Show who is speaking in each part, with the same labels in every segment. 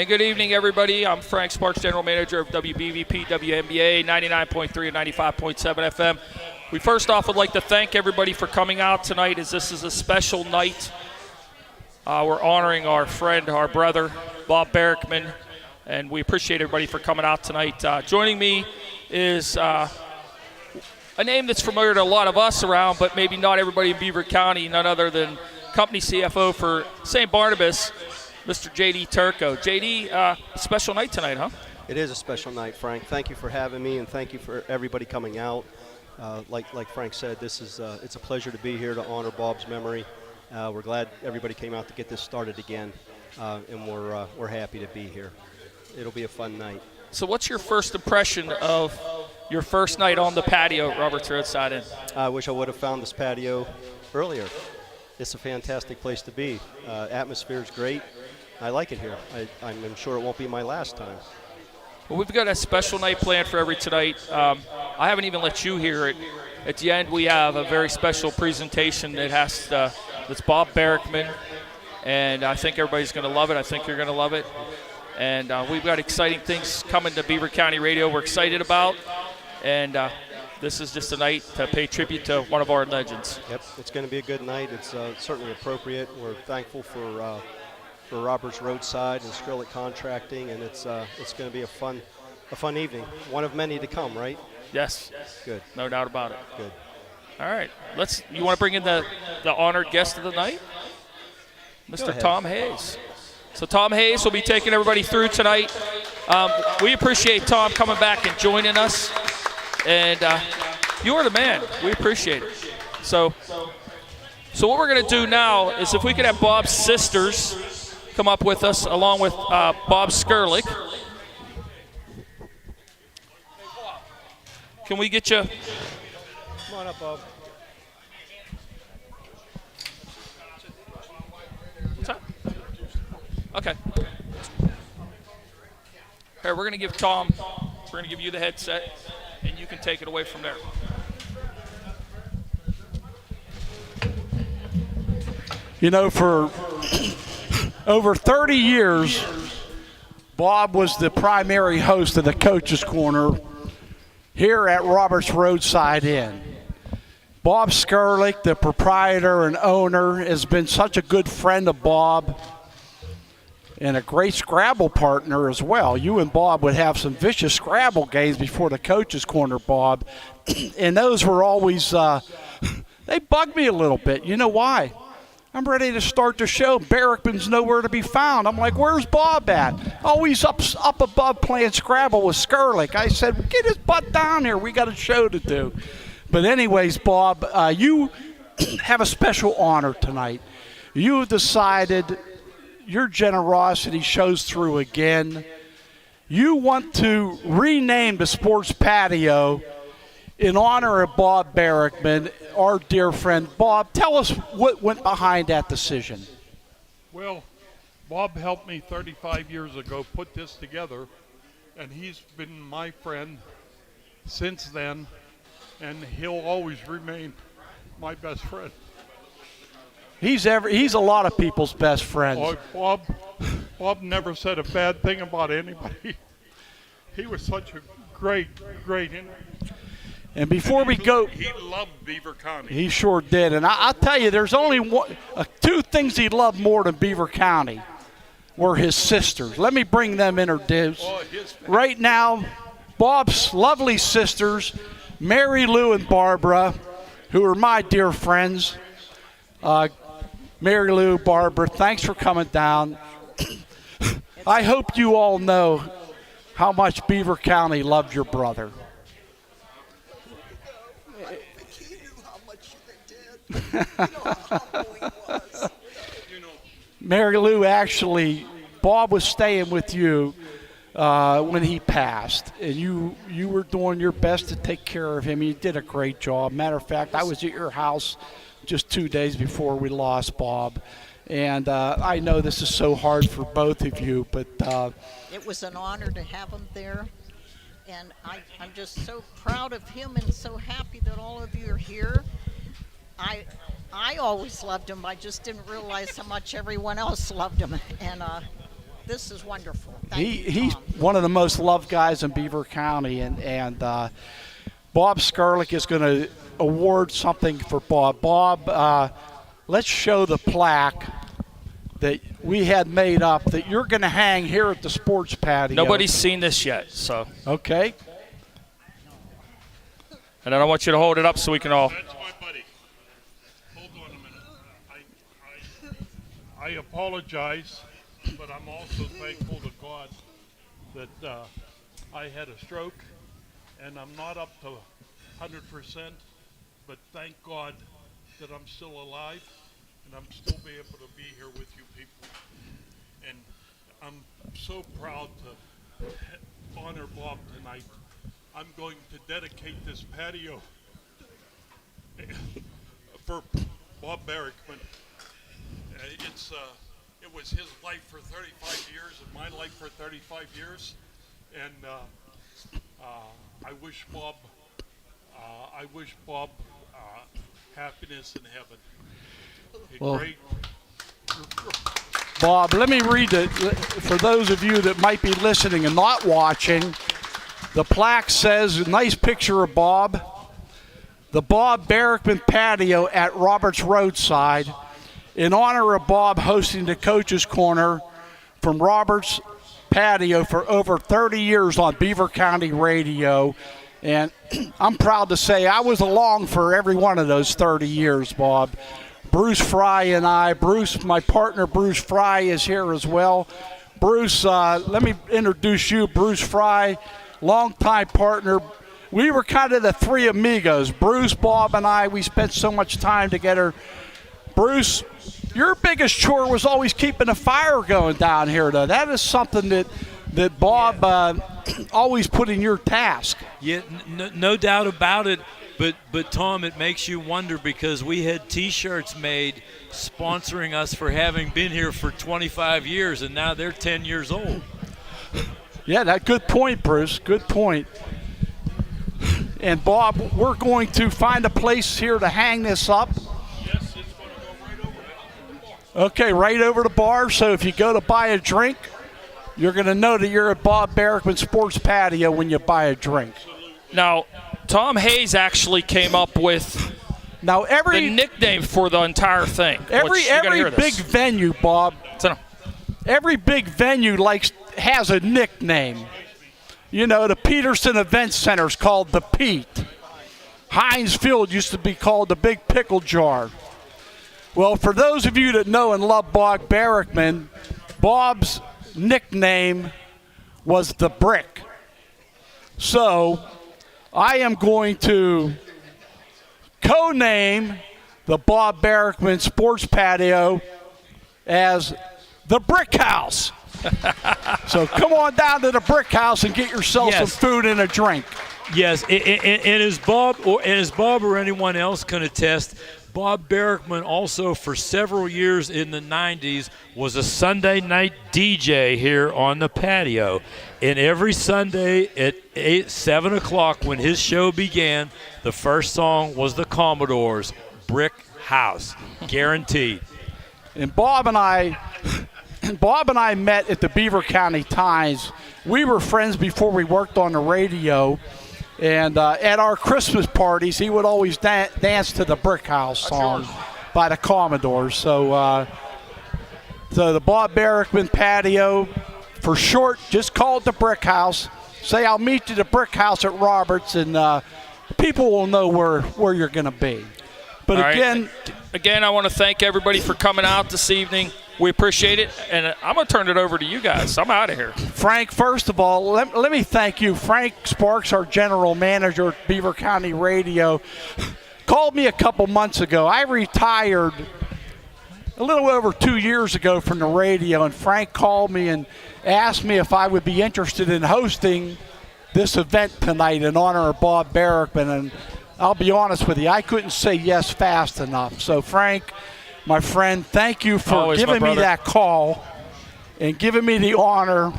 Speaker 1: And good evening, everybody. I'm Frank Sparks, General Manager of WBVP, WNBA, 99.3 and 95.7 FM. We first off would like to thank everybody for coming out tonight, as this is a special night. We're honoring our friend, our brother, Bob Barrickman, and we appreciate everybody for coming out tonight. Joining me is a name that's familiar to a lot of us around, but maybe not everybody in Beaver County, none other than company CFO for St. Barnabas, Mr. J.D. Turco. J.D., special night tonight, huh?
Speaker 2: It is a special night, Frank. Thank you for having me, and thank you for everybody coming out. Like Frank said, this is it's a pleasure to be here to honor Bob's memory. We're glad everybody came out to get this started again, and we're happy to be here. It'll be a fun night.
Speaker 1: So what's your first impression of your first night on the patio at Roberts Roadside Inn?
Speaker 2: I wish I would have found this patio earlier. It's a fantastic place to be. Atmosphere is great. I like it here. I'm sure it won't be my last time.
Speaker 1: Well, we've got a special night planned for every tonight. I haven't even let you hear it. At the end, we have a very special presentation that that's Bob Barrickman, and I think everybody's going to love it. I think you're going to love it. And we've got exciting things coming to Beaver County Radio we're excited about, and this is just a night to pay tribute to one of our legends.
Speaker 2: Yep, it's going to be a good night. It's certainly appropriate. We're thankful for Roberts Roadside and Skrillex Contracting, and it's going to be a fun evening. One of many to come, right?
Speaker 1: Yes.
Speaker 2: Good.
Speaker 1: No doubt about it.
Speaker 2: Good.
Speaker 1: All right. You want to bring in the honored guest of the night? Mr. Tom Hayes. So Tom Hayes will be taking everybody through tonight. We appreciate Tom coming back and joining us. And you're the man. We appreciate it. So what we're going to do now is if we could have Bob's sisters come up with us along with Bob Skrillex. Can we get you?
Speaker 2: Come on up, Bob.
Speaker 1: What's that? Okay. Here, we're going to give Tom, we're going to give you the headset, and you can take it away from there.
Speaker 3: You know, for over 30 years, Bob was the primary host of the Coach's Corner here at Roberts Roadside Inn. Bob Skrillex, the proprietor and owner, has been such a good friend of Bob and a great Scrabble partner as well. You and Bob would have some vicious Scrabble games before the Coach's Corner, Bob. And those were always, they bugged me a little bit. You know why? I'm ready to start the show. Barrickman's nowhere to be found. I'm like, where's Bob at? Oh, he's up above playing Scrabble with Skrillex. I said, get his butt down here. We got a show to do. But anyways, Bob, you have a special honor tonight. You have decided your generosity shows through again. You want to rename the sports patio in honor of Bob Barrickman, our dear friend. Bob, tell us what went behind that decision.
Speaker 4: Well, Bob helped me 35 years ago put this together, and he's been my friend since then, and he'll always remain my best friend.
Speaker 3: He's a lot of people's best friends.
Speaker 4: Oh, Bob never said a bad thing about anybody. He was such a great
Speaker 3: And before we go,
Speaker 4: he loved Beaver County.
Speaker 3: He sure did. And I'll tell you, there's only two things he loved more than Beaver County were his sisters. Let me bring them introduced. Right now, Bob's lovely sisters, Mary Lou and Barbara, who are my dear friends. Mary Lou, Barbara, thanks for coming down. I hope you all know how much Beaver County loved your brother. Mary Lou, actually, Bob was staying with you when he passed, and you were doing your best to take care of him. You did a great job. Matter of fact, I was at your house just 2 days before we lost Bob, and I know this is so hard for both of you, but
Speaker 5: it was an honor to have him there, and I'm just so proud of him and so happy that all of you are here. I always loved him. I just didn't realize how much everyone else loved him, and this is wonderful. Thank you,
Speaker 3: He's
Speaker 5: Tom.
Speaker 3: one of the most loved guys in Beaver County, and Bob Skurlick is going to award something for Bob. Bob, let's show the plaque that we had made up that you're going to hang here at the sports patio.
Speaker 1: Nobody's seen this yet, so.
Speaker 3: Okay.
Speaker 1: And then I want you to hold it up so we can all.
Speaker 4: That's my buddy. Hold on a minute. I apologize, but I'm also thankful to God that I had a stroke, and I'm not up to 100%, but thank God that I'm still alive, and I'm still be able to be here with you people. And I'm so proud to honor Bob tonight. I'm going to dedicate this patio for Bob Barrickman. It was his life for 35 years and my life for 35 years, and I wish Bob happiness in heaven.
Speaker 3: Well,
Speaker 4: Great.
Speaker 3: Bob, let me read it for those of you that might be listening and not watching. The plaque says, a nice picture of Bob, the Bob Barrickman patio at Roberts Roadside, in honor of Bob hosting the Coach's Corner from Roberts patio for over 30 years on Beaver County Radio. And I'm proud to say I was along for every one of those 30 years, Bob. Bruce Frey and I, my partner Bruce Frey is here as well. Bruce, let me introduce you, Bruce Frey, longtime partner. We were kind of the three amigos. Bruce, Bob, and I, we spent so much time together. Bruce, your biggest chore was always keeping a fire going down here, though. That is something that Bob always put in your task.
Speaker 6: Yeah, no doubt about it. But Tom, it makes you wonder because we had T-shirts made sponsoring us for having been here for 25 years, and now they're 10 years old.
Speaker 3: Yeah, good point, Bruce. Good point. And Bob, we're going to find a place here to hang this up.
Speaker 4: Yes, it's going to go right over the bar.
Speaker 3: Okay, right over the bar. So if you go to buy a drink, you're going to know that you're at Bob Barrickman Sports Patio when you buy a drink.
Speaker 1: Now, Tom Hayes actually came up with the nickname for the entire thing.
Speaker 3: Every big venue, Bob. Every big venue has a nickname. You know, the Peterson Event Center is called the Pete. Heinz Field used to be called the Big Pickle Jar. Well, for those of you that know and love Bob Barrickman, Bob's nickname was the Brick. So I am going to co-name the Bob Barrickman Sports Patio as the Brick House. So come on down to the Brick House and get yourself some food and a drink.
Speaker 6: Yes, and as Bob or anyone else can attest, Bob Barrickman also for several years in the 90s was a Sunday night DJ here on the patio. And every Sunday at 7 o'clock when his show began, the first song was the Commodores' Brick House, guaranteed.
Speaker 3: And Bob and I met at the Beaver County Times. We were friends before we worked on the radio. And at our Christmas parties, he would always dance to the Brick House song by the Commodores. So the Bob Barrickman patio, for short, just call it the Brick House. Say, I'll meet you at the Brick House at Roberts, and people will know where you're going to be. But
Speaker 1: again, I want to thank everybody for coming out this evening. We appreciate it, and I'm going to turn it over to you guys. I'm out of here.
Speaker 3: Frank, first of all, let me thank you. Frank Sparks, our general manager at Beaver County Radio, called me a couple months ago. I retired a little over 2 years ago from the radio, and Frank called me and asked me if I would be interested in hosting this event tonight in honor of Bob Barrickman. And I'll be honest with you, I couldn't say yes fast enough. So, Frank, my friend, thank you for giving me that call and giving me the honor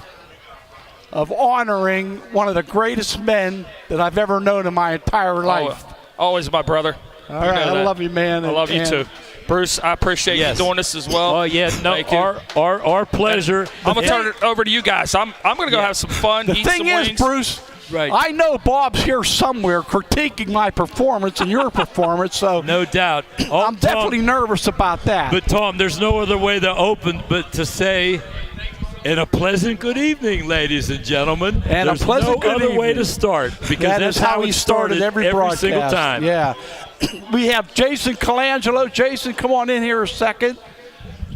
Speaker 3: of honoring one of the greatest men that I've ever known in my entire life.
Speaker 1: Always my brother.
Speaker 3: All right, I love you, man.
Speaker 1: I love you too. Bruce, I appreciate you doing this as well.
Speaker 6: Oh yeah, no,
Speaker 1: Thank you.
Speaker 6: our pleasure.
Speaker 1: I'm gonna turn it over to you guys. I'm gonna go have some fun.
Speaker 3: The
Speaker 1: eat
Speaker 3: thing
Speaker 1: some
Speaker 3: is,
Speaker 1: wings.
Speaker 3: Bruce,
Speaker 6: Right.
Speaker 3: I know Bob's here somewhere critiquing my performance and your performance, so
Speaker 6: No doubt.
Speaker 3: I'm definitely nervous about that.
Speaker 6: But Tom, there's no other way to open but to say, "And a pleasant good evening, ladies and gentlemen."
Speaker 3: And
Speaker 6: there's
Speaker 3: a pleasant
Speaker 6: no
Speaker 3: good
Speaker 6: other way
Speaker 3: evening.
Speaker 6: to start because
Speaker 3: that
Speaker 6: that's
Speaker 3: is how
Speaker 6: it
Speaker 3: he started every broadcast.
Speaker 6: single time.
Speaker 3: Yeah. We have Jason Colangelo. Jason, come on in here a second.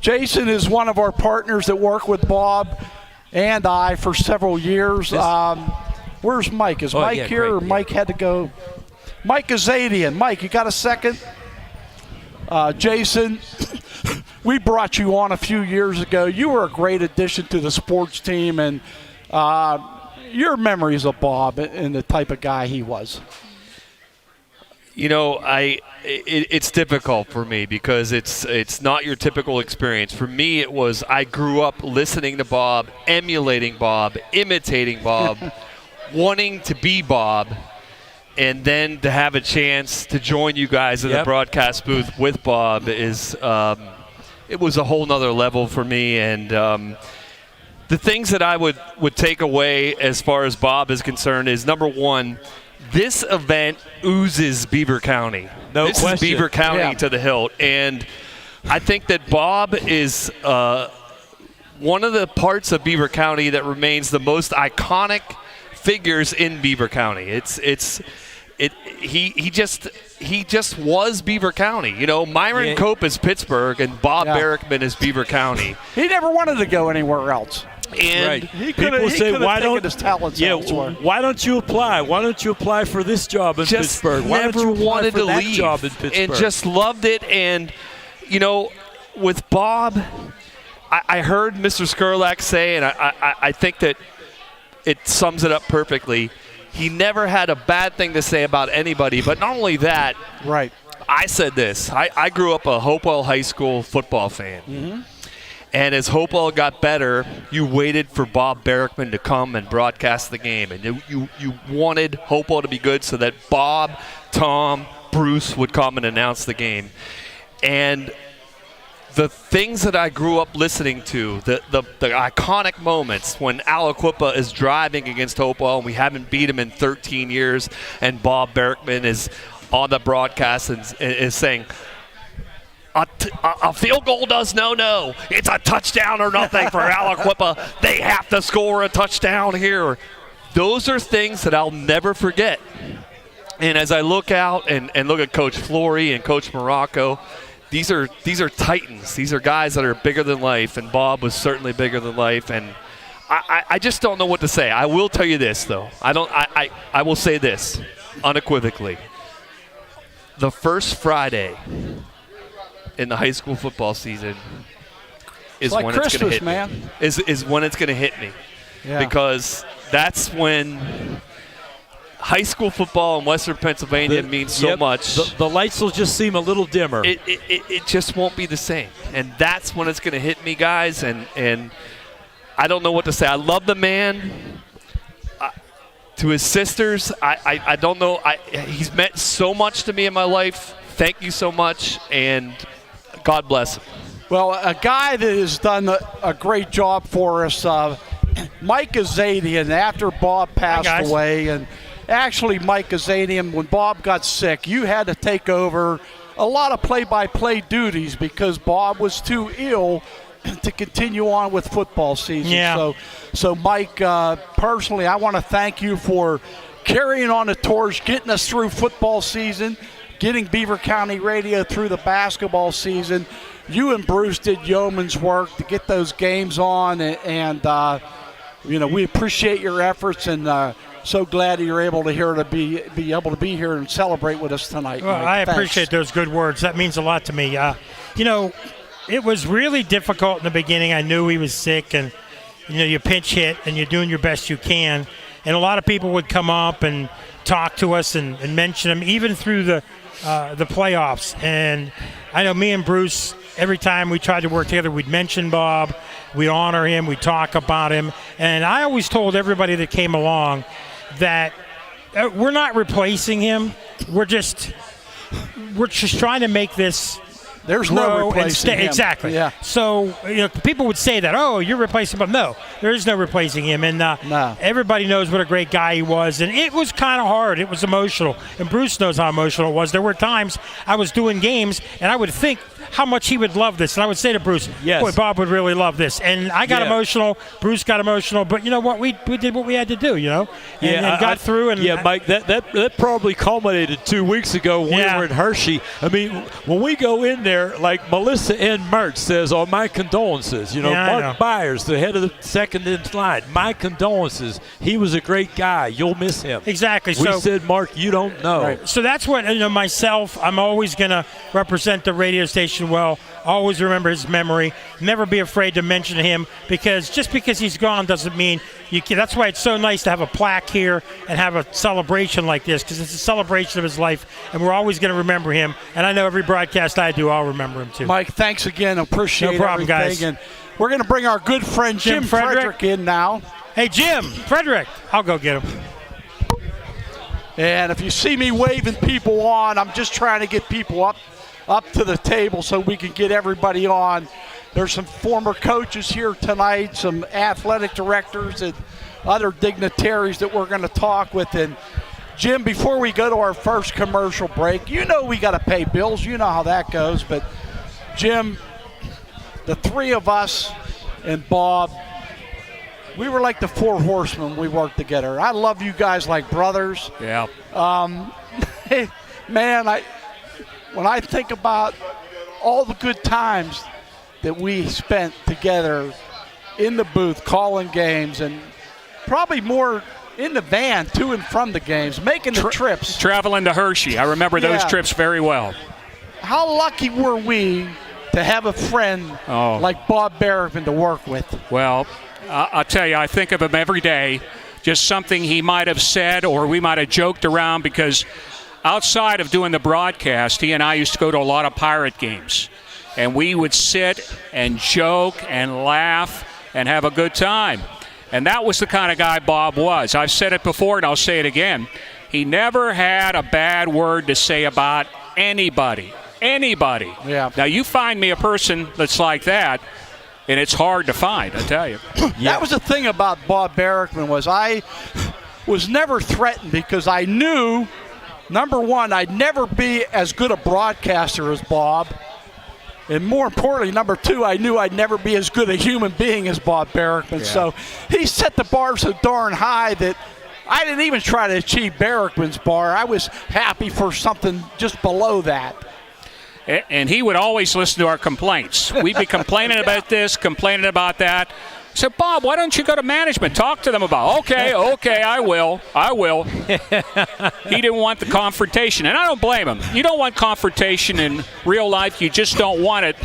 Speaker 3: Jason is one of our partners that work with Bob and I for several years. Where's Mike? Is Mike here, or Mike had to go? Mike Azadian. Mike, you got a second? Jason, we brought you on a few years ago. You were a great addition to the sports team, and your memories of Bob and the type of guy he was.
Speaker 7: You know, it's difficult for me because it's not your typical experience. For me, it was I grew up listening to Bob, emulating Bob, imitating Bob, wanting to be Bob, and then to have a chance to join you guys in the broadcast booth with Bob is it was a whole nother level for me. And the things that I would take away as far as Bob is concerned is, number one, this event oozes Beaver County.
Speaker 6: This
Speaker 7: is Beaver County to the hilt. And I think that Bob is one of the parts of Beaver County that remains the most iconic figures in Beaver County. He just was Beaver County. You know, Myron Cope is Pittsburgh and Bob Barrickman is Beaver County.
Speaker 3: He never wanted to go anywhere else.
Speaker 7: And
Speaker 6: people say, "Why don't
Speaker 3: his talents elsewhere?
Speaker 6: Why don't you apply? Why don't you apply for this job in Pittsburgh? Why
Speaker 7: never
Speaker 6: don't you apply
Speaker 7: wanted
Speaker 6: for
Speaker 7: to
Speaker 6: that
Speaker 7: leave
Speaker 6: job in Pittsburgh?"
Speaker 7: And just loved it. And you know, with Bob, I heard Mr. Skurlak say, and I think that it sums it up perfectly. He never had a bad thing to say about anybody. But not only that,
Speaker 3: right?
Speaker 7: I said this. I grew up a Hopewell High School football fan.
Speaker 3: Mm-hmm.
Speaker 7: And as Hopewell got better, you waited for Bob Barrickman to come and broadcast the game. And you wanted Hopewell to be good so that Bob, Tom, Bruce would come and announce the game. And the things that I grew up listening to, the iconic moments when Aliquippa is driving against Hopewell and we haven't beat him in 13 years, and Bob Barrickman is on the broadcast and is saying, a field goal does no. It's a touchdown or nothing for Aliquippa. They have to score a touchdown here. Those are things that I'll never forget. And as I look out and look at Coach Flory and Coach Morocco, these are titans. These are guys that are bigger than life, and Bob was certainly bigger than life. And I just don't know what to say. I will tell you this, though. I will say this unequivocally. The first Friday in the high school football season is
Speaker 3: like
Speaker 7: when it's going to hit
Speaker 3: man.
Speaker 7: me. Is when it's going to hit me.
Speaker 3: Yeah.
Speaker 7: Because that's when high school football in Western Pennsylvania means so much.
Speaker 6: The lights will just seem a little dimmer.
Speaker 7: It just won't be the same. And that's when it's going to hit me, guys. And I don't know what to say. I love the man. To his sisters, I don't know. He's meant so much to me in my life. Thank you so much, and God bless him.
Speaker 3: Well, a guy that has done a great job for us, Mike Azadian, after Bob passed away. And actually, Mike Azadian, when Bob got sick, you had to take over a lot of play-by-play duties because Bob was too ill to continue on with football season.
Speaker 8: Yeah.
Speaker 3: So Mike, personally, I want to thank you for carrying on the torch, getting us through football season, getting Beaver County Radio through the basketball season. You and Bruce did yeoman's work to get those games on, and we appreciate your efforts, and so glad that you're able to be able to be here and celebrate with us tonight.
Speaker 8: Well,
Speaker 3: Mike.
Speaker 8: I
Speaker 3: Thanks.
Speaker 8: appreciate those good words. That means a lot to me. It was really difficult in the beginning. I knew he was sick, and you pinch hit, and you're doing your best you can. And a lot of people would come up and talk to us and mention him, even through the playoffs. And I know me and Bruce, every time we tried to work together, we'd mention Bob, we'd honor him, we'd talk about him. And I always told everybody that came along that we're not replacing him. We're just trying to make this
Speaker 3: There's no
Speaker 8: grow and
Speaker 3: replacing him.
Speaker 8: Exactly.
Speaker 3: Yeah.
Speaker 8: So people would say that, oh, you're replacing him. No, there is no replacing him. And
Speaker 3: No.
Speaker 8: everybody knows what a great guy he was. And it was kind of hard. It was emotional. And Bruce knows how emotional it was. There were times I was doing games, and I would think how much he would love this. And I would say to Bruce,
Speaker 6: Yes.
Speaker 8: boy, Bob would really love this. And I got
Speaker 6: Yeah.
Speaker 8: emotional. Bruce got emotional. But you know what? We did what we had to do, and got through. And
Speaker 6: yeah, Mike, that probably culminated 2 weeks ago when we were in Hershey. I mean, when we go in there, like Melissa N. Mertz says, "Oh, my condolences."
Speaker 8: Yeah, I know.
Speaker 6: Mark Byers, the head of the second in line, my condolences. He was a great guy. You'll miss him.
Speaker 8: Exactly.
Speaker 6: We
Speaker 8: So
Speaker 6: said, Mark, you don't know.
Speaker 8: Right. So that's what, myself, I'm always going to represent the radio station well, always remember his memory, never be afraid to mention him, because just because he's gone doesn't mean you can. That's why it's so nice to have a plaque here and have a celebration like this, because it's a celebration of his life, and we're always going to remember him. And I know every broadcast I do, I'll remember him too.
Speaker 3: Mike, thanks again. Appreciate
Speaker 8: No problem,
Speaker 3: everything.
Speaker 8: guys.
Speaker 3: And we're going to bring our good friend Jim Frederick in now.
Speaker 8: Hey, Jim, Frederick, I'll go get him.
Speaker 3: And if you see me waving people on, I'm just trying to get people up to the table so we can get everybody on. There's some former coaches here tonight, some athletic directors and other dignitaries that we're going to talk with. And Jim, before we go to our first commercial break, we got to pay bills. You know how that goes. But Jim, the three of us and Bob, we were like the four horsemen. We worked together. I love you guys like brothers.
Speaker 1: Yeah.
Speaker 3: Man, when I think about all the good times that we spent together in the booth calling games, and probably more in the van to and from the games, making the trips.
Speaker 9: Traveling to Hershey. I remember those
Speaker 3: Yeah.
Speaker 9: trips very well.
Speaker 3: How lucky were we to have a friend like Bob Barrickman to work with?
Speaker 9: Well, I'll tell you, I think of him every day. Just something he might have said, or we might have joked around, because outside of doing the broadcast, he and I used to go to a lot of Pirate games. And we would sit and joke and laugh and have a good time. And that was the kind of guy Bob was. I've said it before, and I'll say it again. He never had a bad word to say about anybody. Anybody.
Speaker 3: Yeah.
Speaker 9: Now, you find me a person that's like that, and it's hard to find, I tell you.
Speaker 3: That was the thing about Bob Barrickman, was I was never threatened, because I knew, number one, I'd never be as good a broadcaster as Bob. And more importantly, number two, I knew I'd never be as good a human being as Bob Barrickman.
Speaker 9: Yeah.
Speaker 3: So he set the bar so darn high that I didn't even try to achieve Barrickman's bar. I was happy for something just below that.
Speaker 9: And he would always listen to our complaints. We'd be complaining about this, complaining about that. So, Bob, why don't you go to management? Talk to them about it. Okay, I will. He didn't want the confrontation, and I don't blame him. You don't want confrontation in real life. You just don't want it.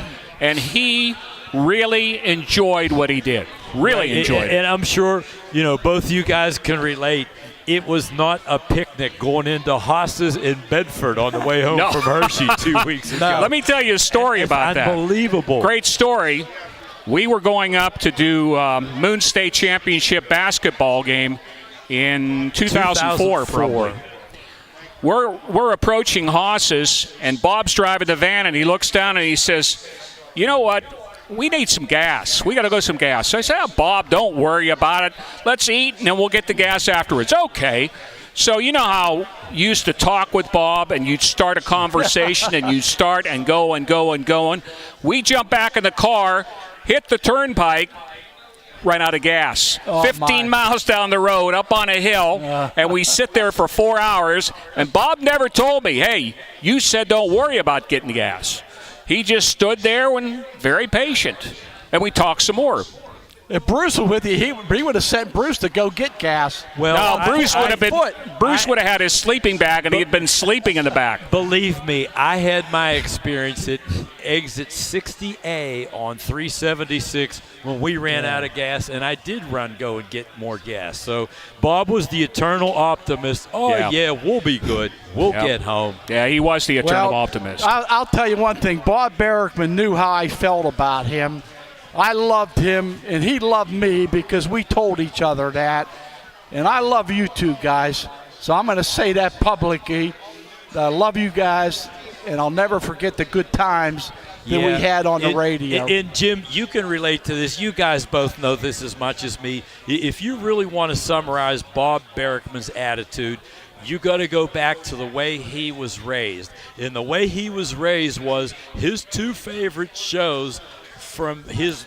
Speaker 9: And he really enjoyed what he did. Really enjoyed it.
Speaker 6: And I'm sure, both you guys can relate. It was not a picnic going into Haas's in Bedford on the way home
Speaker 9: No.
Speaker 6: from Hershey 2 weeks ago.
Speaker 9: Let me tell you a story about that.
Speaker 6: Unbelievable.
Speaker 9: Great story. We were going up to do Moon State Championship basketball game in 2004 probably. We're approaching Haas's, and Bob's driving the van, and he looks down and he says, "You know what? We need some gas. We got to go some gas." So I said, "Bob, don't worry about it. Let's eat, and then we'll get the gas afterwards." Okay. So you know how you used to talk with Bob, and you'd start a conversation, and you'd start and go and go and going. We jump back in the car, hit the turnpike, ran out of gas. 15 miles down the road, up on a hill, and we sit there for 4 hours. And Bob never told me, "Hey, you said don't worry about getting gas." He just stood there and very patient. And we talked some more.
Speaker 3: If Bruce was with you, he would have sent Bruce to go get gas.
Speaker 6: Well,
Speaker 9: No, Bruce would have had his sleeping bag, and he had been sleeping in the back.
Speaker 6: Believe me, I had my experience at exit 60A on 376 when we ran out of gas, and I did go and get more gas. So Bob was the eternal optimist. Oh, yeah we'll be good. We'll get home.
Speaker 9: Yeah, he was the eternal optimist.
Speaker 3: I'll tell you one thing. Bob Barrickman knew how I felt about him. I loved him, and he loved me, because we told each other that. And I love you two guys. So I'm going to say that publicly. I love you guys, and I'll never forget the good times that we had on the radio.
Speaker 6: And Jim, you can relate to this. You guys both know this as much as me. If you really want to summarize Bob Barrickman's attitude, you got to go back to the way he was raised. And the way he was raised was his two favorite shows from his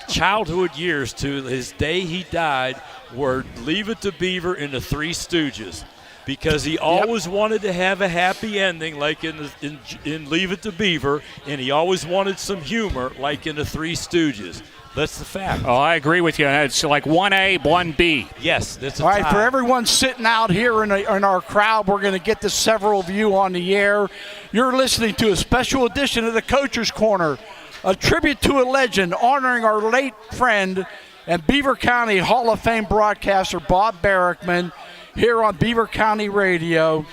Speaker 6: childhood years to his day he died were Leave It to Beaver and the Three Stooges. Because he always wanted to have a happy ending, like in Leave It to Beaver, and he always wanted some humor, like in the Three Stooges. That's the fact.
Speaker 9: Oh, I agree with you. It's like 1A, 1B.
Speaker 6: Yes, that's a
Speaker 3: All right,
Speaker 6: tie.
Speaker 3: for everyone sitting out here in our crowd, we're going to get to several of you on the air. You're listening to a special edition of the Coach's Corner, a tribute to a legend honoring our late friend and Beaver County Hall of Fame broadcaster Bob Barrickman here on Beaver County Radio.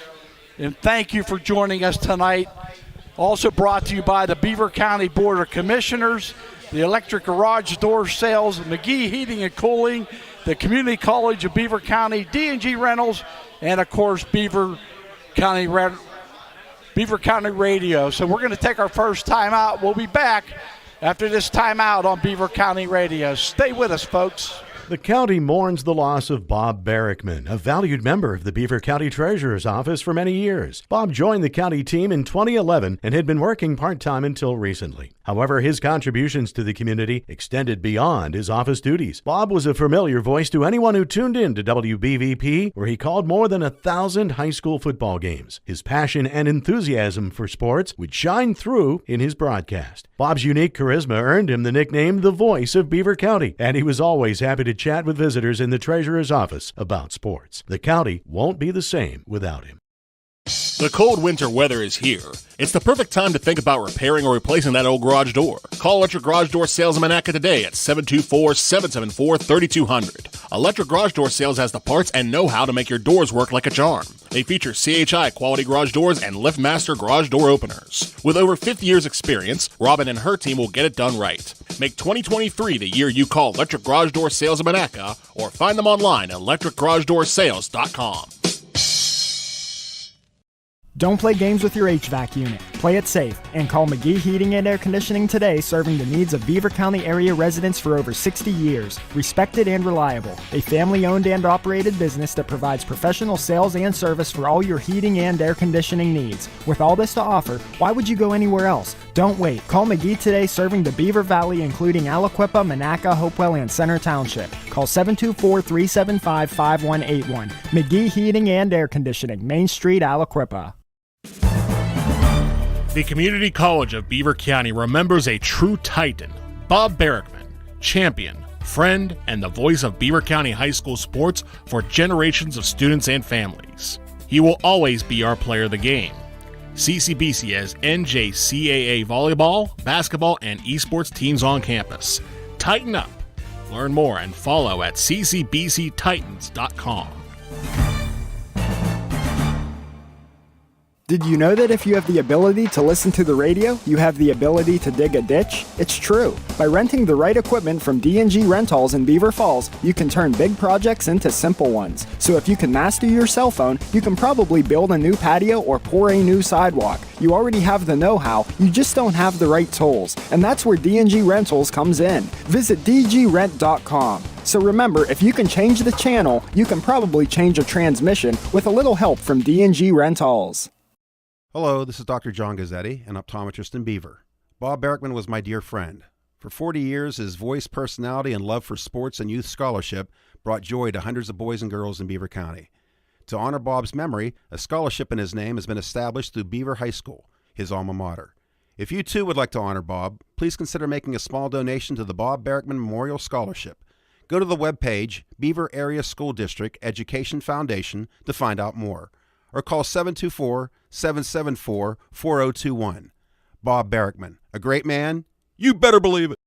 Speaker 3: And thank you for joining us tonight. Also brought to you by the Beaver County Board of Commissioners, the Electric Garage Door Sales, McGee Heating and Cooling, the Community College of Beaver County, D&G Rentals, and of course Beaver County Radio. So we're going to take our first time out. We'll be back after this time out on Beaver County Radio. Stay with us, folks.
Speaker 10: The county mourns the loss of Bob Barrickman, a valued member of the Beaver County Treasurer's Office for many years. Bob joined the county team in 2011 and had been working part-time until recently. However, his contributions to the community extended beyond his office duties. Bob was a familiar voice to anyone who tuned in to WBVP, where he called more than 1,000 high school football games. His passion and enthusiasm for sports would shine through in his broadcast. Bob's unique charisma earned him the nickname the Voice of Beaver County, and he was always happy to chat with visitors in the Treasurer's Office about sports. The county won't be the same without him.
Speaker 11: The cold winter weather is here. It's the perfect time to think about repairing or replacing that old garage door. Call Electric Garage Door Sales in Monaca today at 724-774-3200. Electric Garage Door Sales has the parts and know-how to make your doors work like a charm. They feature CHI quality garage doors and LiftMaster garage door openers. With over 50 years experience, Robin and her team will get it done right. Make 2023 the year you call Electric Garage Door Sales in Monaca or find them online at electricgaragedoorsales.com.
Speaker 12: Don't play games with your HVAC unit. Play it safe and call McGee Heating and Air Conditioning today, serving the needs of Beaver County area residents for over 60 years. Respected and reliable. A family-owned and operated business that provides professional sales and service for all your heating and air conditioning needs. With all this to offer, why would you go anywhere else? Don't wait. Call McGee today, serving the Beaver Valley, including Aliquippa, Monaca, Hopewell, and Center Township. Call 724-375-5181. McGee Heating and Air Conditioning, Main Street, Aliquippa.
Speaker 11: The Community College of Beaver County remembers a true titan, Bob Barrickman, champion, friend, and the voice of Beaver County high school sports for generations of students and families. He will always be our player of the game. CCBC has NJCAA volleyball, basketball, and esports teams on campus. Tighten up. Learn more and follow at ccbctitans.com.
Speaker 12: Did you know that if you have the ability to listen to the radio, you have the ability to dig a ditch? It's true. By renting the right equipment from D&G Rentals in Beaver Falls, you can turn big projects into simple ones. So if you can master your cell phone, you can probably build a new patio or pour a new sidewalk. You already have the know-how, you just don't have the right tools. And that's where D&G Rentals comes in. Visit dgrent.com. So remember, if you can change the channel, you can probably change a transmission with a little help from D&G Rentals.
Speaker 13: Hello, this is Dr. John Gazzetti, an optometrist in Beaver. Bob Barrickman was my dear friend. For 40 years, his voice, personality, and love for sports and youth scholarship brought joy to hundreds of boys and girls in Beaver County. To honor Bob's memory, a scholarship in his name has been established through Beaver High School, his alma mater. If you too would like to honor Bob, please consider making a small donation to the Bob Barrickman Memorial Scholarship. Go to the webpage, Beaver Area School District Education Foundation, to find out more, or call 724-774-4021. Bob Barrickman, a great man, you better believe it.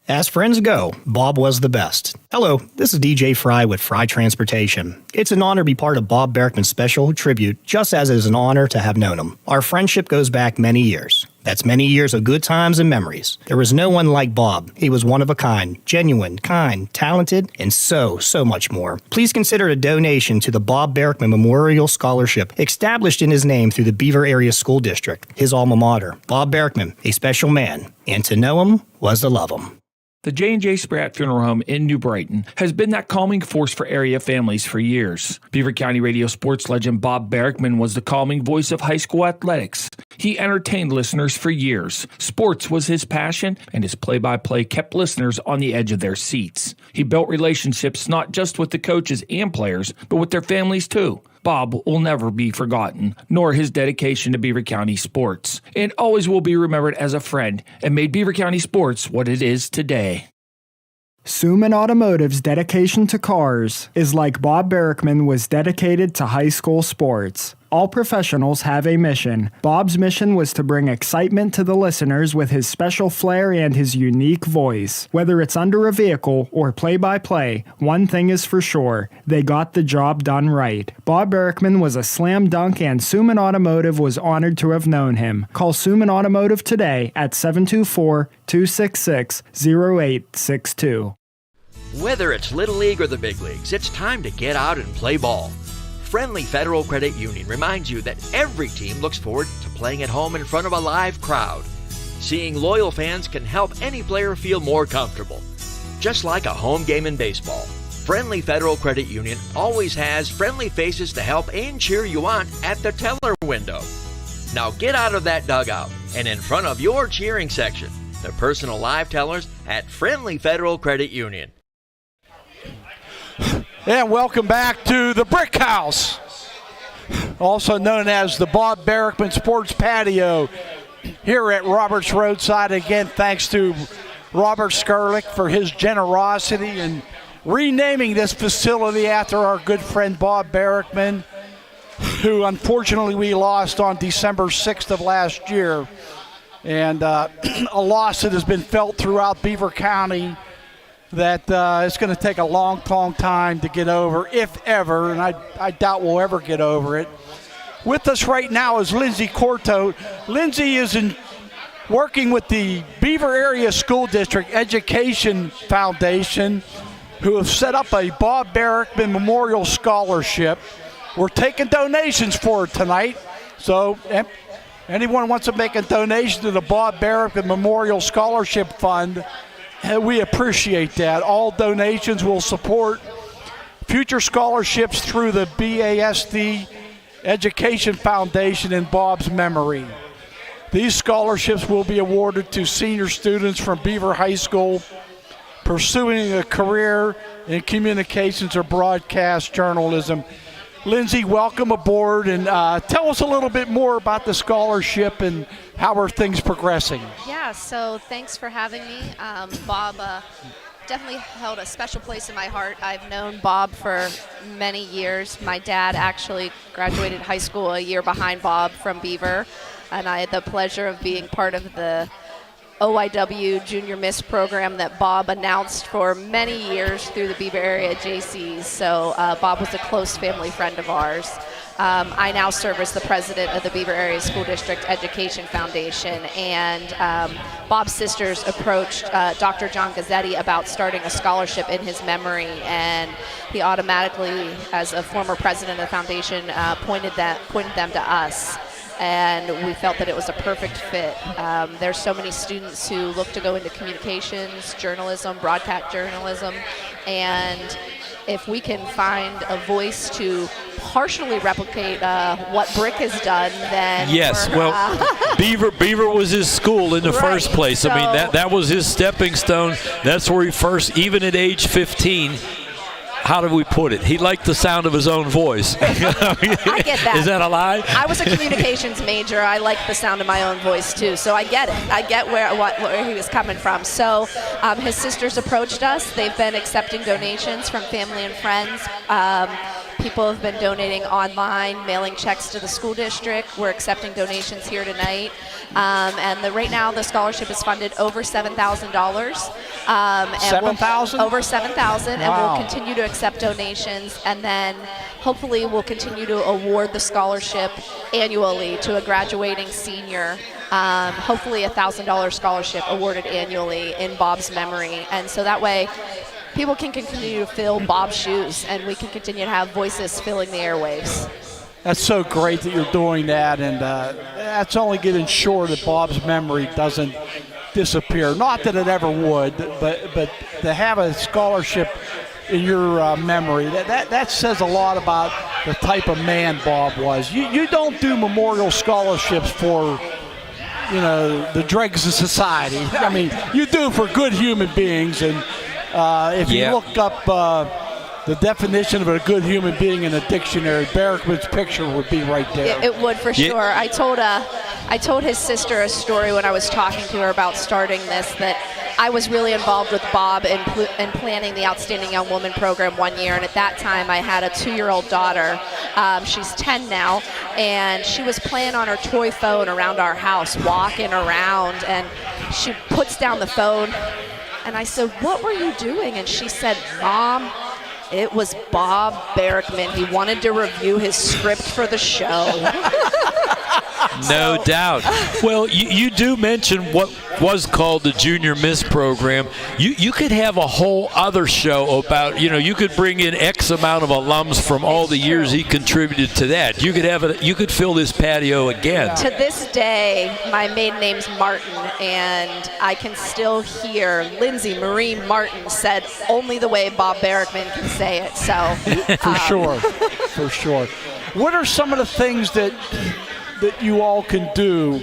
Speaker 14: As friends go, Bob was the best. Hello, this is DJ Frey with Frey Transportation. It's an honor to be part of Bob Barrickman's special tribute, just as it is an honor to have known him. Our friendship goes back many years. That's many years of good times and memories. There was no one like Bob. He was one of a kind, genuine, kind, talented, and so much more. Please consider a donation to the Bob Barrickman Memorial Scholarship, established in his name through the Beaver Area School District, his alma mater. Bob Barrickman, a special man, and to know him was to love him.
Speaker 1: The J&J Spratt Funeral Home in New Brighton has been that calming force for area families for years. Beaver County radio sports legend Bob Barrickman was the calming voice of high school athletics. He entertained listeners for years. Sports was his passion, and his play-by-play kept listeners on the edge of their seats. He built relationships not just with the coaches and players, but with their families too. Bob will never be forgotten, nor his dedication to Beaver County sports, and always will be remembered as a friend and made Beaver County sports what it is today.
Speaker 12: Suman Automotive's dedication to cars is like Bob Barrickman was dedicated to high school sports. All professionals have a mission. Bob's mission was to bring excitement to the listeners with his special flair and his unique voice. Whether it's under a vehicle or play-by-play, one thing is for sure, they got the job done right. Bob Barrickman was a slam dunk, and Suman Automotive was honored to have known him. Call Suman Automotive today at 724-266-0862.
Speaker 15: Whether it's Little League or the big leagues, it's time to get out and play ball. Friendly Federal Credit Union reminds you that every team looks forward to playing at home in front of a live crowd. Seeing loyal fans can help any player feel more comfortable. Just like a home game in baseball, Friendly Federal Credit Union always has friendly faces to help and cheer you on at the teller window. Now get out of that dugout and in front of your cheering section, the personal live tellers at Friendly Federal Credit Union.
Speaker 3: And welcome back to the Brick House, also known as the Bob Barrickman Sports Patio here at Roberts Roadside. Again, thanks to Robert Skurlick for his generosity in renaming this facility after our good friend Bob Barrickman, who unfortunately we lost on December 6th of last year. And a loss that has been felt throughout Beaver County that it's going to take a long time to get over, if ever, and I doubt we'll ever get over it. With us right now is Lindsay Corto. Lindsay is working with the Beaver Area School District Education Foundation, who have set up a Bob Barrickman Memorial Scholarship. We're taking donations for it tonight, so anyone wants to make a donation to the Bob Barrickman Memorial Scholarship Fund, we appreciate that. All donations will support future scholarships through the BASD Education Foundation in Bob's memory. These scholarships will be awarded to senior students from Beaver High School pursuing a career in communications or broadcast journalism. Lindsay, welcome aboard, and tell us a little bit more about the scholarship and how are things progressing.
Speaker 16: Yeah, so thanks for having me. Bob definitely held a special place in my heart. I've known Bob for many years. My dad actually graduated high school a year behind Bob from Beaver, and I had the pleasure of being part of the OIW Junior Miss program that Bob announced for many years through the Beaver Area JCs. So Bob was a close family friend of ours. I now serve as the president of the Beaver Area School District Education Foundation, and Bob's sisters approached Dr. John Gazzetti about starting a scholarship in his memory, and he automatically, as a former president of the foundation, pointed them to us. And we felt that it was a perfect fit. There's so many students who look to go into communications, journalism, broadcast journalism, and if we can find a voice to partially replicate what Brick has done, then
Speaker 6: yes. Beaver was his school in the first place. So, I mean, that was his stepping stone. That's where he first, even at age 15. How do we put it? He liked the sound of his own voice.
Speaker 16: I get that.
Speaker 6: Is that a lie?
Speaker 16: I was a communications major. I like the sound of my own voice too, so I get it. I get where he was coming from. So his sisters approached us. They've been accepting donations from family and friends. People have been donating online, mailing checks to the school district. We're accepting donations here tonight. Right now the scholarship is funded over $7,000.
Speaker 3: $7,000?
Speaker 16: Over $7,000,
Speaker 3: Wow.
Speaker 16: and we'll continue to accept donations, and then hopefully we'll continue to award the scholarship annually to a graduating senior. Hopefully a $1,000 scholarship awarded annually in Bob's memory, and so that way people can continue to fill Bob's shoes, and we can continue to have voices filling the airwaves.
Speaker 3: That's so great that you're doing that, and that's only going to ensure that Bob's memory doesn't disappear. Not that it ever would, but to have a scholarship in your memory, that says a lot about the type of man Bob was. You don't do memorial scholarships for, the dregs of society. I mean, you do it for good human beings, and if you look up the definition of a good human being in a dictionary, Barrickman's picture would be right there.
Speaker 16: Yeah, it would for sure. I told his sister a story when I was talking to her about starting this, that I was really involved with Bob in planning the Outstanding Young Woman program one year, and at that time I had a 2-year-old daughter. She's 10 now, and she was playing on her toy phone around our house, walking around, and she puts down the phone, and I said, "What were you doing?" And she said, "Mom, it was Bob Barrickman. He wanted to review his script for the show."
Speaker 6: No doubt. Well, you do mention what was called the Junior Miss program. You could have a whole other show about, you could bring in X amount of alums from all the years he contributed to that. You could fill this patio again.
Speaker 16: To this day, my maiden name's Martin, and I can still hear Lindsay Marie Martin said only the way Bob Barrickman can say it. So
Speaker 3: For sure. What are some of the things that you all can do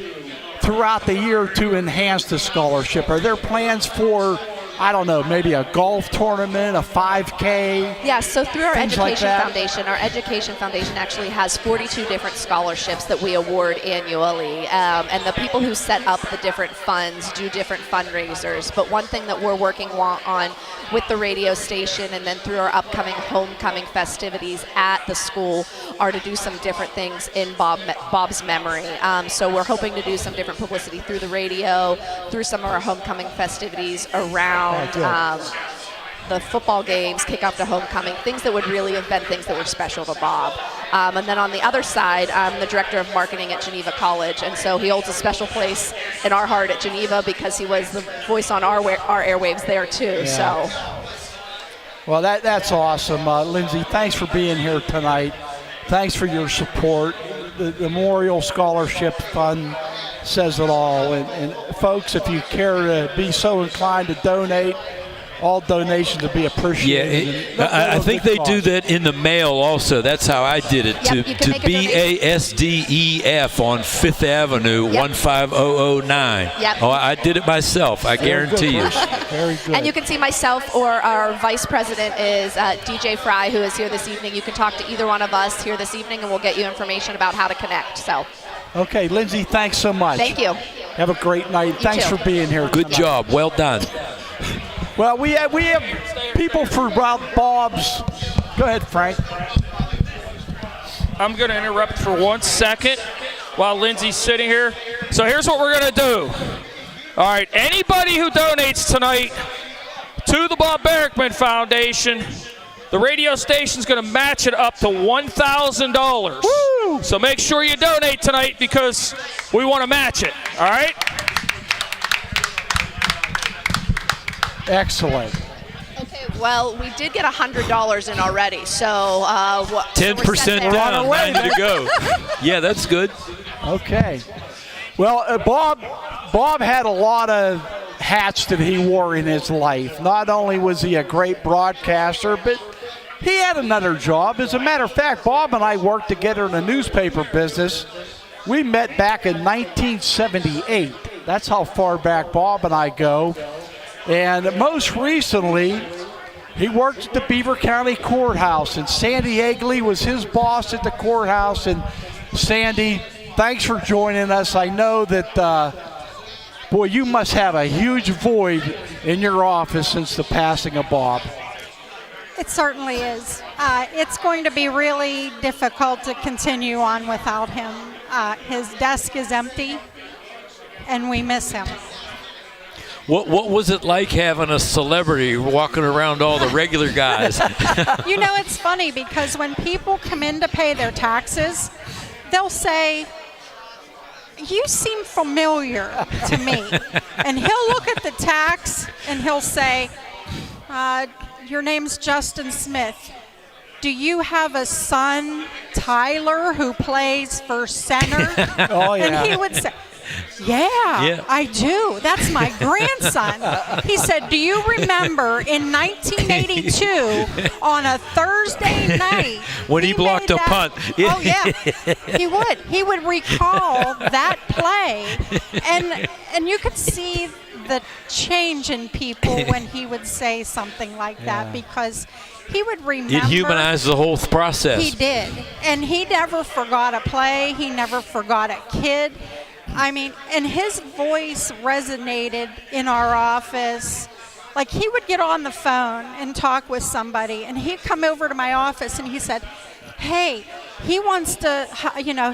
Speaker 3: throughout the year to enhance the scholarship? Are there plans for, I don't know, maybe a golf tournament, a 5K?
Speaker 16: Yeah, so through our
Speaker 3: Education
Speaker 16: Foundation, our Education Foundation actually has 42 different scholarships that we award annually. And the people who set up the different funds do different fundraisers. But one thing that we're working on with the radio station and then through our upcoming homecoming festivities at the school are to do some different things in Bob's memory. So we're hoping to do some different publicity through the radio, through some of our homecoming festivities around the football games, kickoff to homecoming, things that would really have been things that were special to Bob. And then on the other side, I'm the director of marketing at Geneva College, and so he holds a special place in our heart at Geneva because he was the voice on our airwaves there too.
Speaker 3: Yeah.
Speaker 16: So,
Speaker 3: well, that's awesome. Lindsay, thanks for being here tonight. Thanks for your support. The Memorial Scholarship Fund says it all. And folks, if you care to be so inclined to donate, all donations would be appreciated.
Speaker 6: Yeah, I think they do that in the mail also. That's how I did it, to BASDEF on 5th Avenue, 15009.
Speaker 16: Yep.
Speaker 6: Oh, I did it myself, I guarantee you.
Speaker 3: Very good.
Speaker 16: And you can see myself or our vice president is DJ Frey, who is here this evening. You can talk to either one of us here this evening, and we'll get you information about how to connect. So.
Speaker 3: Okay, Lindsay, thanks so much.
Speaker 16: Thank you.
Speaker 3: Have a great night. Thanks
Speaker 16: too.
Speaker 3: for being here
Speaker 6: Good
Speaker 3: tonight.
Speaker 6: job. Well done.
Speaker 3: Well, we have people for Bob's. Go ahead, Frank.
Speaker 1: I'm going to interrupt for 1 second while Lindsay's sitting here. So here's what we're going to do. All right, anybody who donates tonight to the Bob Barrickman Foundation, the radio station's going to match it up to $1,000. So make sure you donate tonight because we want to match it, all right?
Speaker 3: Excellent.
Speaker 16: Okay, well, we did get $100 in already, so
Speaker 6: 10% down, 9 to go. Yeah, that's good.
Speaker 3: Okay. Well, Bob had a lot of hats that he wore in his life. Not only was he a great broadcaster, but he had another job. As a matter of fact, Bob and I worked together in the newspaper business. We met back in 1978. That's how far back Bob and I go. And most recently, he worked at the Beaver County Courthouse, and Sandy Egley was his boss at the courthouse. And Sandy, thanks for joining us. I know that, boy, you must have a huge void in your office since the passing of Bob.
Speaker 17: It certainly is. It's going to be really difficult to continue on without him. His desk is empty, and we miss him.
Speaker 6: What was it like having a celebrity walking around all the regular guys?
Speaker 17: You know, it's funny because when people come in to pay their taxes, they'll say, "You seem familiar to me." And he'll look at the tax and he'll say, "Your name's Justin Smith. Do you have a son, Tyler, who plays for center?"
Speaker 3: Oh, yeah.
Speaker 17: And he would say, yeah, I do. That's my grandson. He said, "Do you remember in 1982 on a Thursday night
Speaker 6: when he blocked a punt?"
Speaker 17: Oh, yeah. He would recall that play. And you could see the change in people when he would say something like that, because he would remember.
Speaker 6: It humanized the whole process.
Speaker 17: He did. And he never forgot a play. He never forgot a kid. I mean, and his voice resonated in our office. Like, he would get on the phone and talk with somebody, and he'd come over to my office and he said, "Hey, he wants to,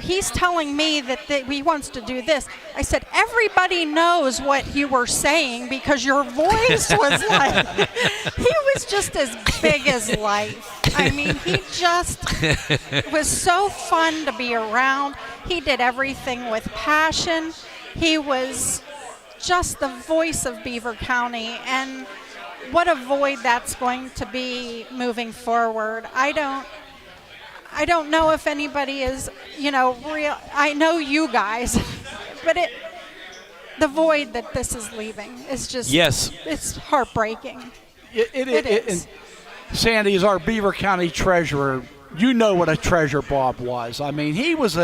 Speaker 17: he's telling me that he wants to do this." I said, "Everybody knows what you were saying because your voice was like," he was just as big as life. I mean, he just was so fun to be around. He did everything with passion. He was just the voice of Beaver County, and what a void that's going to be moving forward. I don't know if anybody is, real. I know you guys, but the void that this is leaving is just, it's heartbreaking.
Speaker 3: It is. And Sandy is our Beaver County treasurer. You know what a treasure Bob was. I mean, he was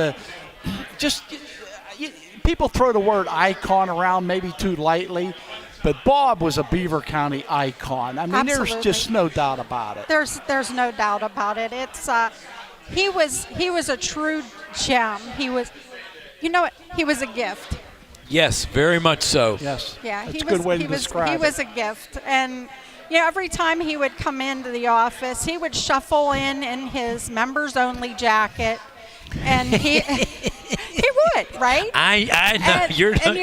Speaker 3: people throw the word icon around maybe too lightly, but Bob was a Beaver County icon. I mean,
Speaker 17: Absolutely.
Speaker 3: There's just no doubt about it.
Speaker 17: There's no doubt about it. It's he was a true gem. He was, he was a gift.
Speaker 6: Yes, very much so.
Speaker 3: Yes.
Speaker 17: Yeah,
Speaker 3: that's a good way to describe it.
Speaker 17: He was a gift, and every time he would come into the office, he would shuffle in his members only jacket, and he would, right?
Speaker 6: I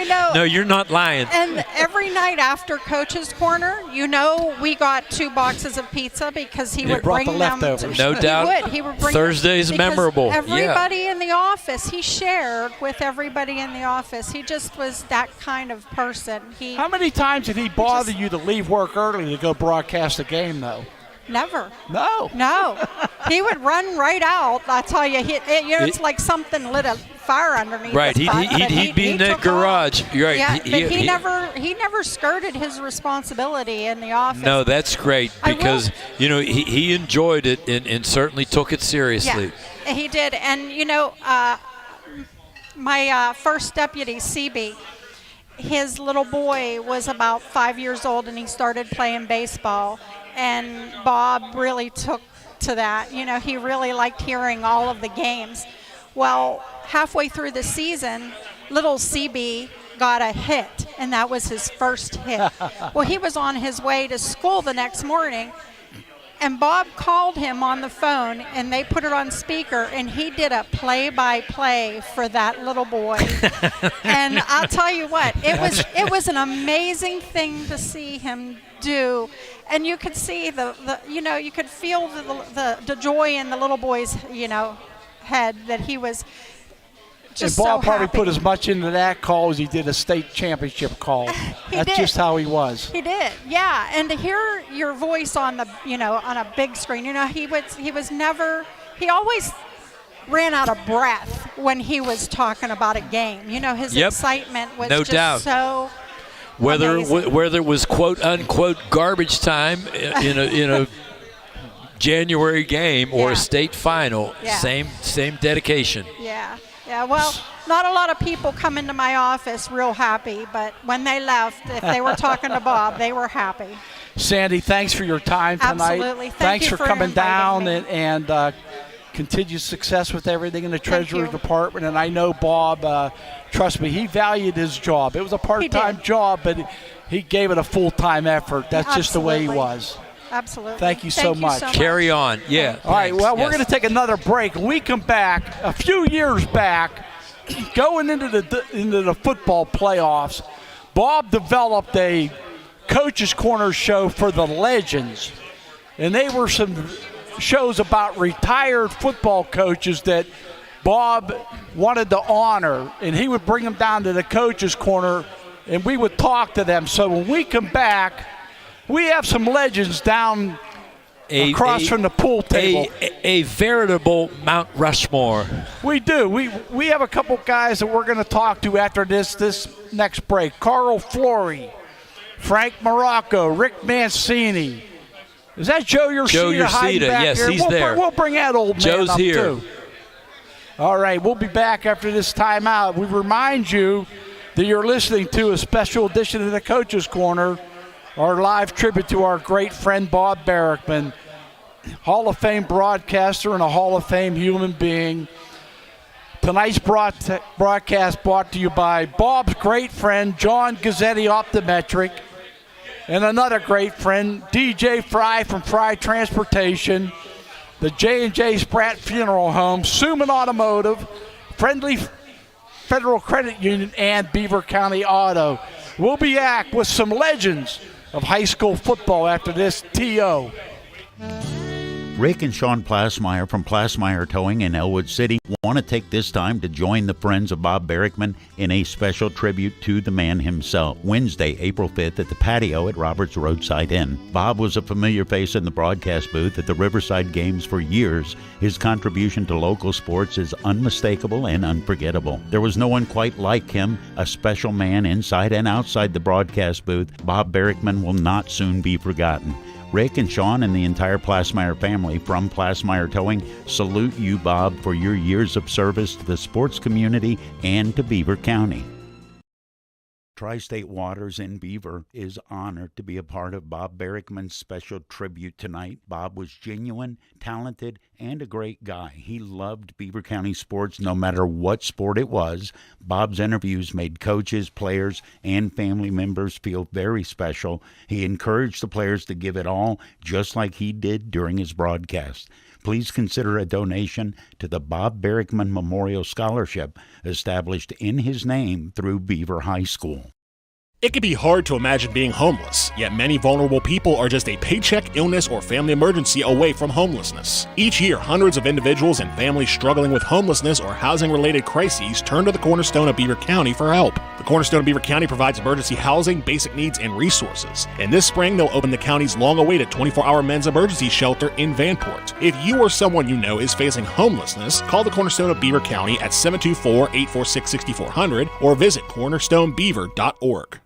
Speaker 6: know. No, you're not lying.
Speaker 17: And every night after Coach's Corner, we got 2 boxes of pizza because he would
Speaker 3: brought
Speaker 17: bring
Speaker 3: the
Speaker 17: them.
Speaker 3: leftovers.
Speaker 6: No doubt.
Speaker 17: He would bring
Speaker 6: Thursday's
Speaker 17: them
Speaker 6: memorable.
Speaker 17: Everybody in the office, he shared with everybody in the office. He just was that kind of person.
Speaker 3: How many times did he bother you to leave work early to go broadcast a game, though?
Speaker 17: Never.
Speaker 3: No.
Speaker 17: He would run right out. I tell you, it's like something lit a fire underneath.
Speaker 6: Right.
Speaker 17: His butt,
Speaker 6: He'd be in that garage. You're right.
Speaker 17: Yeah, but he never skirted his responsibility in the office.
Speaker 6: No, that's great because he enjoyed it and certainly took it seriously.
Speaker 17: Yeah, he did. And my first deputy, CB, his little boy was about 5 years old, and he started playing baseball. And Bob really took to that. He really liked hearing all of the games. Well, halfway through the season, little CB got a hit, and that was his first hit. Well, he was on his way to school the next morning, and Bob called him on the phone, and they put it on speaker, and he did a play-by-play for that little boy. And I'll tell you what, it was an amazing thing to see him do. And you could see you could feel the joy in the little boy's, head that he was just
Speaker 3: and Bob
Speaker 17: so
Speaker 3: probably
Speaker 17: happy.
Speaker 3: put as much into that call as he did a state championship call. That's just how he was.
Speaker 17: He did, yeah. And to hear your voice on the, on a big screen, he always ran out of breath when he was talking about a game. His excitement was
Speaker 6: no
Speaker 17: just
Speaker 6: doubt.
Speaker 17: so
Speaker 6: whether
Speaker 17: amazing.
Speaker 6: whether it was quote unquote garbage time in a January game or a state final, same dedication.
Speaker 17: Yeah. Well, not a lot of people come into my office real happy, but when they left, if they were talking to Bob, they were happy.
Speaker 3: Sandy, thanks for your time tonight.
Speaker 17: Absolutely.
Speaker 3: Thanks
Speaker 17: you
Speaker 3: for coming down
Speaker 17: me.
Speaker 3: and continued success with everything in the Treasury Department. And I know Bob, trust me, he valued his job. It was a part-time job, but he gave it a full-time effort. That's just the way he was.
Speaker 17: Absolutely.
Speaker 3: Thank you so much.
Speaker 6: Carry on. Yeah.
Speaker 3: All right, well, we're
Speaker 6: Yes.
Speaker 3: going to take another break. When we come back, a few years back, going into the football playoffs, Bob developed a Coach's Corner show for the legends. And they were some shows about retired football coaches that Bob wanted to honor. And he would bring them down to the Coach's Corner, and we would talk to them. So when we come back, we have some legends down across from the pool table.
Speaker 6: A veritable Mount Rushmore.
Speaker 3: We do. We have a couple guys that we're going to talk to after this next break. Carl Flory, Frank Morocco, Rick Mancini. Is that Joe Yoshida?
Speaker 6: Joe Yoshida, yes,
Speaker 3: here?
Speaker 6: he's there.
Speaker 3: We'll bring that old man
Speaker 6: Joe's
Speaker 3: up
Speaker 6: here.
Speaker 3: too. All right, we'll be back after this timeout. We remind you that you're listening to a special edition of the Coach's Corner, our live tribute to our great friend Bob Barrickman, Hall of Fame broadcaster and a Hall of Fame human being. Tonight's broadcast brought to you by Bob's great friend, John Gazzetti Optometric, and another great friend, DJ Frey from Frey Transportation, the J&J Spratt Funeral Home, Suman Automotive, Friendly Federal Credit Union, and Beaver County Auto. We'll be back with some legends of high school football after this TO.
Speaker 18: Rick and Sean Plasmeyer from Plasmeyer Towing in Elwood City want to take this time to join the friends of Bob Barrickman in a special tribute to the man himself. Wednesday, April 5th at the patio at Roberts Roadside Inn. Bob was a familiar face in the broadcast booth at the Riverside Games for years. His contribution to local sports is unmistakable and unforgettable. There was no one quite like him, a special man inside and outside the broadcast booth. Bob Barrickman will not soon be forgotten. Rick and Sean and the entire Plasmeyer family from Plasmeyer Towing salute you, Bob, for your years of service to the sports community and to Beaver County. Tri-State Waters in Beaver is honored to be a part of Bob Barrickman's special tribute tonight. Bob was genuine, talented, and a great guy. He loved Beaver County sports no matter what sport it was. Bob's interviews made coaches, players, and family members feel very special. He encouraged the players to give it all, just like he did during his broadcast. Please consider a donation to the Bob Barrickman Memorial Scholarship established in his name through Beaver High School.
Speaker 11: It can be hard to imagine being homeless, yet many vulnerable people are just a paycheck, illness, or family emergency away from homelessness. Each year, hundreds of individuals and families struggling with homelessness or housing-related crises turn to the Cornerstone of Beaver County for help. The Cornerstone of Beaver County provides emergency housing, basic needs, and resources. And this spring, they'll open the county's long-awaited 24-hour men's emergency shelter in Vanport. If you or someone you know is facing homelessness, call the Cornerstone of Beaver County at 724-846-6400 or visit cornerstonebeaver.org.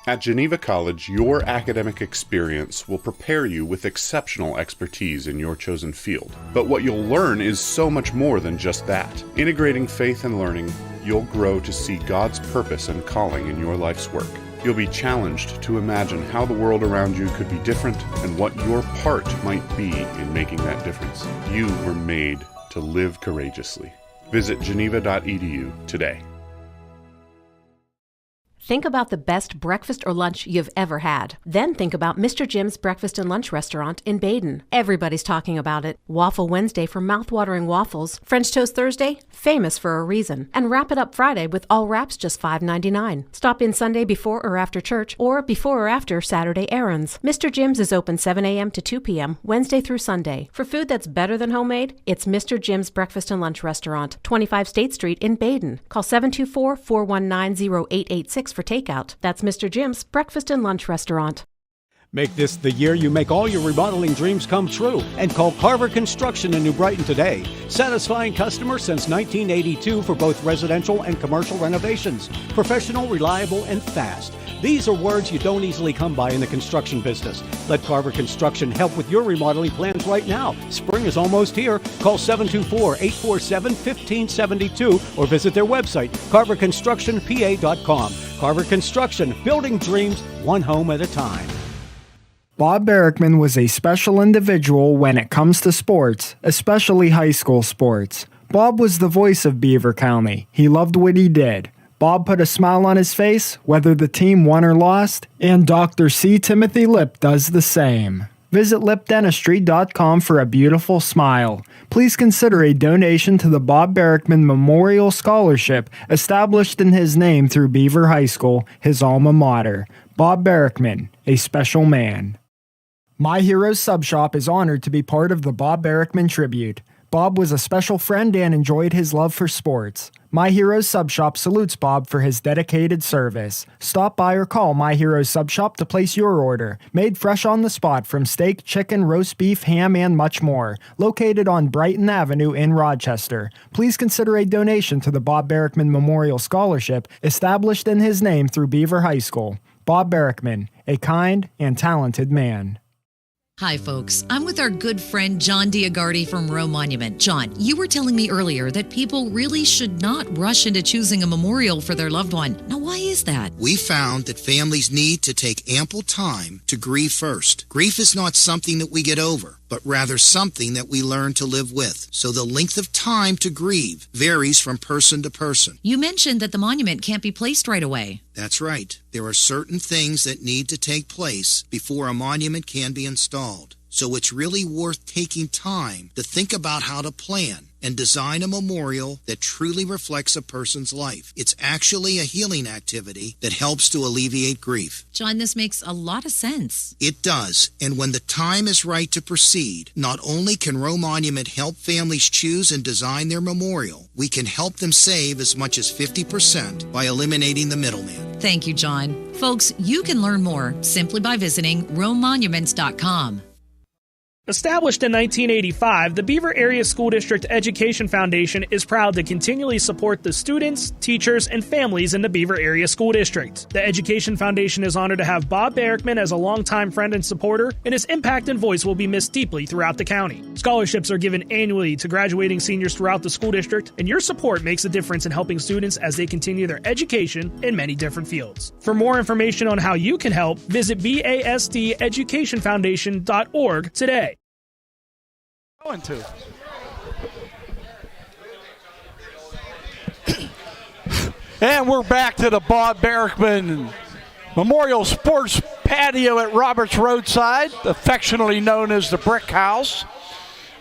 Speaker 19: At Geneva College, your academic experience will prepare you with exceptional expertise in your chosen field. But what you'll learn is so much more than just that. Integrating faith and learning, you'll grow to see God's purpose and calling in your life's work. You'll be challenged to imagine how the world around you could be different and what your part might be in making that difference. You were made to live courageously. Visit geneva.edu today.
Speaker 20: Think about the best breakfast or lunch you've ever had. Then think about Mr. Jim's Breakfast and Lunch Restaurant in Baden. Everybody's talking about it. Waffle Wednesday for mouth-watering waffles. French Toast Thursday, famous for a reason. And Wrap It Up Friday with all wraps just $5.99. Stop in Sunday before or after church or before or after Saturday errands. Mr. Jim's is open 7 a.m. to 2 p.m. Wednesday through Sunday. For food that's better than homemade, it's Mr. Jim's Breakfast and Lunch Restaurant, 25 State Street in Baden. Call 724-419-0886 for takeout. That's Mr. Jim's Breakfast and Lunch Restaurant.
Speaker 21: Make this the year you make all your remodeling dreams come true and call Carver Construction in New Brighton today. Satisfying customers since 1982 for both residential and commercial renovations. Professional, reliable, and fast. These are words you don't easily come by in the construction business. Let Carver Construction help with your remodeling plans right now. Spring is almost here. Call 724-847-1572 or visit their website, carverconstructionpa.com. Carver Construction, building dreams one home at a time.
Speaker 12: Bob Barrickman was a special individual when it comes to sports, especially high school sports. Bob was the voice of Beaver County. He loved what he did. Bob put a smile on his face, whether the team won or lost, and Dr. C. Timothy Lip does the same. Visit lipdentistry.com for a beautiful smile. Please consider a donation to the Bob Barrickman Memorial Scholarship, established in his name through Beaver High School, his alma mater. Bob Barrickman, a special man. My Heroes Sub Shop is honored to be part of the Bob Barrickman Tribute. Bob was a special friend and enjoyed his love for sports. My Heroes Sub Shop salutes Bob for his dedicated service. Stop by or call My Heroes Sub Shop to place your order. Made fresh on the spot from steak, chicken, roast beef, ham, and much more. Located on Brighton Avenue in Rochester. Please consider a donation to the Bob Barrickman Memorial Scholarship, established in his name through Beaver High School. Bob Barrickman, a kind and talented man.
Speaker 2: Hi, folks. I'm with our good friend John Diagardi from Roe Monument. John, you were telling me earlier that people really should not rush into choosing a memorial for their loved one. Now, why is that?
Speaker 22: We found that families need to take ample time to grieve first. Grief is not something that we get over, but rather something that we learn to live with. So the length of time to grieve varies from person to person.
Speaker 2: You mentioned that the monument can't be placed right away.
Speaker 22: That's right. There are certain things that need to take place before a monument can be installed. So it's really worth taking time to think about how to plan and design a memorial that truly reflects a person's life. It's actually a healing activity that helps to alleviate grief.
Speaker 2: John, this makes a lot of sense.
Speaker 22: It does, and when the time is right to proceed, not only can Roe Monument help families choose and design their memorial, we can help them save as much as 50% by eliminating the middleman.
Speaker 2: Thank you, John. Folks, you can learn more simply by visiting RomeMonuments.com.
Speaker 23: Established in 1985, the Beaver Area School District Education Foundation is proud to continually support the students, teachers, and families in the Beaver Area School District. The Education Foundation is honored to have Bob Barrickman as a longtime friend and supporter, and his impact and voice will be missed deeply throughout the county. Scholarships are given annually to graduating seniors throughout the school district, and your support makes a difference in helping students as they continue their education in many different fields. For more information on how you can help, visit BASDeducationfoundation.org today.
Speaker 3: To. And we're back to the Bob Barrickman Memorial Sports Patio at Roberts Roadside, affectionately known as the Brick House.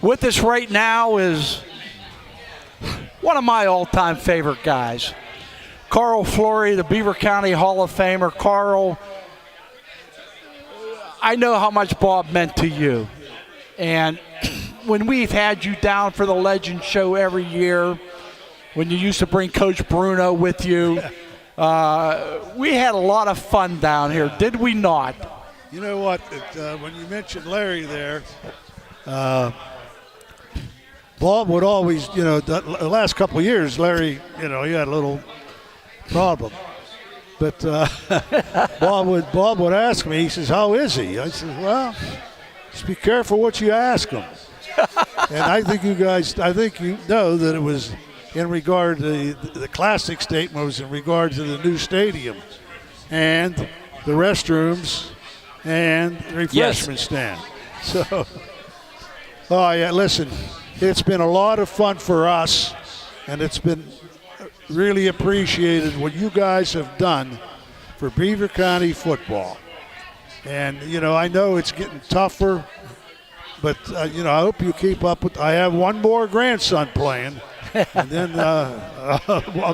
Speaker 3: With us right now is one of my all-time favorite guys, Carl Flory, the Beaver County Hall of Famer. Carl, I know how much Bob meant to you. And when we've had you down for the Legend Show every year, when you used to bring Coach Bruno with you, we had a lot of fun down here, did we not?
Speaker 24: You know what, when you mentioned Larry there, Bob would always, the last couple of years, Larry, he had a little problem. But Bob would ask me, he says, how is he? I said, well, just be careful what you ask him. And I think you know that it was in regard to the classic statement was in regard to the new stadium and the restrooms and the refreshment stand. So, oh yeah, listen, it's been a lot of fun for us, and it's been really appreciated what you guys have done for Beaver County football. And, I know it's getting tougher, but, I hope you keep up with. I have one more grandson playing, and then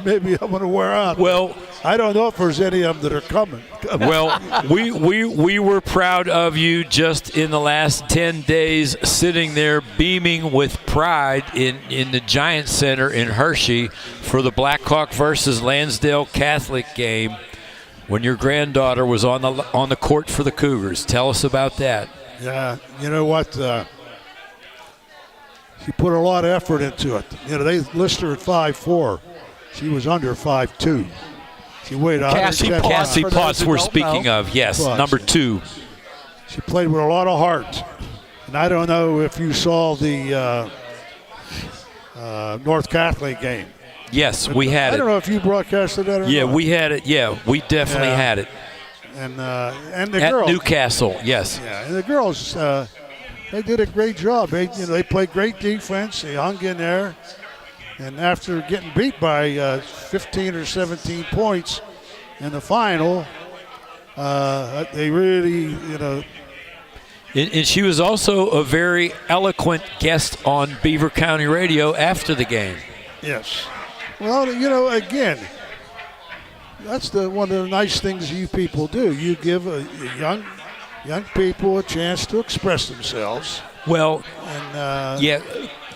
Speaker 24: maybe I'm going to wear out.
Speaker 6: Well,
Speaker 24: I don't know if there's any of them that are coming.
Speaker 6: Well, we were proud of you just in the last 10 days, sitting there beaming with pride in the Giant Center in Hershey for the Blackhawk versus Lansdale Catholic game when your granddaughter was on the court for the Cougars. Tell us about that.
Speaker 24: Yeah, you know what? She put a lot of effort into it. They listed her at 5'4". She was under 5'2". She weighed 110 pounds.
Speaker 6: Cassie Potts we're speaking of, yes,
Speaker 24: Potts.
Speaker 6: number 2.
Speaker 24: She played with a lot of heart. And I don't know if you saw the North Catholic game.
Speaker 6: Yes, we had it.
Speaker 24: I don't know if you broadcasted that or not.
Speaker 6: Yeah, we had it. Yeah, we definitely had it.
Speaker 24: And the
Speaker 6: at
Speaker 24: girls.
Speaker 6: Newcastle, yes.
Speaker 24: Yeah, and the girls, they did a great job. They played great defense. They hung in there. And after getting beat by 15 or 17 points in the final, they really,
Speaker 6: And she was also a very eloquent guest on Beaver County Radio after the game.
Speaker 24: Yes. Well, again, that's one of the nice things you people do. You give young people a chance to express themselves.
Speaker 6: Well,
Speaker 24: and
Speaker 6: yeah,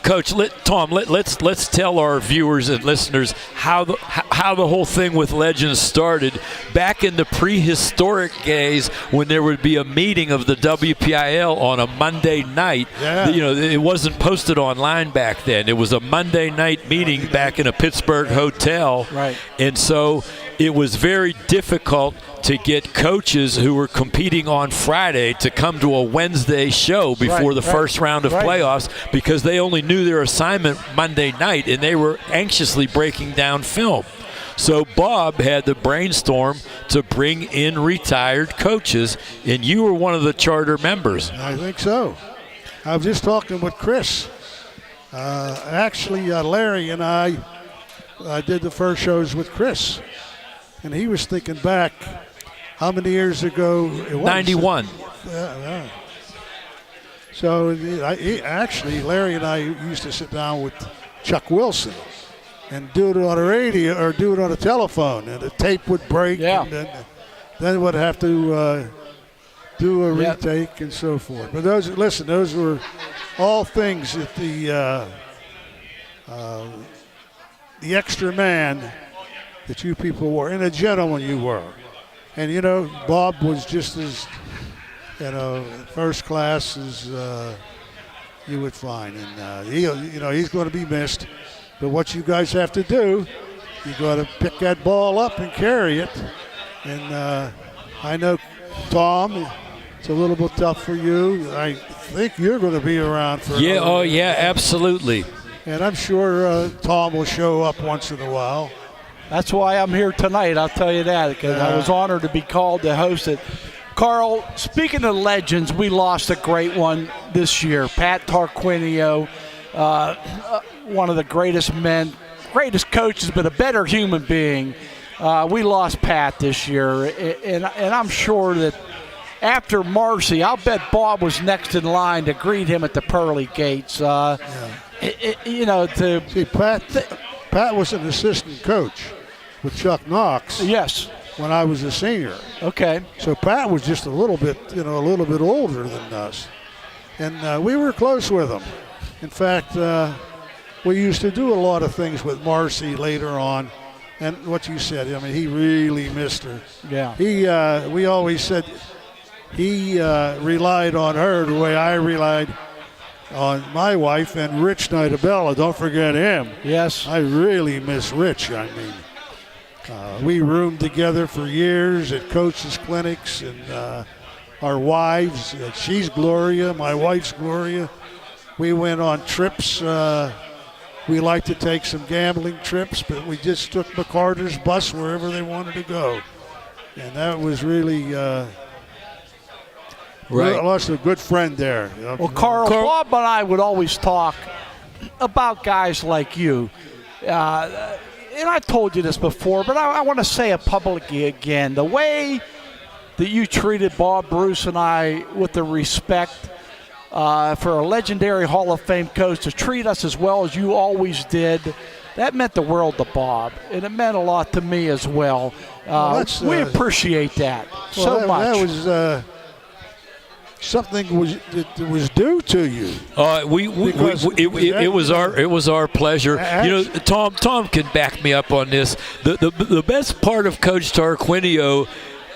Speaker 6: Coach, let's tell our viewers and listeners how the whole thing with Legends started back in the prehistoric days when there would be a meeting of the WPIL on a Monday night.
Speaker 24: Yeah.
Speaker 6: It wasn't posted online back then. It was a Monday night meeting back in a Pittsburgh hotel.
Speaker 24: Right.
Speaker 6: And so it was very difficult to get coaches who were competing on Friday to come to a Wednesday show before the first round of playoffs because they only knew their assignment Monday night and they were anxiously breaking down film. So Bob had to brainstorm to bring in retired coaches, and you were one of the charter members.
Speaker 24: I think so. I was just talking with Chris. Actually, Larry and I did the first shows with Chris, and he was thinking back how many years ago it was.
Speaker 6: 91.
Speaker 24: Yeah. So actually, Larry and I used to sit down with Chuck Wilson and do it on a radio or do it on a telephone, and the tape would break, and then would have to do a retake and so forth. But those were all things that the extra man that you people were, and a gentleman you were. And, Bob was just as, first class as you would find. And, he's going to be missed. But what you guys have to do, you got to pick that ball up and carry it. And I know, Tom, it's a little bit tough for you. I think you're going to be around for
Speaker 6: absolutely.
Speaker 24: And I'm sure Tom will show up once in a while.
Speaker 3: That's why I'm here tonight, I'll tell you that, because I was honored to be called to host it. Carl, speaking of legends, we lost a great one this year. Pat Tarquinio, one of the greatest men, greatest coaches, but a better human being. We lost Pat this year, and I'm sure that after Marcy, I'll bet Bob was next in line to greet him at the pearly gates.
Speaker 24: See, Pat was an assistant coach with Chuck Knox.
Speaker 3: Yes.
Speaker 24: When I was a senior.
Speaker 3: Okay.
Speaker 24: So Pat was just a little bit older than us, and we were close with him. In fact, we used to do a lot of things with Marcy later on, and what you said. I mean, he really missed her.
Speaker 3: Yeah.
Speaker 24: We always said he relied on her the way I relied on my wife and Rich Nightabella. Don't forget him.
Speaker 3: Yes.
Speaker 24: I really miss Rich. I mean, we roomed together for years at coaches' clinics, and our wives, she's Gloria, my wife's Gloria. We went on trips. We like to take some gambling trips, but we just took McCarter's bus wherever they wanted to go. And that was really...
Speaker 6: Right.
Speaker 24: I lost a good friend there.
Speaker 3: Well, Carl, Bob and I would always talk about guys like you. And I told you this before, but I want to say it publicly again. The way that you treated Bob Bruce and I with the respect for a legendary Hall of Fame coach to treat us as well as you always did, that meant the world to Bob, and it meant a lot to me as well. We appreciate that so much.
Speaker 24: That was... something that was due to you.
Speaker 6: It was our pleasure. Tom can back me up on this. The best part of Coach Tarquinio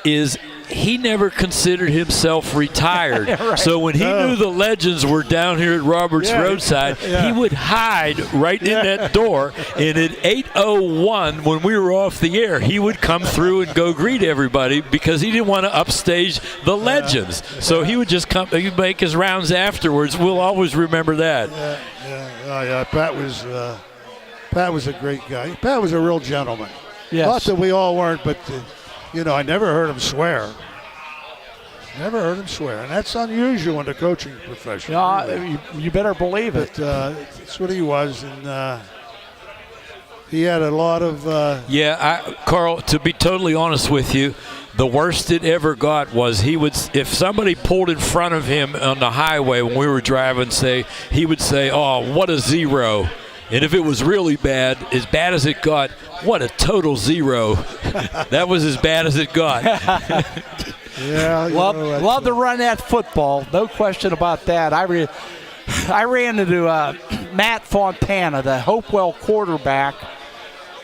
Speaker 6: is he never considered himself retired.
Speaker 3: Right.
Speaker 6: So when he knew the legends were down here at Roberts Roadside, he would hide right in that door. And at 8:01, when we were off the air, he would come through and go greet everybody because he didn't want to upstage the legends. So he would just come. He'd make his rounds afterwards. We'll always remember that.
Speaker 24: Pat was a great guy. Pat was a real gentleman.
Speaker 3: Yes.
Speaker 24: Not that we all weren't, but I never heard him swear. Never heard him swear, and that's unusual in the coaching profession.
Speaker 3: Yeah, you better believe it.
Speaker 24: But that's what he was, and he had a lot of.
Speaker 6: Carl, to be totally honest with you, the worst it ever got was if somebody pulled in front of him on the highway when we were driving, he would say, "Oh, what a zero." And if it was really bad as it got, what a total zero. That was as bad as it got.
Speaker 24: Yeah,
Speaker 3: love to run that football, no question about that. I ran into Matt Fontana, the Hopewell quarterback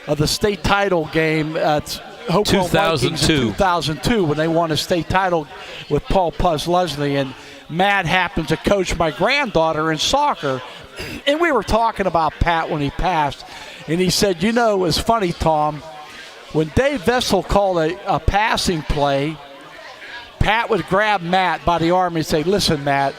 Speaker 3: of the state title game at Hopewell Vikings in 2002 when they won a state title with Paul Puz-Leslie. And Matt happens to coach my granddaughter in soccer. And we were talking about Pat when he passed. And he said, you know, it was funny, Tom, when Dave Vessel called a passing play, Pat would grab Matt by the arm and say, listen, Matt,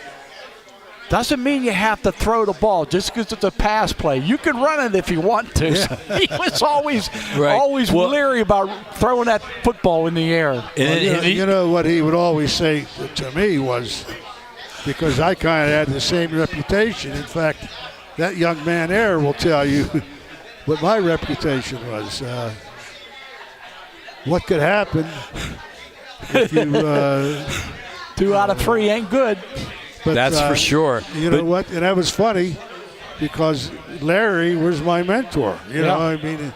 Speaker 3: doesn't mean you have to throw the ball just because it's a pass play. You can run it if you want to.
Speaker 24: Yeah.
Speaker 3: So he was always leery about throwing that football in the air.
Speaker 24: You know what he would always say to me was, because I kind of had the same reputation. In fact, that young man there will tell you what my reputation was. What could happen if you
Speaker 3: 2 out of 3 ain't good.
Speaker 24: But,
Speaker 6: that's for sure.
Speaker 24: You know what? And that was funny because Larry was my mentor. You know, I mean,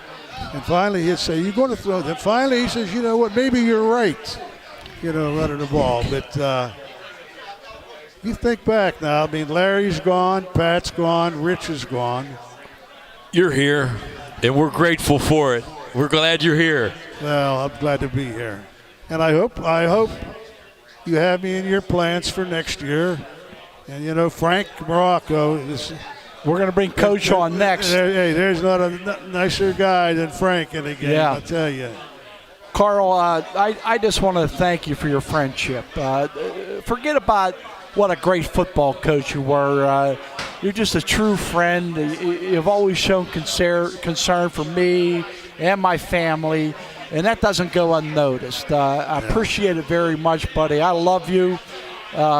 Speaker 24: and finally he'd say, "You're going to throw that." Finally he says, "You know what? Maybe you're right. You know, running the ball." But you think back now. I mean, Larry's gone, Pat's gone, Rich is gone.
Speaker 6: You're here, and we're grateful for it. We're glad you're here.
Speaker 24: Well, I'm glad to be here, and I hope you have me in your plans for next year. And, you know, Frank Morocco,
Speaker 3: we're going to bring Coach on next.
Speaker 24: Hey, there's not a nicer guy than Frank in the game, I'll tell you.
Speaker 3: Carl, I just want to thank you for your friendship. Forget about what a great football coach you were. You're just a true friend. You've always shown concern for me and my family, and that doesn't go unnoticed. I appreciate it very much, buddy. I love you.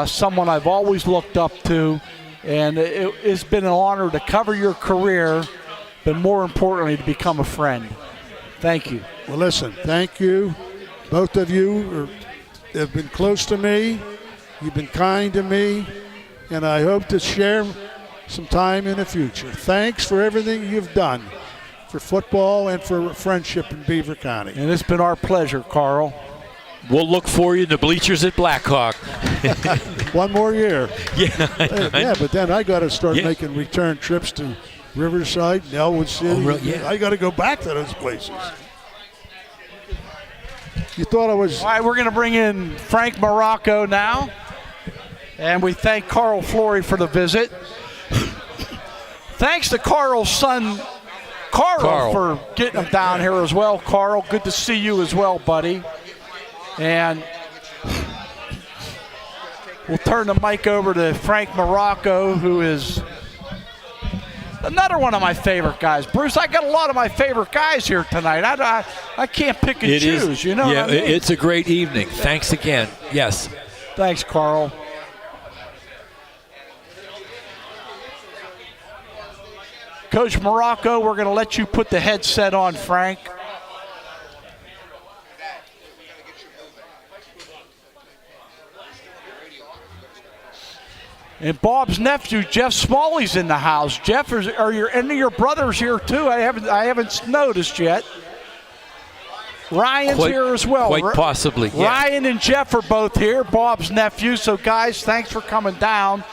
Speaker 3: Someone I've always looked up to, and it's been an honor to cover your career, but more importantly, to become a friend. Thank you.
Speaker 24: Well, listen, thank you. Both of you have been close to me. You've been kind to me, and I hope to share some time in the future. Thanks for everything you've done for football and for friendship in Beaver County.
Speaker 3: And it's been our pleasure, Carl.
Speaker 6: We'll look for you in the bleachers at Blackhawk.
Speaker 24: One more year.
Speaker 6: Yeah,
Speaker 24: but then I got to start making return trips to Riverside, and Elwood City. I got to go back to those places. You thought I was...
Speaker 3: All right, we're going to bring in Frank Morocco now. And we thank Carl Flory for the visit. Thanks to Carl's son, Carl, for getting him down here as well. Carl, good to see you as well, buddy. And we'll turn the mic over to Frank Morocco, who is another one of my favorite guys. Bruce, I got a lot of my favorite guys here tonight. I can't pick and choose, you know what I mean?
Speaker 6: It's a great evening. Thanks again. Yes.
Speaker 3: Thanks, Carl. Coach Morocco, we're going to let you put the headset on, Frank. And Bob's nephew, Jeff Smalley's in the house. Jeff, are any of your brothers here too? I haven't noticed yet. Ryan's here as well.
Speaker 6: Quite possibly, yeah.
Speaker 3: Ryan and Jeff are both here, Bob's nephew. So, guys, thanks for coming down.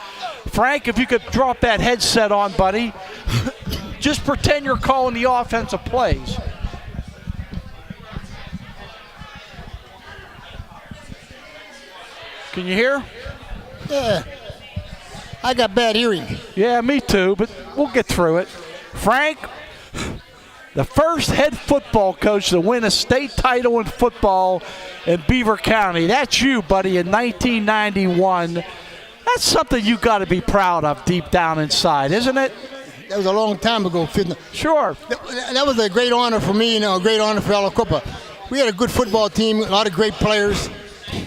Speaker 3: Frank, if you could drop that headset on, buddy. Just pretend you're calling the offensive plays. Can you hear?
Speaker 4: Yeah. I got bad hearing.
Speaker 3: Yeah, me too, but we'll get through it. Frank, the first head football coach to win a state title in football in Beaver County. That's you, buddy, in 1991. That's something you got to be proud of deep down inside, isn't it?
Speaker 4: That was a long time ago.
Speaker 3: Sure.
Speaker 4: That was a great honor for me and a great honor for Alacopa. We had a good football team, a lot of great players.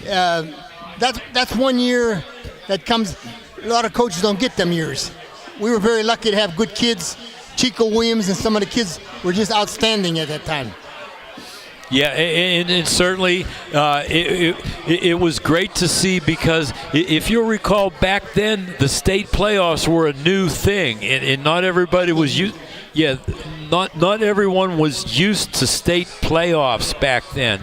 Speaker 4: That's 1 year that comes. A lot of coaches don't get them years. We were very lucky to have good kids, Chico Williams and some of the kids were just outstanding at that time.
Speaker 6: Yeah, and certainly it was great to see, because if you'll recall, back then the state playoffs were a new thing, and not everybody was used. Yeah, not everyone was used to state playoffs back then.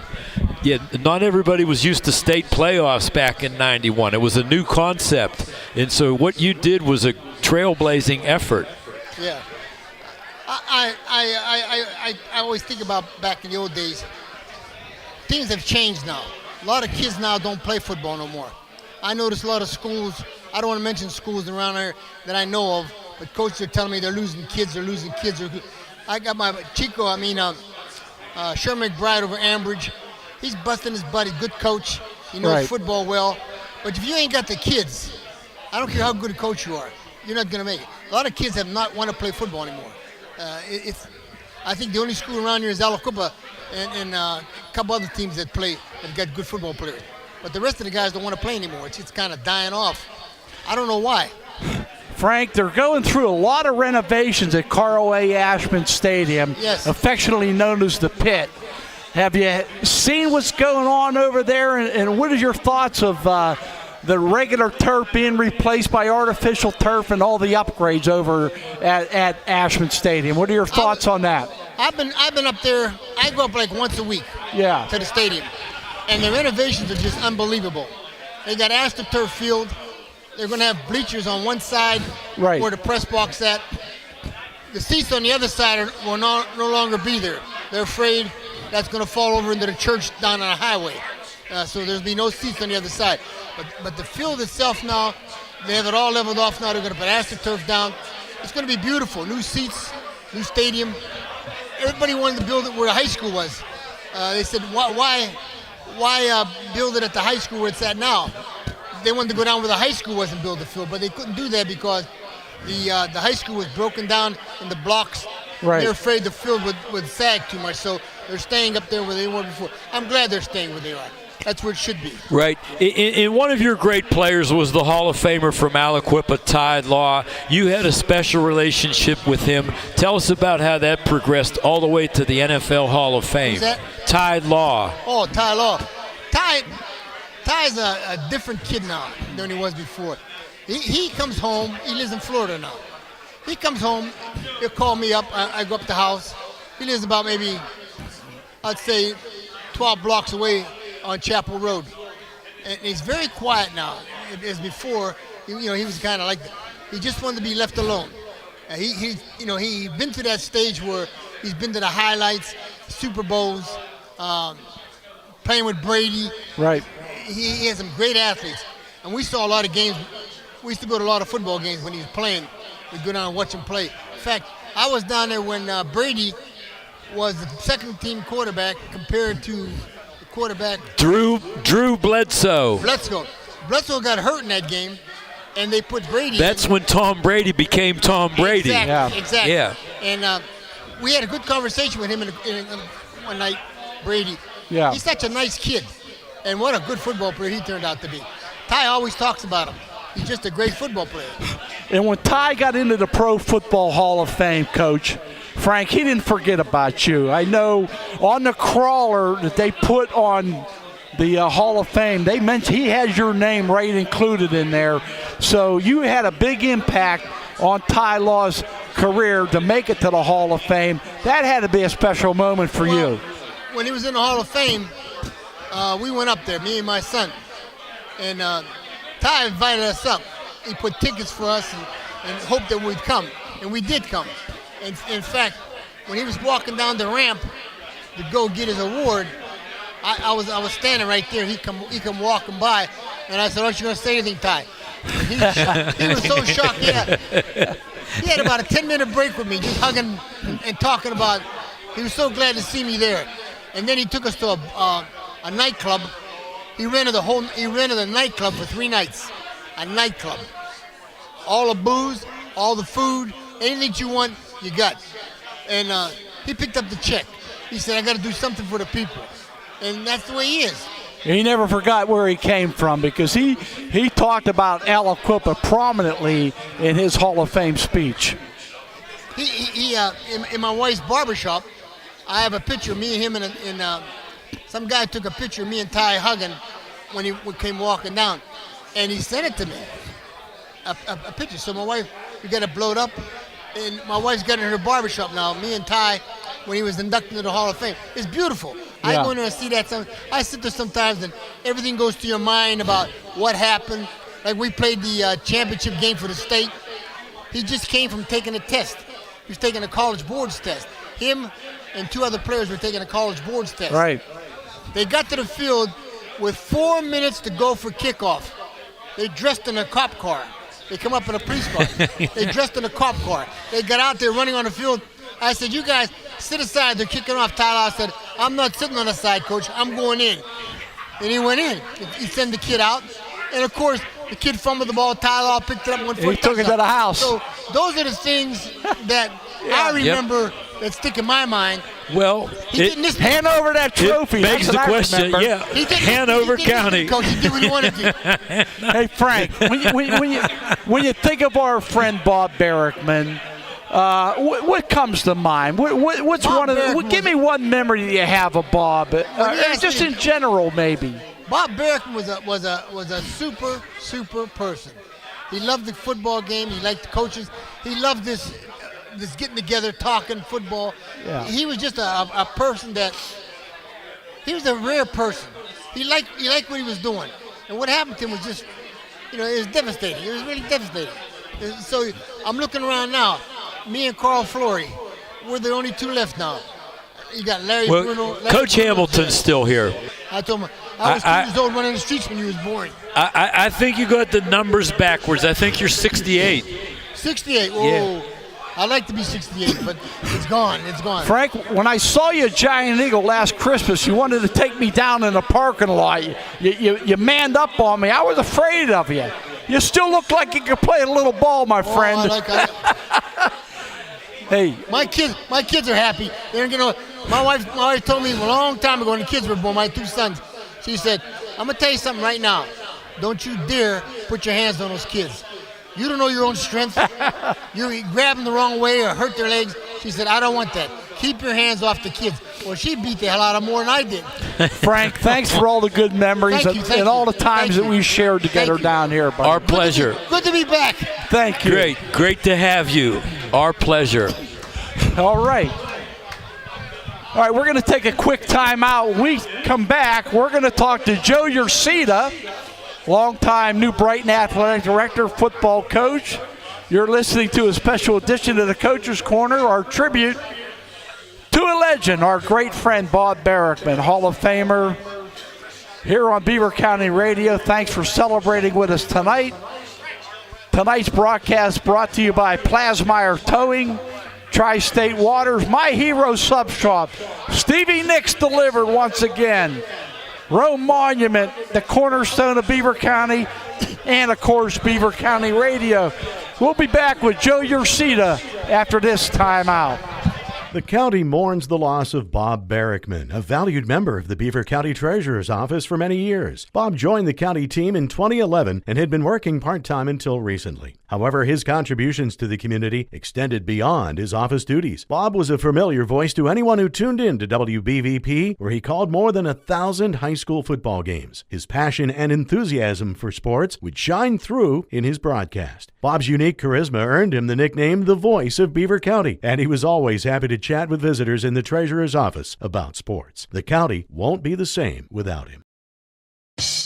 Speaker 6: Yeah, not everybody was used to state playoffs back in '91. It was a new concept, and so what you did was a trailblazing effort.
Speaker 4: Yeah, I always think about back in the old days. Things have changed now. A lot of kids now don't play football no more. I notice a lot of schools, I don't want to mention schools around here that I know of, but coaches are telling me they're losing kids. I got my Chico, Sherman McBride over Ambridge. He's busting his butt. He's a good coach. He knows football well. But if you ain't got the kids, I don't care how good a coach you are, you're not going to make it. A lot of kids have not want to play football anymore. I think the only school around here is Alacupa and a couple other teams that have got good football players. But the rest of the guys don't want to play anymore. It's kind of dying off. I don't know why.
Speaker 3: Frank, they're going through a lot of renovations at Carl A. Ashman Stadium, affectionately known as the Pit. Have you seen what's going on over there, and what are your thoughts of the regular turf being replaced by artificial turf and all the upgrades over at Ashman Stadium? What are your thoughts on that?
Speaker 4: I've been up there. I go up like once a week to the stadium, and the renovations are just unbelievable. They got AstroTurf Field. They're going to have bleachers on one side where the press box at. The seats on the other side will no longer be there. They're afraid that's going to fall over into the church down on the highway. So there'll be no seats on the other side. But the field itself now, they have it all leveled off now. They're going to put AstroTurf down. It's going to be beautiful. New seats, new stadium. Everybody wanted to build it where the high school was. They said, why build it at the high school where it's at now? They wanted to go down where the high school was and build the field, but they couldn't do that because the high school was broken down in the blocks. They're afraid the field would sag too much, so they're staying up there where they were before. I'm glad they're staying where they are. That's where it should be.
Speaker 6: Right. And one of your great players was the Hall of Famer from Aliquippa, Ty Law. You had a special relationship with him. Tell us about how that progressed all the way to the NFL Hall of Fame.
Speaker 4: Who's that?
Speaker 6: Ty Law.
Speaker 4: Oh, Ty Law. Ty's a different kid now than he was before. He comes home. He lives in Florida now. He comes home. He'll call me up. I go up to the house. He lives about maybe, I'd say, 12 blocks away on Chapel Road. And he's very quiet now. As before, he was kind of like that. He just wanted to be left alone. He's been to that stage where he's been to the highlights, Super Bowls, playing with Brady.
Speaker 3: Right.
Speaker 4: He has some great athletes. And we saw a lot of games. We used to go to a lot of football games when he was playing. We'd go down and watch him play. In fact, I was down there when Brady was the second-team quarterback compared to the quarterback.
Speaker 6: Drew Bledsoe.
Speaker 4: Bledsoe got hurt in that game, and they put Brady.
Speaker 6: That's when Tom Brady became Tom Brady.
Speaker 4: Exactly.
Speaker 6: Yeah.
Speaker 4: And we had a good conversation with him one night, Brady.
Speaker 3: Yeah.
Speaker 4: He's such a nice kid. And what a good football player he turned out to be. Ty always talks about him. He's just a great football player.
Speaker 3: And when Ty got into the Pro Football Hall of Fame, Coach, Frank, he didn't forget about you. I know on the crawler that they put on the Hall of Fame, they mentioned he has your name right included in there. So you had a big impact on Ty Law's career to make it to the Hall of Fame. That had to be a special moment for you.
Speaker 4: When he was in the Hall of Fame, we went up there, me and my son. And Ty invited us up. He put tickets for us and hoped that we'd come. And we did come. And in fact, when he was walking down the ramp to go get his award, I was standing right there. He come walking by, and I said, "Aren't you going to say anything, Ty?" He was so shocked. He had about a 10-minute break with me, just hugging and talking about. He was so glad to see me there. And then he took us to a nightclub. He rented a nightclub for 3 nights. A nightclub. All the booze, all the food, anything you want, you got. And he picked up the check. He said, "I got to do something for the people." And that's the way he is.
Speaker 3: He never forgot where he came from because he talked about Aliquippa prominently in his Hall of Fame speech.
Speaker 4: in my wife's barbershop, I have a picture of me and him and some guy took a picture of me and Ty hugging when he came walking down, and he sent it to me, a picture. So my wife, we got it blowed up, and my wife's got it in her barbershop now, me and Ty, when he was inducted into the Hall of Fame. It's beautiful. I go in there and see that. I sit there sometimes, and everything goes to your mind about what happened. Like we played the championship game for the state. He just came from taking a test. He was taking a college boards test. Him and 2 other players were taking a college boards test.
Speaker 3: Right.
Speaker 4: They got to the field with 4 minutes to go for kickoff. They dressed in a cop car. They come up in a police car. They dressed in a cop car. They got out there running on the field. I said, you guys, sit aside. They're kicking off. Tyler said, I'm not sitting on the side, coach. I'm going in. And he went in. He sent the kid out. And, of course, the kid fumbled the ball. Tyler picked it up and went for a touchdown.
Speaker 3: He took it to the house.
Speaker 4: So those are the things that I remember that stick in my mind.
Speaker 6: Well,
Speaker 3: hand over that trophy.
Speaker 6: It begs the question, Hanover County.
Speaker 4: Coach, he did what he wanted to.
Speaker 3: Hey, Frank, when you think of our friend Bob Barrickman, what comes to mind? What's one of the? Give me one memory that you have of Bob, just in general, maybe.
Speaker 4: Bob Barrickman was a super person. He loved the football game. He liked the coaches. He loved this getting together, talking football. Yeah. He was just a person that he was a rare person. He liked what he was doing, and what happened to him was just, it was devastating. It was really devastating. So I'm looking around now. Me and Carl Flory, we're the only 2 left now. You got Larry Bruno.
Speaker 6: Coach Hamilton's still here.
Speaker 4: I told him I was 2 years old running the streets when he was born.
Speaker 6: I think you got the numbers backwards. I think you're 68.
Speaker 4: 68. Oh, yeah. I'd like to be 68, but it's gone. It's gone.
Speaker 3: Frank, when I saw you at Giant Eagle last Christmas, you wanted to take me down in the parking lot. You manned up on me. I was afraid of you. You still look like you could play a little ball, my friend.
Speaker 4: I like that.
Speaker 3: Hey,
Speaker 4: my kids are happy. My wife told me a long time ago when the kids were born, my 2 sons. She said, "I'm gonna tell you something right now. Don't you dare put your hands on those kids. You don't know your own strength. You grab them the wrong way or hurt their legs." She said, "I don't want that. Keep your hands off the kids." Well, she beat the hell out of them more than I did.
Speaker 3: Frank, thanks for all the good memories and all the times that we shared together down here. Buddy.
Speaker 6: Our pleasure.
Speaker 4: Good to be back.
Speaker 3: Thank you.
Speaker 6: Great to have you. Our pleasure.
Speaker 3: All right, we're going to take a quick time out. When we come back, we're going to talk to Joe Ursita, longtime New Brighton Athletic Director, football coach. You're listening to a special edition of the Coach's Corner, our tribute to a legend, our great friend Bob Barrickman, Hall of Famer, here on Beaver County Radio. Thanks for celebrating with us tonight. Tonight's broadcast brought to you by Plasmeyer Towing, Tri-State Waters, My Hero Sub Shop, Stevie Nicks delivered once again, Rome Monument, the cornerstone of Beaver County, and of course Beaver County Radio. We'll be back with Joe Ursita after this timeout.
Speaker 10: The county mourns the loss of Bob Barrickman, a valued member of the Beaver County Treasurer's Office for many years. Bob joined the county team in 2011 and had been working part-time until recently. However, his contributions to the community extended beyond his office duties. Bob was a familiar voice to anyone who tuned in to WBVP, where he called more than 1,000 high school football games. His passion and enthusiasm for sports would shine through in his broadcast. Bob's unique charisma earned him the nickname the Voice of Beaver County, and he was always happy to chat with visitors in the Treasurer's Office about sports. The county won't be the same without him.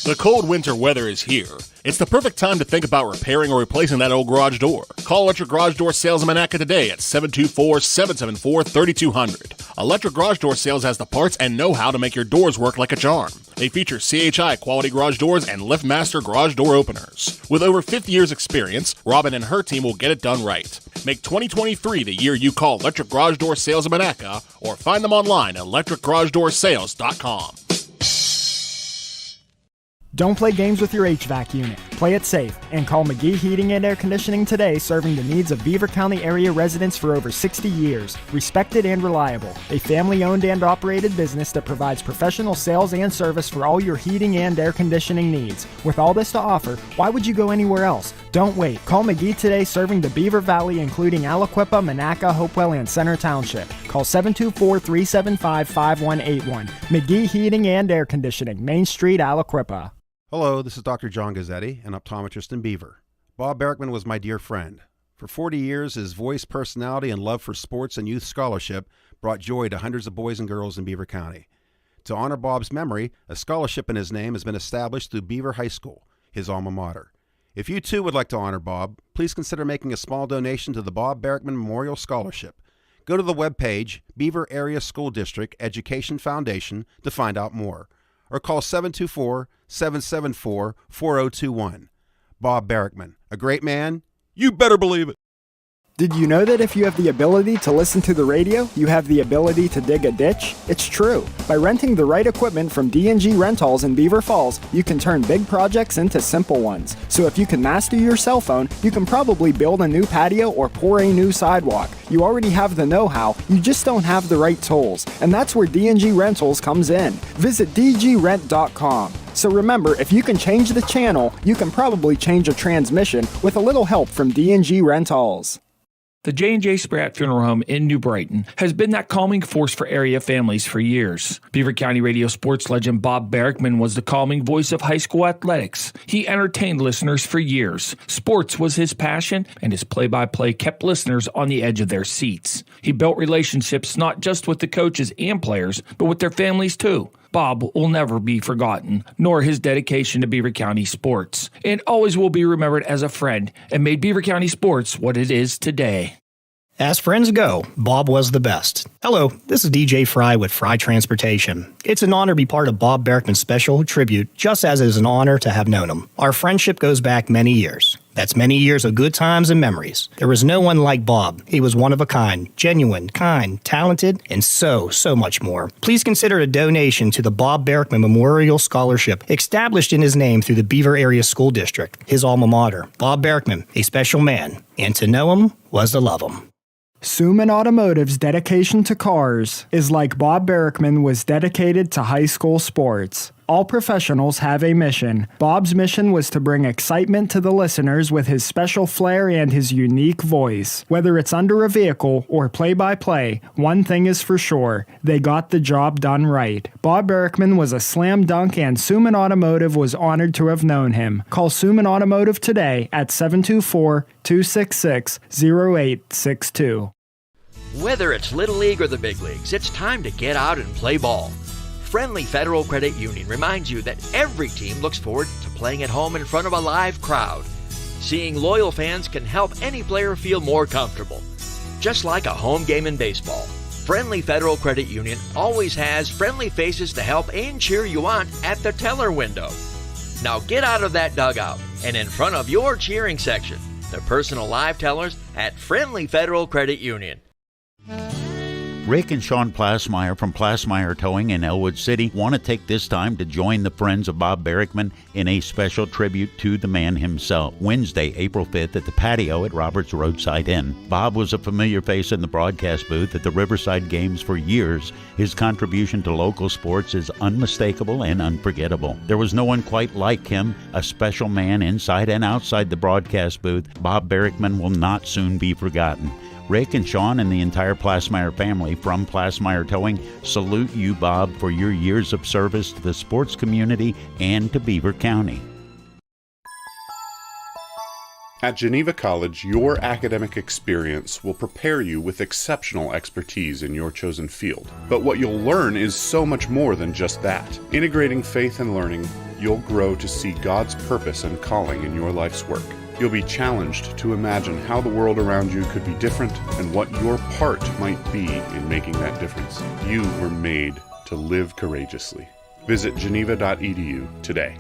Speaker 11: The cold winter weather is here. It's the perfect time to think about repairing or replacing that old garage door. Call Electric Garage Door Sales in Monaca today at 724-774-3200. Electric Garage Door Sales has the parts and know-how to make your doors work like a charm. They feature CHI quality garage doors and LiftMaster garage door openers. With over 50 years experience, Robin and her team will get it done right. Make 2023 the year you call Electric Garage Door Sales in Monaca or find them online at electricgaragedoorsales.com.
Speaker 12: Don't play games with your HVAC unit. Play it safe and call McGee Heating and Air Conditioning today, serving the needs of Beaver County area residents for over 60 years. Respected and reliable. A family-owned and operated business that provides professional sales and service for all your heating and air conditioning needs. With all this to offer, why would you go anywhere else? Don't wait. Call McGee today, serving the Beaver Valley, including Aliquippa, Monaca, Hopewell, and Center Township. Call 724-375-5181. McGee Heating and Air Conditioning, Main Street, Aliquippa.
Speaker 13: Hello, this is Dr. John Gazzetti, an optometrist in Beaver. Bob Barrickman was my dear friend. For 40 years, his voice, personality, and love for sports and youth scholarship brought joy to hundreds of boys and girls in Beaver County. To honor Bob's memory, a scholarship in his name has been established through Beaver High School, his alma mater. If you too would like to honor Bob, please consider making a small donation to the Bob Barrickman Memorial Scholarship. Go to the webpage, Beaver Area School District Education Foundation, to find out more, or call 724-774-4021. Bob Barrickman, a great man, you better believe it.
Speaker 12: Did you know that if you have the ability to listen to the radio, you have the ability to dig a ditch? It's true. By renting the right equipment from D&G Rentals in Beaver Falls, you can turn big projects into simple ones. So if you can master your cell phone, you can probably build a new patio or pour a new sidewalk. You already have the know-how, you just don't have the right tools. And that's where D&G Rentals comes in. Visit dgrent.com. So remember, if you can change the channel, you can probably change a transmission with a little help from D&G Rentals.
Speaker 1: The J&J Spratt Funeral Home in New Brighton has been that calming force for area families for years. Beaver County radio sports legend Bob Barrickman was the calming voice of high school athletics. He entertained listeners for years. Sports was his passion, and his play-by-play kept listeners on the edge of their seats. He built relationships not just with the coaches and players, but with their families too. Bob will never be forgotten, nor his dedication to Beaver County sports, and always will be remembered as a friend and made Beaver County sports what it is today.
Speaker 14: As friends go, Bob was the best. Hello, this is DJ Frey with Frey Transportation. It's an honor to be part of Bob Barrickman's special tribute, just as it is an honor to have known him. Our friendship goes back many years. That's many years of good times and memories. There was no one like Bob. He was one of a kind, genuine, kind, talented, and so much more. Please consider a donation to the Bob Barrickman Memorial Scholarship, established in his name through the Beaver Area School District, his alma mater. Bob Barrickman, a special man, and to know him was to love him.
Speaker 12: Suman Automotive's dedication to cars is like Bob Barrickman was dedicated to high school sports. All professionals have a mission. Bob's mission was to bring excitement to the listeners with his special flair and his unique voice. Whether it's under a vehicle or play-by-play, one thing is for sure, they got the job done right. Bob Barrickman was a slam dunk, and Suman Automotive was honored to have known him. Call Suman Automotive today at 724-266-0862.
Speaker 15: Whether it's Little League or the big leagues, it's time to get out and play ball. Friendly Federal Credit Union reminds you that every team looks forward to playing at home in front of a live crowd. Seeing loyal fans can help any player feel more comfortable. Just like a home game in baseball, Friendly Federal Credit Union always has friendly faces to help and cheer you on at the teller window. Now get out of that dugout and in front of your cheering section, the personal live tellers at Friendly Federal Credit Union.
Speaker 18: Rick and Sean Plasmeyer from Plasmeyer Towing in Elwood City want to take this time to join the friends of Bob Barrickman in a special tribute to the man himself. Wednesday, April 5th at the patio at Robert's Roadside Inn. Bob was a familiar face in the broadcast booth at the Riverside Games for years. His contribution to local sports is unmistakable and unforgettable. There was no one quite like him, a special man inside and outside the broadcast booth. Bob Barrickman will not soon be forgotten. Rick and Sean and the entire Plasmeyer family from Plasmeyer Towing salute you, Bob, for your years of service to the sports community and to Beaver County.
Speaker 19: At Geneva College, your academic experience will prepare you with exceptional expertise in your chosen field. But what you'll learn is so much more than just that. Integrating faith and learning, you'll grow to see God's purpose and calling in your life's work. You'll be challenged to imagine how the world around you could be different and what your part might be in making that difference. You were made to live courageously. Visit geneva.edu today.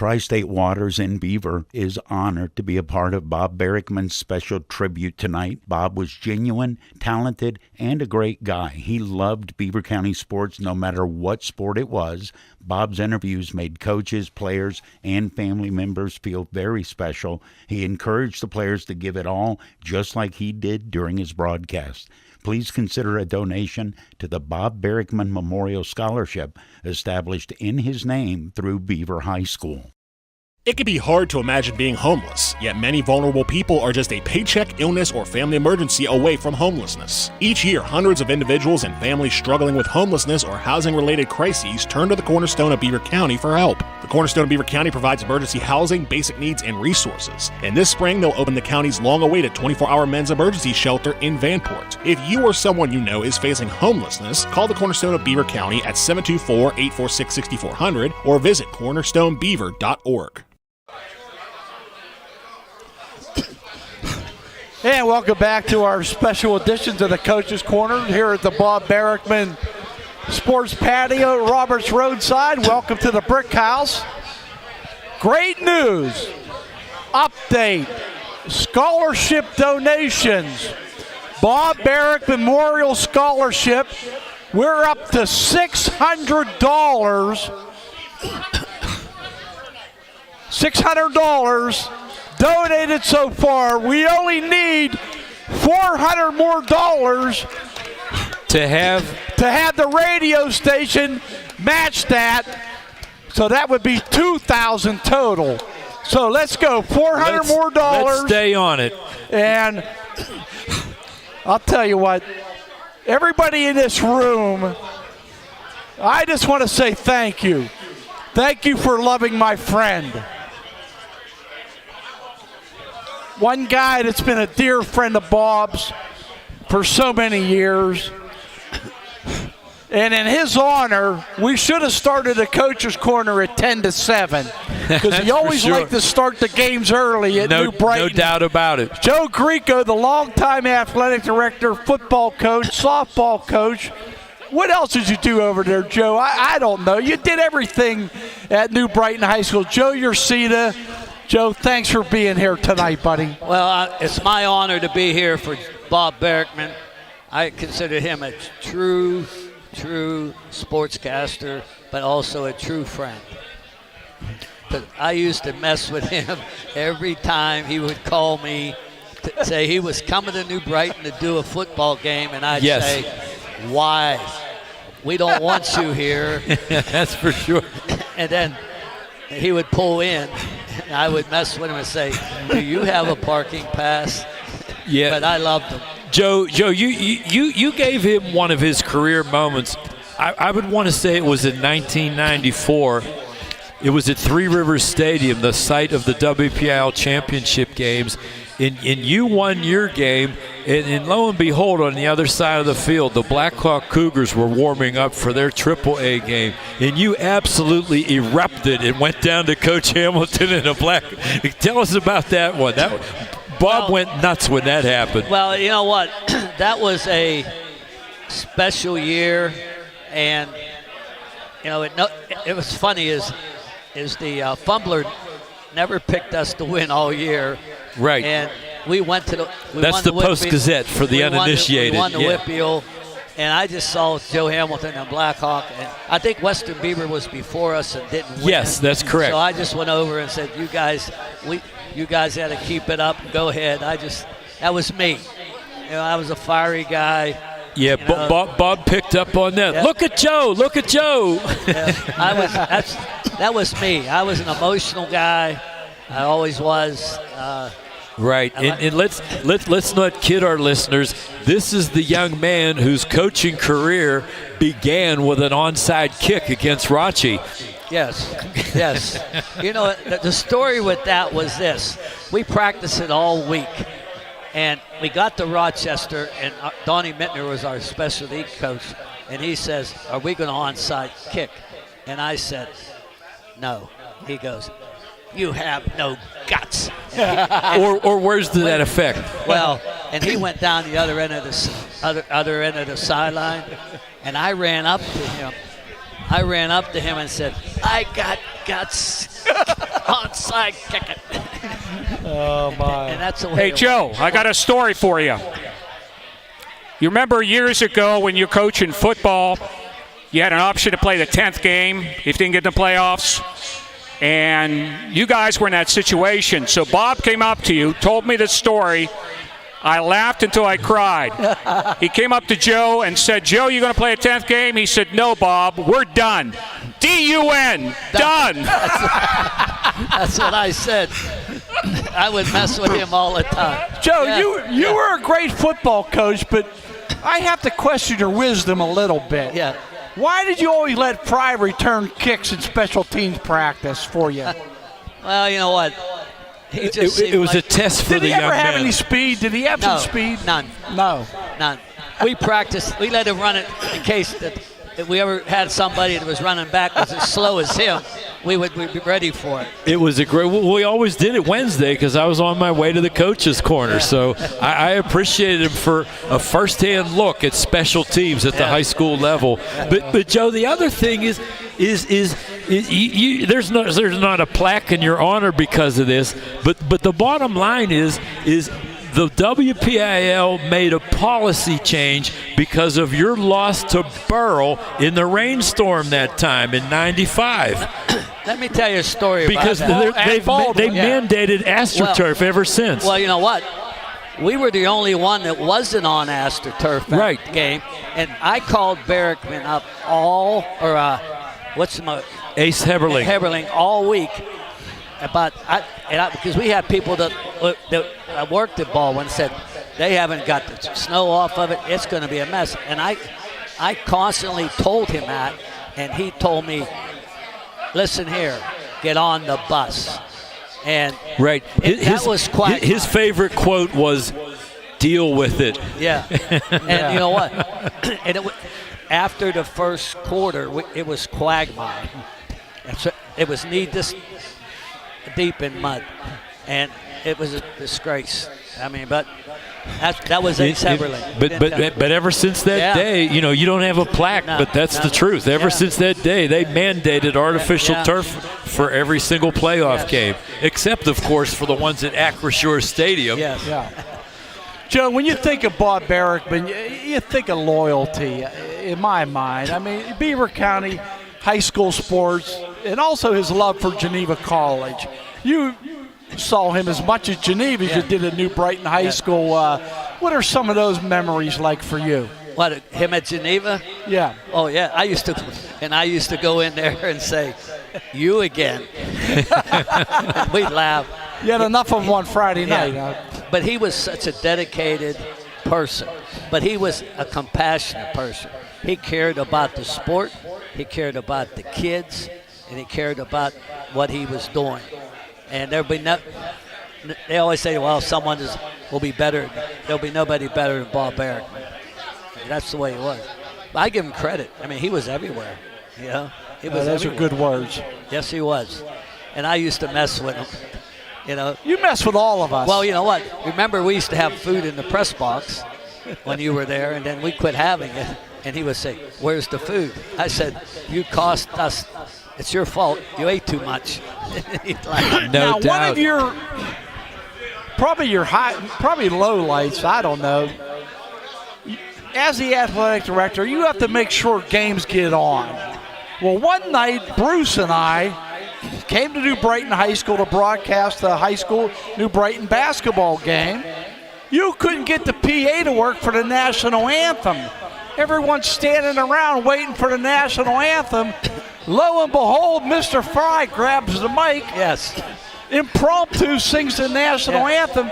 Speaker 18: Tri-State Waters in Beaver is honored to be a part of Bob Barrickman's special tribute tonight. Bob was genuine, talented, and a great guy. He loved Beaver County sports no matter what sport it was. Bob's interviews made coaches, players, and family members feel very special. He encouraged the players to give it all, just like he did during his broadcast. Please consider a donation to the Bob Barrickman Memorial Scholarship established in his name through Beaver High School.
Speaker 11: It can be hard to imagine being homeless, yet many vulnerable people are just a paycheck, illness, or family emergency away from homelessness. Each year, hundreds of individuals and families struggling with homelessness or housing-related crises turn to the Cornerstone of Beaver County for help. The Cornerstone of Beaver County provides emergency housing, basic needs, and resources. And this spring, they'll open the county's long-awaited 24-hour men's emergency shelter in Vanport. If you or someone you know is facing homelessness, call the Cornerstone of Beaver County at 724-846-6400 or visit cornerstonebeaver.org.
Speaker 3: And welcome back to our special edition to the Coach's Corner here at the Bob Barrickman Sports Patio at Roberts Roadside. Welcome to the Brick House. Great news. Update. Scholarship donations. Bob Barrick Memorial Scholarship. We're up to $600. $600 donated so far. We only need $400 more
Speaker 6: to have
Speaker 3: the radio station match that. So that would be $2,000 total. So let's go, $400 more.
Speaker 6: Let's stay on it.
Speaker 3: And I'll tell you what, everybody in this room, I just want to say thank you. Thank you for loving my friend. One guy that's been a dear friend of Bob's for so many years. And in his honor, we should have started the Coach's Corner at 10 to 7. Because he always liked to start the games early at New Brighton.
Speaker 6: No doubt about it.
Speaker 3: Joe Grieco, the longtime athletic director, football coach, softball coach. What else did you do over there, Joe? I don't know. You did everything at New Brighton High School. Joe Ursita. Joe, thanks for being here tonight, buddy.
Speaker 5: Well, it's my honor to be here for Bob Barrickman. I consider him a true sportscaster, but also a true friend. But I used to mess with him every time he would call me to say he was coming to New Brighton to do a football game, and I'd say, why? We don't want you here.
Speaker 6: That's for sure.
Speaker 5: And then he would pull in, and I would mess with him and say, do you have a parking pass?
Speaker 6: Yeah.
Speaker 5: But I loved him.
Speaker 6: Joe, you gave him one of his career moments. I would want to say it was in 1994. It was at Three Rivers Stadium, the site of the WPIL championship games. And you won your game, and lo and behold, on the other side of the field, the Blackhawk Cougars were warming up for their AAA game, and you absolutely erupted and went down to Coach Hamilton in a black. Tell us about that one. Bob went nuts when that happened.
Speaker 5: Well, you know what? That was a special year, and you know it was funny is the fumbler never picked us to win all year.
Speaker 6: Right.
Speaker 5: And we went to the.
Speaker 6: That's the Post-Gazette for the uninitiated.
Speaker 5: We won the Whitfield, and I just saw Joe Hamilton and Blackhawk, and I think Western Beaver was before us and didn't win.
Speaker 6: Yes, that's correct.
Speaker 5: So I just went over and said, you guys had to keep it up. Go ahead. That was me. You know, I was a fiery guy.
Speaker 6: Yeah, Bob picked up on that.
Speaker 5: Yeah.
Speaker 6: Look at Joe. Look at Joe.
Speaker 5: Yeah, that was me. I was an emotional guy. I always was.
Speaker 6: Right, and let's not kid our listeners. This is the young man whose coaching career began with an onside kick against Rachi.
Speaker 5: Yes. You know, the story with that was this. We practiced it all week, and we got to Rochester, and Donnie Mittner was our specialty coach, and he says, are we going to onside kick? And I said, no. He goes, you have no guts.
Speaker 6: or words to that effect.
Speaker 5: Well, and he went down the other end of the sideline, and I ran up to him and said, I got guts. onside kick it.
Speaker 1: Oh, my.
Speaker 5: And that's the way
Speaker 7: Hey,
Speaker 5: it
Speaker 7: Joe,
Speaker 5: was.
Speaker 7: I got a story for you. You remember years ago when you were coaching football, you had an option to play the 10th game if you didn't get in the playoffs, and you guys were in that situation. So Bob came up to you, told me the story. I laughed until I cried. He came up to Joe and said, Joe, you going to play a 10th game? He said, no, Bob, we're done. D-U-N, done.
Speaker 5: That's what I said. I would mess with him all the time.
Speaker 3: Joe, you were a great football coach, but I have to question your wisdom a little bit.
Speaker 5: Yeah.
Speaker 3: Why did you always let Frey return kicks in special teams practice for you?
Speaker 5: Well, you know what?
Speaker 6: It was a test for the young man.
Speaker 3: Did he ever have any speed? Did he have some speed?
Speaker 5: None.
Speaker 3: No.
Speaker 5: None. We practiced. We let him run it in case that if we ever had somebody that was running backwards as slow as him, we'd be ready for it.
Speaker 6: It was a great. We always did it Wednesday because I was on my way to the coach's corner. So I appreciated him for a first-hand look at special teams at the high school level. But Joe, the other thing is there's not a plaque in your honor because of this. But the bottom line is the WPIL made a policy change because of your loss to Burrell in the rainstorm that time in '95.
Speaker 5: Let me tell you a story
Speaker 6: because
Speaker 5: about that.
Speaker 6: They've mandated AstroTurf ever since.
Speaker 5: Well, you know what? We were the only one that wasn't on AstroTurf that game, and I called Barrickman up
Speaker 6: Ace Heberling
Speaker 5: all week because we had people that worked at Baldwin said they haven't got the snow off of it. It's going to be a mess. And I constantly told him that, and he told me, listen here, get on the bus. And
Speaker 6: that
Speaker 5: was quite
Speaker 6: his favorite quote was, deal with it.
Speaker 5: Yeah. And you know what? And after the first quarter, it was quagmire. It was knee-deep in mud, and it was a disgrace. I mean, but that was Ace Heberling.
Speaker 6: But ever since that day, you don't have a plaque, but that's the truth. Ever since that day, they mandated artificial turf for every single playoff game, except, of course, for the ones at Acrisure Stadium.
Speaker 5: Yes.
Speaker 3: Yeah. Joe, when you think of Bob Barrickman, you think of loyalty, in my mind. I mean, Beaver County high school sports, and also his love for Geneva College. You saw him as much at Geneva as you did at New Brighton High School. What are some of those memories like for you?
Speaker 5: What, him at Geneva?
Speaker 3: Yeah.
Speaker 5: Oh, yeah. I used to go in there and say, you again. We'd laugh.
Speaker 3: You had enough of him on Friday night. Huh?
Speaker 5: But he was such a dedicated person. But he was a compassionate person. He cared about the sport. He cared about the kids. And he cared about what he was doing. And there'll be they always say, well, will be better. There'll be nobody better than Bob Barrickman. That's the way he was. But I give him credit. I mean, he was everywhere. He was
Speaker 3: those
Speaker 5: everywhere.
Speaker 3: are good words.
Speaker 5: Yes, he was. And I used to mess with him.
Speaker 3: You mess with all of us.
Speaker 5: Well, you know what? Remember, we used to have food in the press box when you were there, and then we quit having it. And he would say, where's the food? I said, you cost us. It's your fault. You ate too much.
Speaker 3: Now, one of your probably low lights, I don't know. As the athletic director, you have to make sure games get on. Well, one night, Bruce and I came to New Brighton High School to broadcast the high school New Brighton basketball game. You couldn't get the PA to work for the national anthem. Everyone's standing around waiting for the national anthem. Lo and behold, Mr. Frey grabs the mic.
Speaker 5: Yes.
Speaker 3: Impromptu sings the national anthem.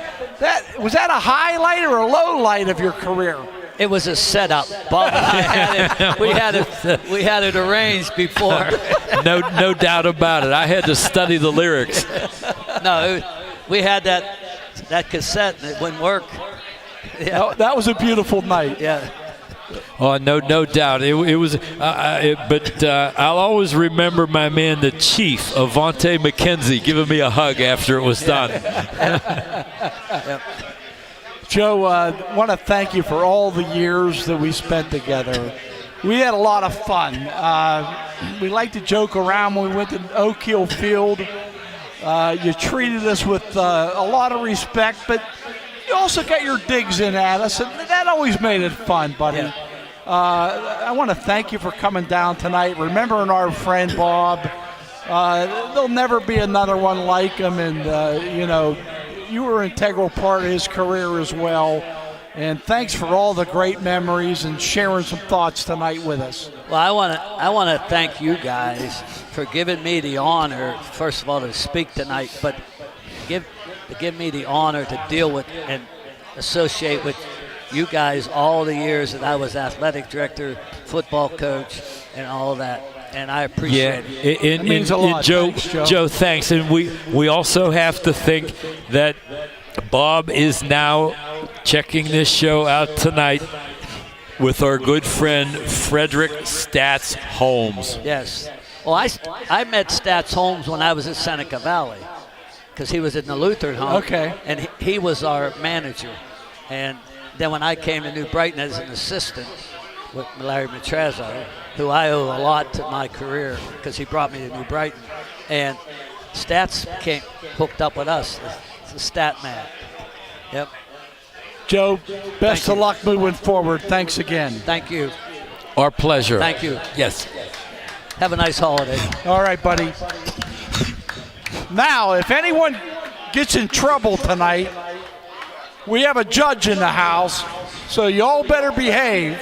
Speaker 3: Was that a highlight or a low light of your career?
Speaker 5: It was a setup. Bob and I we had it arranged before.
Speaker 6: No doubt about it. I had to study the lyrics.
Speaker 5: No, we had that cassette and it wouldn't work.
Speaker 3: Yeah. That was a beautiful night.
Speaker 5: Yeah.
Speaker 6: Oh, no doubt. It was, but I'll always remember my man, the Chief, Avante McKenzie, giving me a hug after it was done.
Speaker 5: Yep.
Speaker 3: Joe, I want to thank you for all the years that we spent together. We had a lot of fun. We liked to joke around when we went to Oak Hill Field. You treated us with a lot of respect, but you also got your digs in at us, and that always made it fun, buddy.
Speaker 5: Yeah.
Speaker 3: I want to thank you for coming down tonight, remembering our friend Bob. There'll never be another one like him, and, you were an integral part of his career as well. And thanks for all the great memories and sharing some thoughts tonight with us.
Speaker 5: Well, I want to thank you guys for giving me the honor, first of all, to speak tonight, but give me the honor to deal with and associate with you guys all the years that I was athletic director, football coach, and all that. And I appreciate it.
Speaker 3: It means a lot.
Speaker 6: Joe,
Speaker 3: Thanks, Joe.
Speaker 6: Joe, thanks. And we also have to think that Bob is now checking this show out tonight with our good friend Frederick Stats Holmes.
Speaker 5: Yes. Well, I met Stats Holmes when I was at Seneca Valley because he was in the Lutheran home.
Speaker 3: Okay.
Speaker 5: And he was our manager. And then when I came to New Brighton as an assistant with Larry Matrezzo, who I owe a lot to my career because he brought me to New Brighton. And Stats came hooked up with us. It's a stat man. Yep.
Speaker 3: Joe, best of luck moving forward. Thanks again.
Speaker 5: Thank you.
Speaker 6: Our pleasure.
Speaker 5: Thank you.
Speaker 6: Yes.
Speaker 5: Have a nice holiday.
Speaker 3: All right, buddy. Now, if anyone gets in trouble tonight, we have a judge in the house, so you all better behave.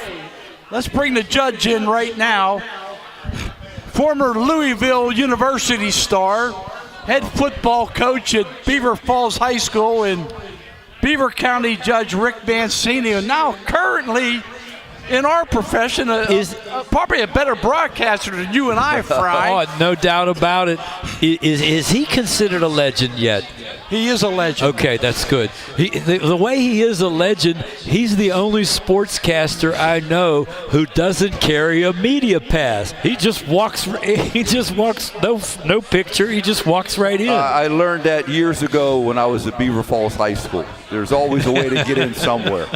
Speaker 3: Let's bring the judge in right now. Former Louisville University star, head football coach at Beaver Falls High School, and Beaver County Judge Rick Mancini, and now currently in our profession, probably a better broadcaster than you and I, Frey.
Speaker 6: Oh, no doubt about it. Is he considered a legend yet?
Speaker 3: He is a legend.
Speaker 6: Okay, that's good. The way he is a legend, he's the only sportscaster I know who doesn't carry a media pass. He just walks. No picture. He just walks right in.
Speaker 8: I learned that years ago when I was at Beaver Falls High School. There's always a way to get in somewhere.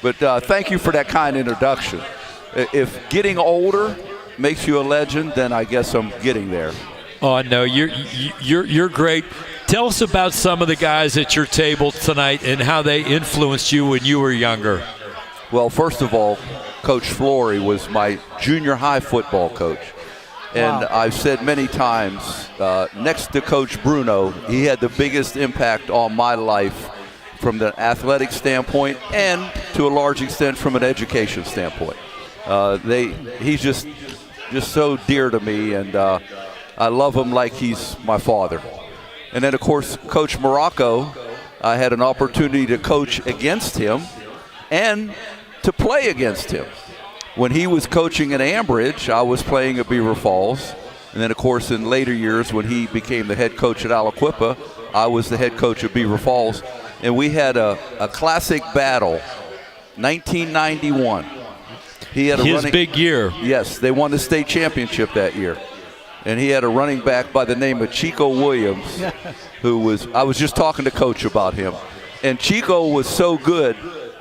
Speaker 8: But thank you for that kind introduction. If getting older makes you a legend, then I guess I'm getting there.
Speaker 6: Oh no, you're great. Tell us about some of the guys at your table tonight and how they influenced you when you were younger.
Speaker 8: Well, first of all, Coach Flory was my junior high football coach. And
Speaker 3: Wow.
Speaker 8: I've said many times, next to Coach Bruno, he had the biggest impact on my life from the athletic standpoint and to a large extent from an education standpoint. He's just so dear to me, and I love him like he's my father. And then, of course, Coach Morocco, I had an opportunity to coach against him and to play against him. When he was coaching at Ambridge, I was playing at Beaver Falls. And then, of course, in later years, when he became the head coach at Aliquippa, I was the head coach at Beaver Falls. And we had a classic battle, 1991. He had
Speaker 6: His big year.
Speaker 8: Yes, they won the state championship that year. And he had a running back by the name of Chico Williams, I was just talking to Coach about him. And Chico was so good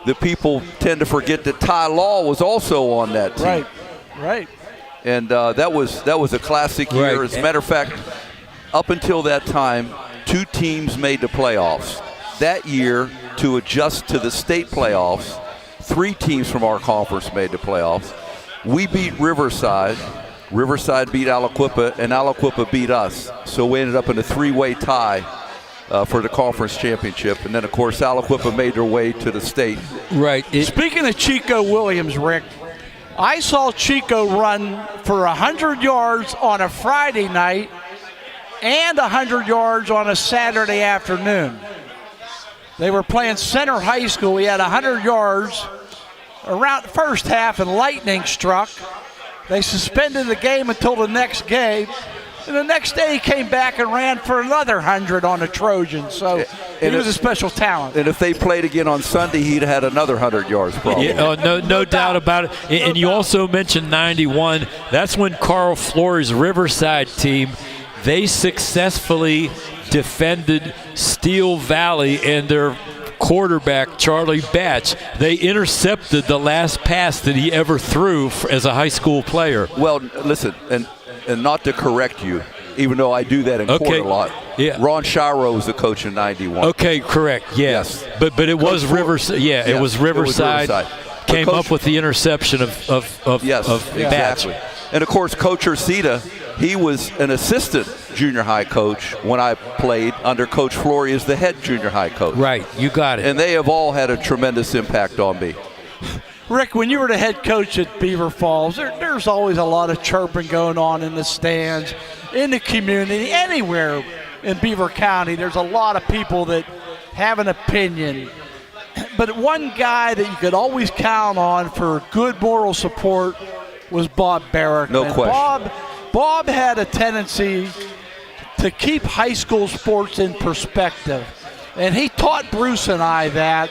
Speaker 8: that people tend to forget that Ty Law was also on that team.
Speaker 3: Right.
Speaker 8: And that was a classic year.
Speaker 6: Right.
Speaker 8: As a matter of fact, up until that time, 2 teams made the playoffs. That year, to adjust to the state playoffs, 3 teams from our conference made the playoffs. We beat Riverside. Riverside beat Aliquippa, and Aliquippa beat us. So we ended up in a 3-way tie for the conference championship. And then, of course, Aliquippa made their way to the state.
Speaker 6: Right.
Speaker 3: Speaking of Chico Williams, Rick, I saw Chico run for 100 yards on a Friday night and 100 yards on a Saturday afternoon. They were playing Center High School. He had 100 yards around the first half, and lightning struck. They suspended the game until the next game. And the next day he came back and ran for another 100 on the Trojans. So he was a special talent.
Speaker 8: And if they played again on Sunday, he'd had another 100 yards probably.
Speaker 6: Yeah, no doubt about it. And you also mentioned 91. That's when Carl Flory's Riverside team, they successfully defended Steel Valley and their quarterback, Charlie Batch. They intercepted the last pass that he ever threw as a high school player.
Speaker 8: Well, listen, and not to correct you, even though I do that in court a lot.
Speaker 6: Yeah.
Speaker 8: Ron Shiro was the coach in 91.
Speaker 6: Okay, correct. Yes. But it was Riverside. Yeah, it was Riverside. Came up with the interception of
Speaker 8: yes, exactly. And of course, Coach Ursita, he was an assistant junior high coach when I played under Coach Flory as the head junior high coach.
Speaker 6: Right, you got it.
Speaker 8: And they have all had a tremendous impact on me.
Speaker 3: Rick, when you were the head coach at Beaver Falls, there's always a lot of chirping going on in the stands, in the community, anywhere in Beaver County. There's a lot of people that have an opinion. But one guy that you could always count on for good moral support was Bob Barrickman.
Speaker 8: No question.
Speaker 3: Bob had a tendency to keep high school sports in perspective. And he taught Bruce and I that.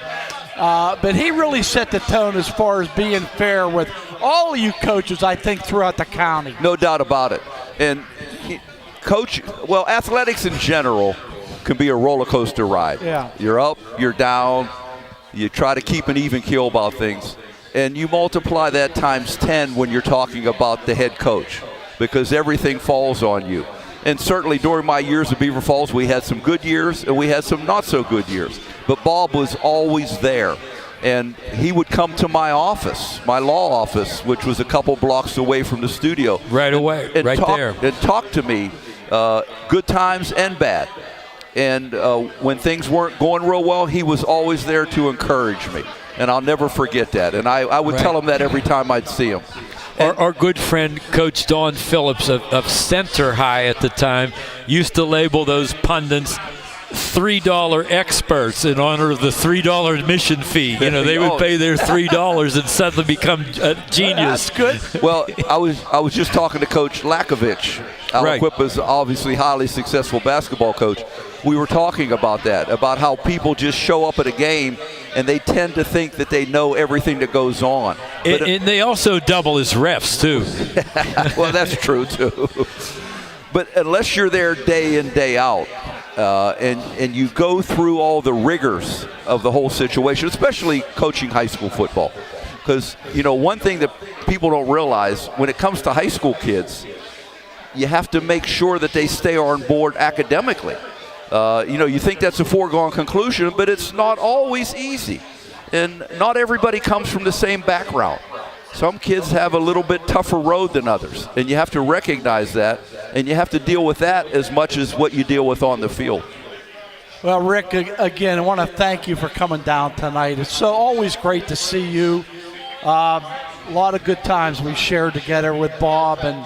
Speaker 3: But he really set the tone as far as being fair with all of you coaches, I think, throughout the county.
Speaker 8: No doubt about it. And athletics in general can be a roller coaster ride.
Speaker 3: Yeah.
Speaker 8: You're up, you're down, you try to keep an even keel about things. And you multiply that times 10 when you're talking about the head coach, because everything falls on you. And certainly during my years at Beaver Falls, we had some good years and we had some not so good years. But Bob was always there. And he would come to my office, my law office, which was a couple blocks away from the studio.
Speaker 6: Right away, right there.
Speaker 8: And talk to me, good times and bad. And when things weren't going real well, he was always there to encourage me. And I'll never forget that. And I would tell him that every time I'd see him.
Speaker 6: Our good friend, Coach Don Phillips of Center High at the time, used to label those pundits $3 experts in honor of the $3 admission fee. You know, they would pay their $3 and suddenly become a genius.
Speaker 3: That's good.
Speaker 8: Well, I was just talking to Coach Lakovich. Aliquippa's obviously highly successful basketball coach. We were talking about that, about how people just show up at a game and they tend to think that they know everything that goes on.
Speaker 6: And they also double as refs, too.
Speaker 8: Well, that's true, too. But unless you're there day in, day out, and you go through all the rigors of the whole situation, especially coaching high school football. Because, you know, one thing that people don't realize, when it comes to high school kids, you have to make sure that they stay on board academically. You know, you think that's a foregone conclusion, but it's not always easy. And not everybody comes from the same background. Some kids have a little bit tougher road than others, and you have to recognize that, and you have to deal with that as much as what you deal with on the field.
Speaker 3: Well, Rick, again, I want to thank you for coming down tonight. It's always great to see you. A lot of good times we shared together with Bob, and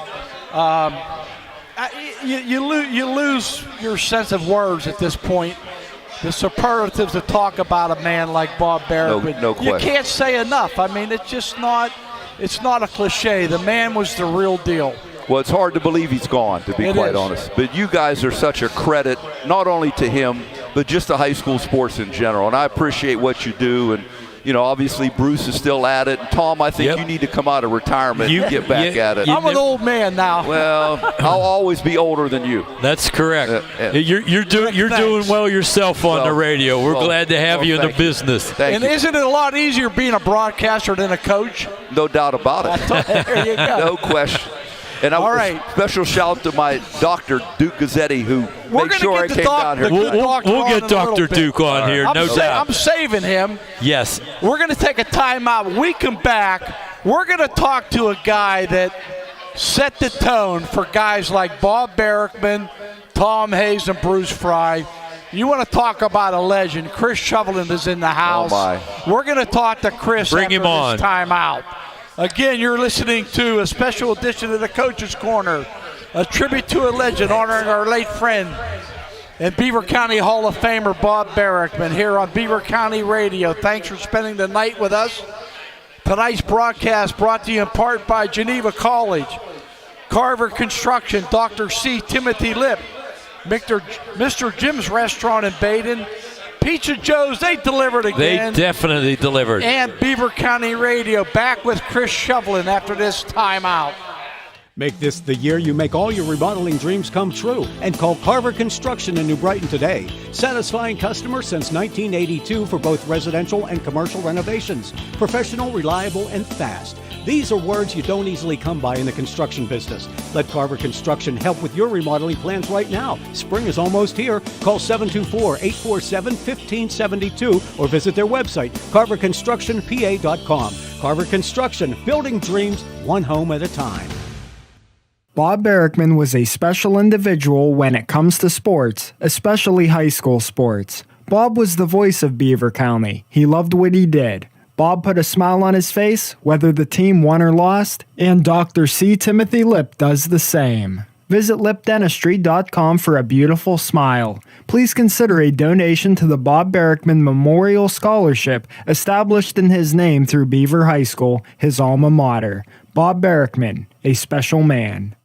Speaker 3: you lose your sense of words at this point. The superlatives to talk about a man like Bob Barrickman.
Speaker 8: No question.
Speaker 3: You can't say enough. I mean, it's just not. It's not a cliche. The man was the real deal.
Speaker 8: Well, it's hard to believe he's gone, to be quite honest. But you guys are such a credit, not only to him, but just to high school sports in general. And I appreciate what you do. And, you know, obviously Bruce is still at it. And Tom, I think you need to come out of retirement and get back at it.
Speaker 3: I'm an old man now.
Speaker 8: Well, I'll always be older than you.
Speaker 6: That's correct. You're doing well yourself on the radio. We're glad to have you in the business.
Speaker 8: Thank you.
Speaker 3: Isn't it a lot easier being a broadcaster than a coach?
Speaker 8: No doubt about it.
Speaker 3: There you go.
Speaker 8: No question. And special shout to my doctor, Duke Gazzetti, who made sure I came down here.
Speaker 6: We'll get Dr. Duke on here, no doubt.
Speaker 3: I'm saving him.
Speaker 6: Yes.
Speaker 3: We're going to take a timeout. When we come back, we're going to talk to a guy that set the tone for guys like Bob Barrickman, Tom Hayes, and Bruce Frey. You want to talk about a legend. Chris Shovelin is in the house.
Speaker 8: Oh, my.
Speaker 3: We're going to talk to Chris
Speaker 6: Bring
Speaker 3: after
Speaker 6: him on.
Speaker 3: this timeout. Again, you're listening to a special edition of the Coach's Corner, a tribute to a legend honoring our late friend and Beaver County Hall of Famer Bob Barrickman here on Beaver County Radio. Thanks for spending the night with us. Tonight's broadcast brought to you in part by Geneva College, Carver Construction, Dr. C. Timothy Lipp, Mr. Jim's Restaurant in Baden, Pizza Joe's, they delivered again.
Speaker 6: They definitely delivered.
Speaker 3: And Beaver County Radio back with Chris Shovelin after this timeout.
Speaker 21: Make this the year you make all your remodeling dreams come true and call Carver Construction in New Brighton today. Satisfying customers since 1982 for both residential and commercial renovations. Professional, reliable, and fast. These are words you don't easily come by in the construction business. Let Carver Construction help with your remodeling plans right now. Spring is almost here. Call 724-847-1572 or visit their website, carverconstructionpa.com. Carver Construction, building dreams one home at a time.
Speaker 12: Bob Barrickman was a special individual when it comes to sports, especially high school sports. Bob was the voice of Beaver County. He loved what he did. Bob put a smile on his face, whether the team won or lost, and Dr. C. Timothy Lip does the same. Visit lipdentistry.com for a beautiful smile. Please consider a donation to the Bob Barrickman Memorial Scholarship, established in his name through Beaver High School, his alma mater. Bob Barrickman, a special man.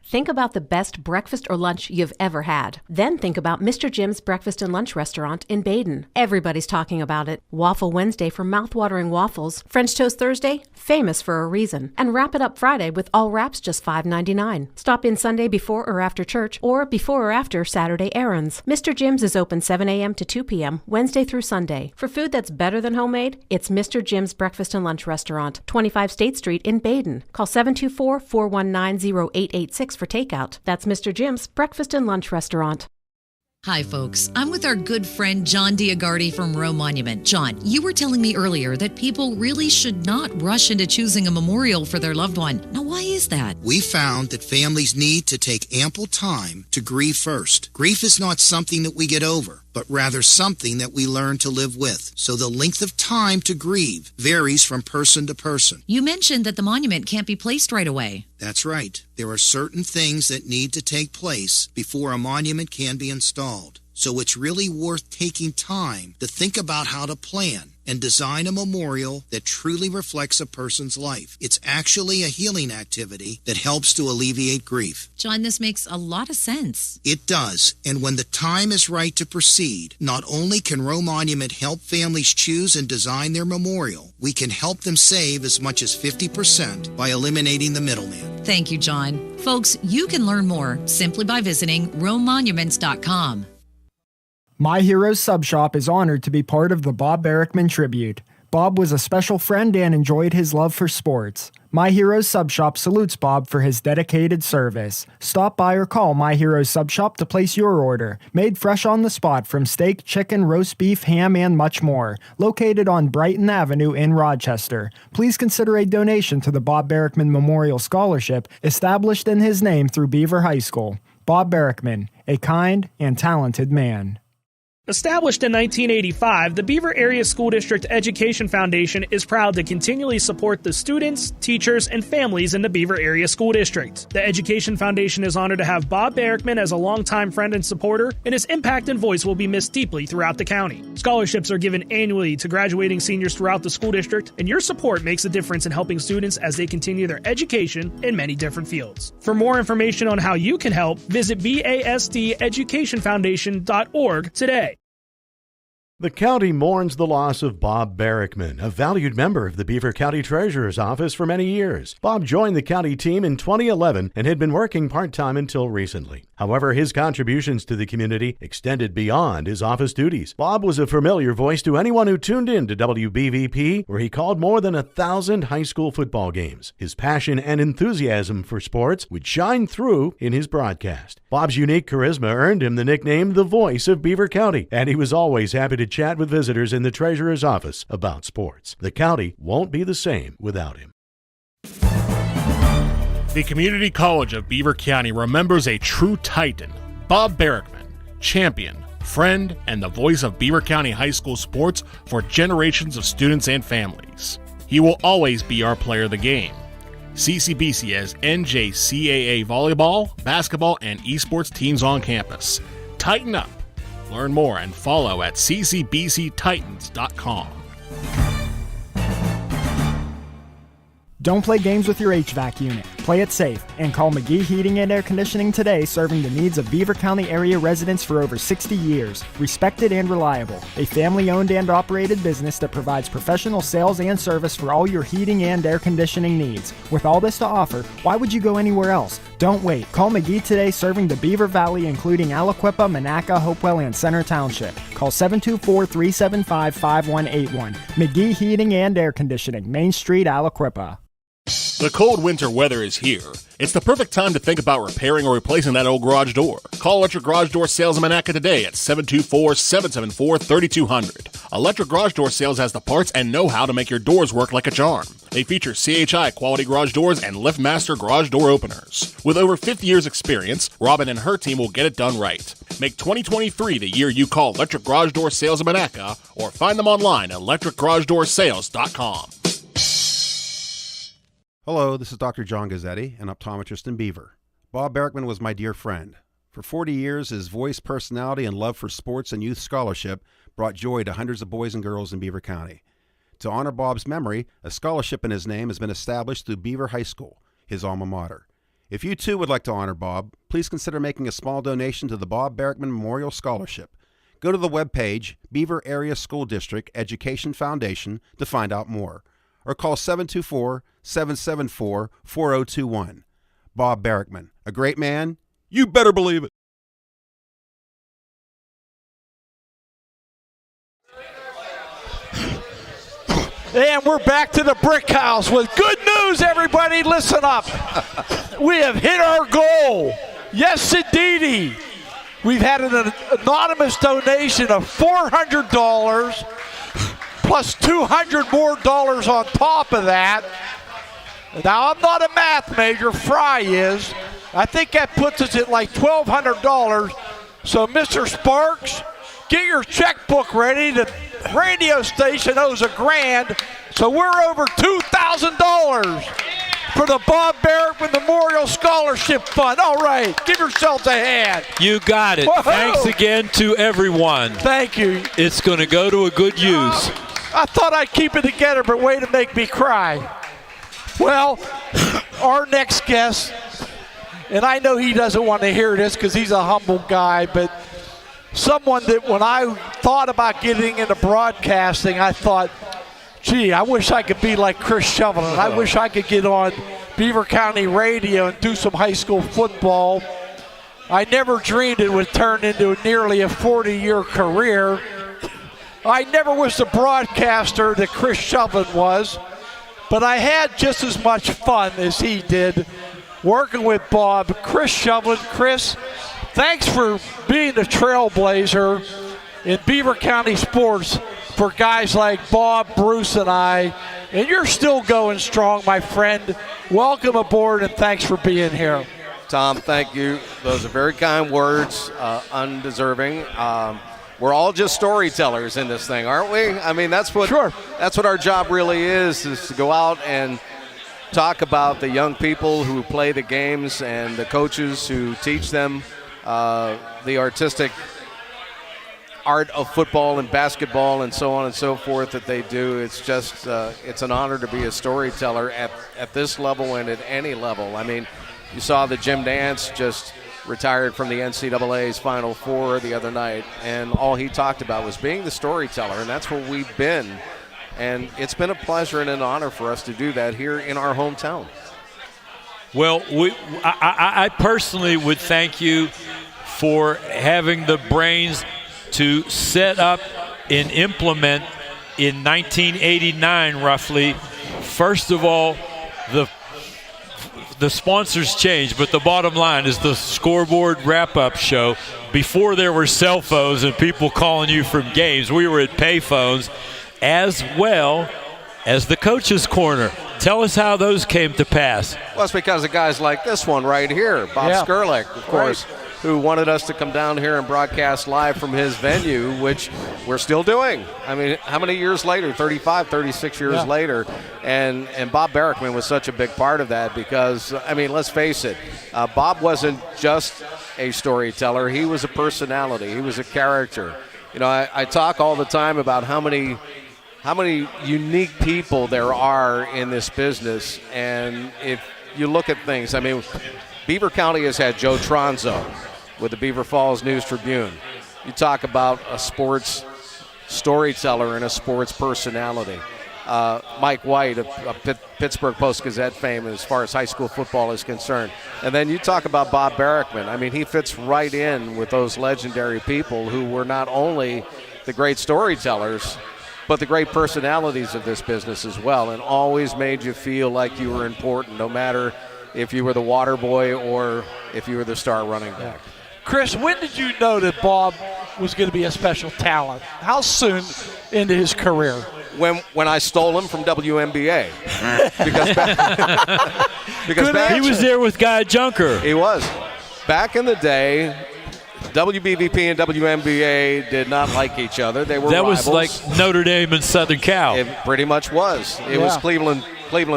Speaker 9: Think about the best breakfast or lunch you've ever had. Then think about Mr. Jim's Breakfast and Lunch Restaurant in Baden. Everybody's talking about it. Waffle Wednesday for mouth-watering waffles. French Toast Thursday, famous for a reason. And Wrap It Up Friday with all wraps just $5.99. Stop in Sunday before or after church or before or after Saturday errands. Mr. Jim's is open 7 a.m. to 2 p.m. Wednesday through Sunday. For food that's better than homemade, it's Mr. Jim's Breakfast and Lunch Restaurant, 25 State Street in Baden. Call 724-419-0886 for takeout. That's Mr. Jim's Breakfast and Lunch Restaurant.
Speaker 2: Hi, folks. I'm with our good friend John Diagardi from Roe Monument. John, you were telling me earlier that people really should not rush into choosing a memorial for their loved one. Now, why is that?
Speaker 22: We found that families need to take ample time to grieve first. Grief is not something that we get over, but rather something that we learn to live with. So the length of time to grieve varies from person to person.
Speaker 2: You mentioned that the monument can't be placed right away.
Speaker 22: That's right. There are certain things that need to take place before a monument can be installed. So it's really worth taking time to think about how to plan and design a memorial that truly reflects a person's life. It's actually a healing activity that helps to alleviate grief.
Speaker 2: John, this makes a lot of sense.
Speaker 22: It does, and when the time is right to proceed, not only can Roe Monument help families choose and design their memorial, we can help them save as much as 50% by eliminating the middleman.
Speaker 2: Thank you, John. Folks, you can learn more simply by visiting RoeMonuments.com.
Speaker 12: My Heroes Sub Shop is honored to be part of the Bob Barrickman tribute. Bob was a special friend and enjoyed his love for sports. My Heroes Sub Shop salutes Bob for his dedicated service. Stop by or call My Heroes Sub Shop to place your order. Made fresh on the spot from steak, chicken, roast beef, ham, and much more. Located on Brighton Avenue in Rochester. Please consider a donation to the Bob Barrickman Memorial Scholarship, established in his name through Beaver High School. Bob Barrickman, a kind and talented man.
Speaker 23: Established in 1985, the Beaver Area School District Education Foundation is proud to continually support the students, teachers, and families in the Beaver Area School District. The Education Foundation is honored to have Bob Barrickman as a longtime friend and supporter, and his impact and voice will be missed deeply throughout the county. Scholarships are given annually to graduating seniors throughout the school district, and your support makes a difference in helping students as they continue their education in many different fields. For more information on how you can help, visit basdeducationfoundation.org today.
Speaker 10: The county mourns the loss of Bob Barrickman, a valued member of the Beaver County Treasurer's Office for many years. Bob joined the county team in 2011 and had been working part-time until recently. However, his contributions to the community extended beyond his office duties. Bob was a familiar voice to anyone who tuned in to WBVP, where he called more than 1,000 high school football games. His passion and enthusiasm for sports would shine through in his broadcast. Bob's unique charisma earned him the nickname the Voice of Beaver County, and he was always happy to chat with visitors in the Treasurer's Office about sports. The county won't be the same without him.
Speaker 11: The Community College of Beaver County remembers a true titan, Bob Barrickman, champion, friend, and the voice of Beaver County high school sports for generations of students and families. He will always be our player of the game. CCBC has NJCAA volleyball, basketball, and esports teams on campus. Tighten up. Learn more and follow at ccbctitans.com.
Speaker 12: Don't play games with your HVAC unit. Play it safe and call McGee Heating and Air Conditioning today, serving the needs of Beaver County area residents for over 60 years. Respected and reliable. A family-owned and operated business that provides professional sales and service for all your heating and air conditioning needs. With all this to offer, why would you go anywhere else? Don't wait. Call McGee today, serving the Beaver Valley, including Aliquippa, Monaca, Hopewell, and Center Township. Call 724-375-5181. McGee Heating and Air Conditioning, Main Street, Aliquippa.
Speaker 11: The cold winter weather is here. It's the perfect time to think about repairing or replacing that old garage door. Call Electric Garage Door Sales in Monaca today at 724-774-3200. Electric Garage Door Sales has the parts and know-how to make your doors work like a charm. They feature CHI quality garage doors and LiftMaster garage door openers. With over 50 years experience, Robin and her team will get it done right. Make 2023 the year you call Electric Garage Door Sales in Monaca or find them online at electricgaragedoorsales.com.
Speaker 13: Hello, this is Dr. John Gazzetti, an optometrist in Beaver. Bob Barrickman was my dear friend. For 40 years, his voice, personality, and love for sports and youth scholarship brought joy to hundreds of boys and girls in Beaver County. To honor Bob's memory, a scholarship in his name has been established through Beaver High School, his alma mater. If you too would like to honor Bob, please consider making a small donation to the Bob Barrickman Memorial Scholarship. Go to the webpage, Beaver Area School District Education Foundation, to find out more, or call 724-774-4021. Bob Barrickman, a great man, you better believe it.
Speaker 3: And we're back to the brick house with good news, everybody. Listen up. We have hit our goal. Yes, indeedy. We've had an anonymous donation of $400 plus $200 more on top of that. Now, I'm not a math major. Frey is. I think that puts us at like $1,200. So, Mr. Sparks, get your checkbook ready. The radio station owes $1,000. So we're over $2,000 for the Bob Barrickman Memorial Scholarship Fund. All right, give yourselves a hand.
Speaker 6: You got it.
Speaker 3: Whoa.
Speaker 6: Thanks again to everyone.
Speaker 3: Thank you.
Speaker 6: It's going to go to a good use.
Speaker 3: I thought I'd keep it together, but way to make me cry. Well, our next guest, and I know he doesn't want to hear this because he's a humble guy, but someone that when I thought about getting into broadcasting, I thought, gee, I wish I could be like Chris Shovelin. I wish I could get on Beaver County radio and do some high school football. I never dreamed it would turn into nearly a 40-year career. I never was the broadcaster that Chris Shovelin was, but I had just as much fun as he did working with Bob. Chris Shovelin, Chris, thanks for being the trailblazer in Beaver County sports for guys like Bob, Bruce, and I. And you're still going strong, my friend. Welcome aboard, and thanks for being here.
Speaker 16: Tom, thank you. Those are very kind words, undeserving. We're all just storytellers in this thing, aren't we? I mean, that's what our job really is to go out and talk about the young people who play the games and the coaches who teach them the artistic art of football and basketball and so on and so forth that they do. It's just it's an honor to be a storyteller at this level and at any level. I mean, you saw that Jim Nance just retired from the NCAA's Final Four the other night, and all he talked about was being the storyteller, and that's where we've been. And it's been a pleasure and an honor for us to do that here in our hometown.
Speaker 6: Well, I personally would thank you for having the brains to set up and implement in 1989 roughly. First of all, the sponsors changed, but the bottom line is the scoreboard wrap-up show. Before there were cell phones and people calling you from games, we were at payphones, as well as the Coach's Corner. Tell us how those came to pass.
Speaker 16: Well, it's because of guys like this one right here, Bob Skurlik, of course, who wanted us to come down here and broadcast live from his venue, which we're still doing. I mean, how many years later? 35, 36 years later. And Bob Barrickman was such a big part of that because, I mean, let's face it, Bob wasn't just a storyteller. He was a personality. He was a character. You know, I talk all the time about how many unique people there are in this business. And if you look at things, I mean, Beaver County has had Joe Tronzo with the Beaver Falls News-Tribune. You talk about a sports storyteller and a sports personality. Mike White of Pittsburgh Post-Gazette fame as far as high school football is concerned. And then you talk about Bob Barrickman. I mean, he fits right in with those legendary people who were not only the great storytellers, but the great personalities of this business as well, and always made you feel like you were important, no matter if you were the water boy or if you were the star running back.
Speaker 3: Chris, when did you know that Bob was going to be a special talent? How soon into his career?
Speaker 16: When I stole him from WNBA. because back,
Speaker 6: he was there with Guy Junker.
Speaker 16: He was. Back in the day, WBVP and WNBA did not like each other. They were rivals.
Speaker 6: Was like Notre Dame and Southern Cal.
Speaker 16: It pretty much was. It was Cleveland,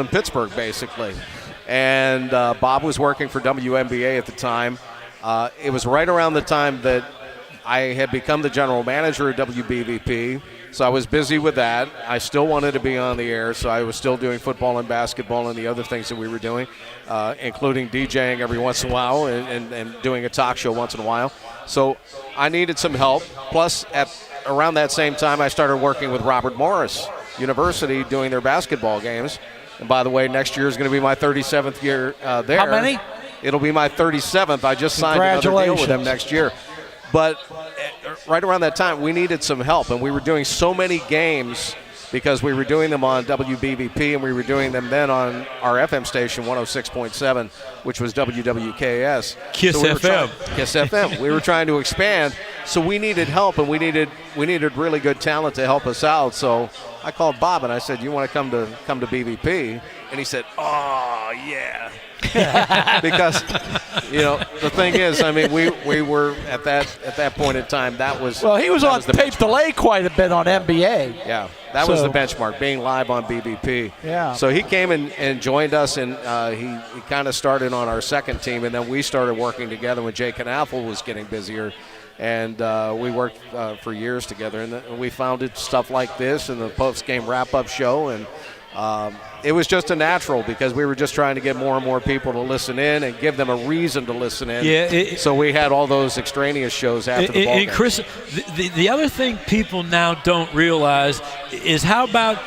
Speaker 16: Pittsburgh, basically. And Bob was working for WNBA at the time. It was right around the time that I had become the general manager of WBVP, so I was busy with that. I still wanted to be on the air, so I was still doing football and basketball and the other things that we were doing, including DJing every once in a while and doing a talk show once in a while. So I needed some help. Plus, around that same time, I started working with Robert Morris University doing their basketball games. And by the way, next year is going to be my 37th year there.
Speaker 3: How many?
Speaker 16: It'll be my 37th. I just signed another deal with them next year. But right around that time, we needed some help, and we were doing so many games because we were doing them on WBVP, and we were doing them then on our FM station, 106.7, which was WWKS.
Speaker 6: Kiss FM.
Speaker 16: Kiss FM. We were trying to expand, so we needed help, and we needed really good talent to help us out. So I called Bob, and I said, "You want to come to BVP?" And he said, "Oh, yeah." Because, the thing is, I mean, we were at that point in time. That was
Speaker 3: he was on tape delay quite a bit on NBA.
Speaker 16: Yeah, that was the benchmark, being live on BBP.
Speaker 3: Yeah.
Speaker 16: So he came and joined us, and he kind of started on our second team, and then we started working together when Jay Knaffel was getting busier, and we worked for years together, and we founded stuff like this and the post-game wrap-up show, and it was just a natural because we were just trying to get more and more people to listen in and give them a reason to listen in.
Speaker 6: Yeah,
Speaker 16: so we had all those extraneous shows after the ball game.
Speaker 6: Chris, the other thing people now don't realize is how about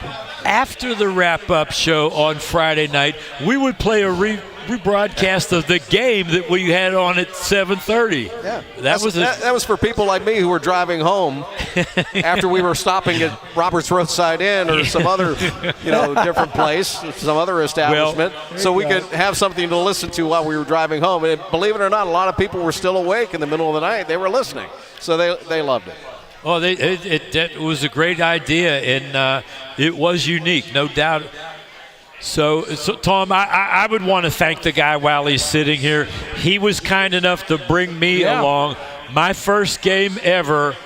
Speaker 6: after the wrap-up show on Friday night, we would play a rebroadcast of the game that we had on at 7:30.
Speaker 16: Yeah,
Speaker 6: that
Speaker 16: was for people like me who were driving home after we were stopping at Robert's Roadside Inn or some other, different place, some other establishment, so we could have something to listen to while we were driving home. And believe it or not, a lot of people were still awake in the middle of the night. They were listening, so they loved it.
Speaker 6: Oh, it was a great idea, and it was unique, no doubt. So Tom, I would want to thank the guy while he's sitting here. He was kind enough to bring me along. My first game ever,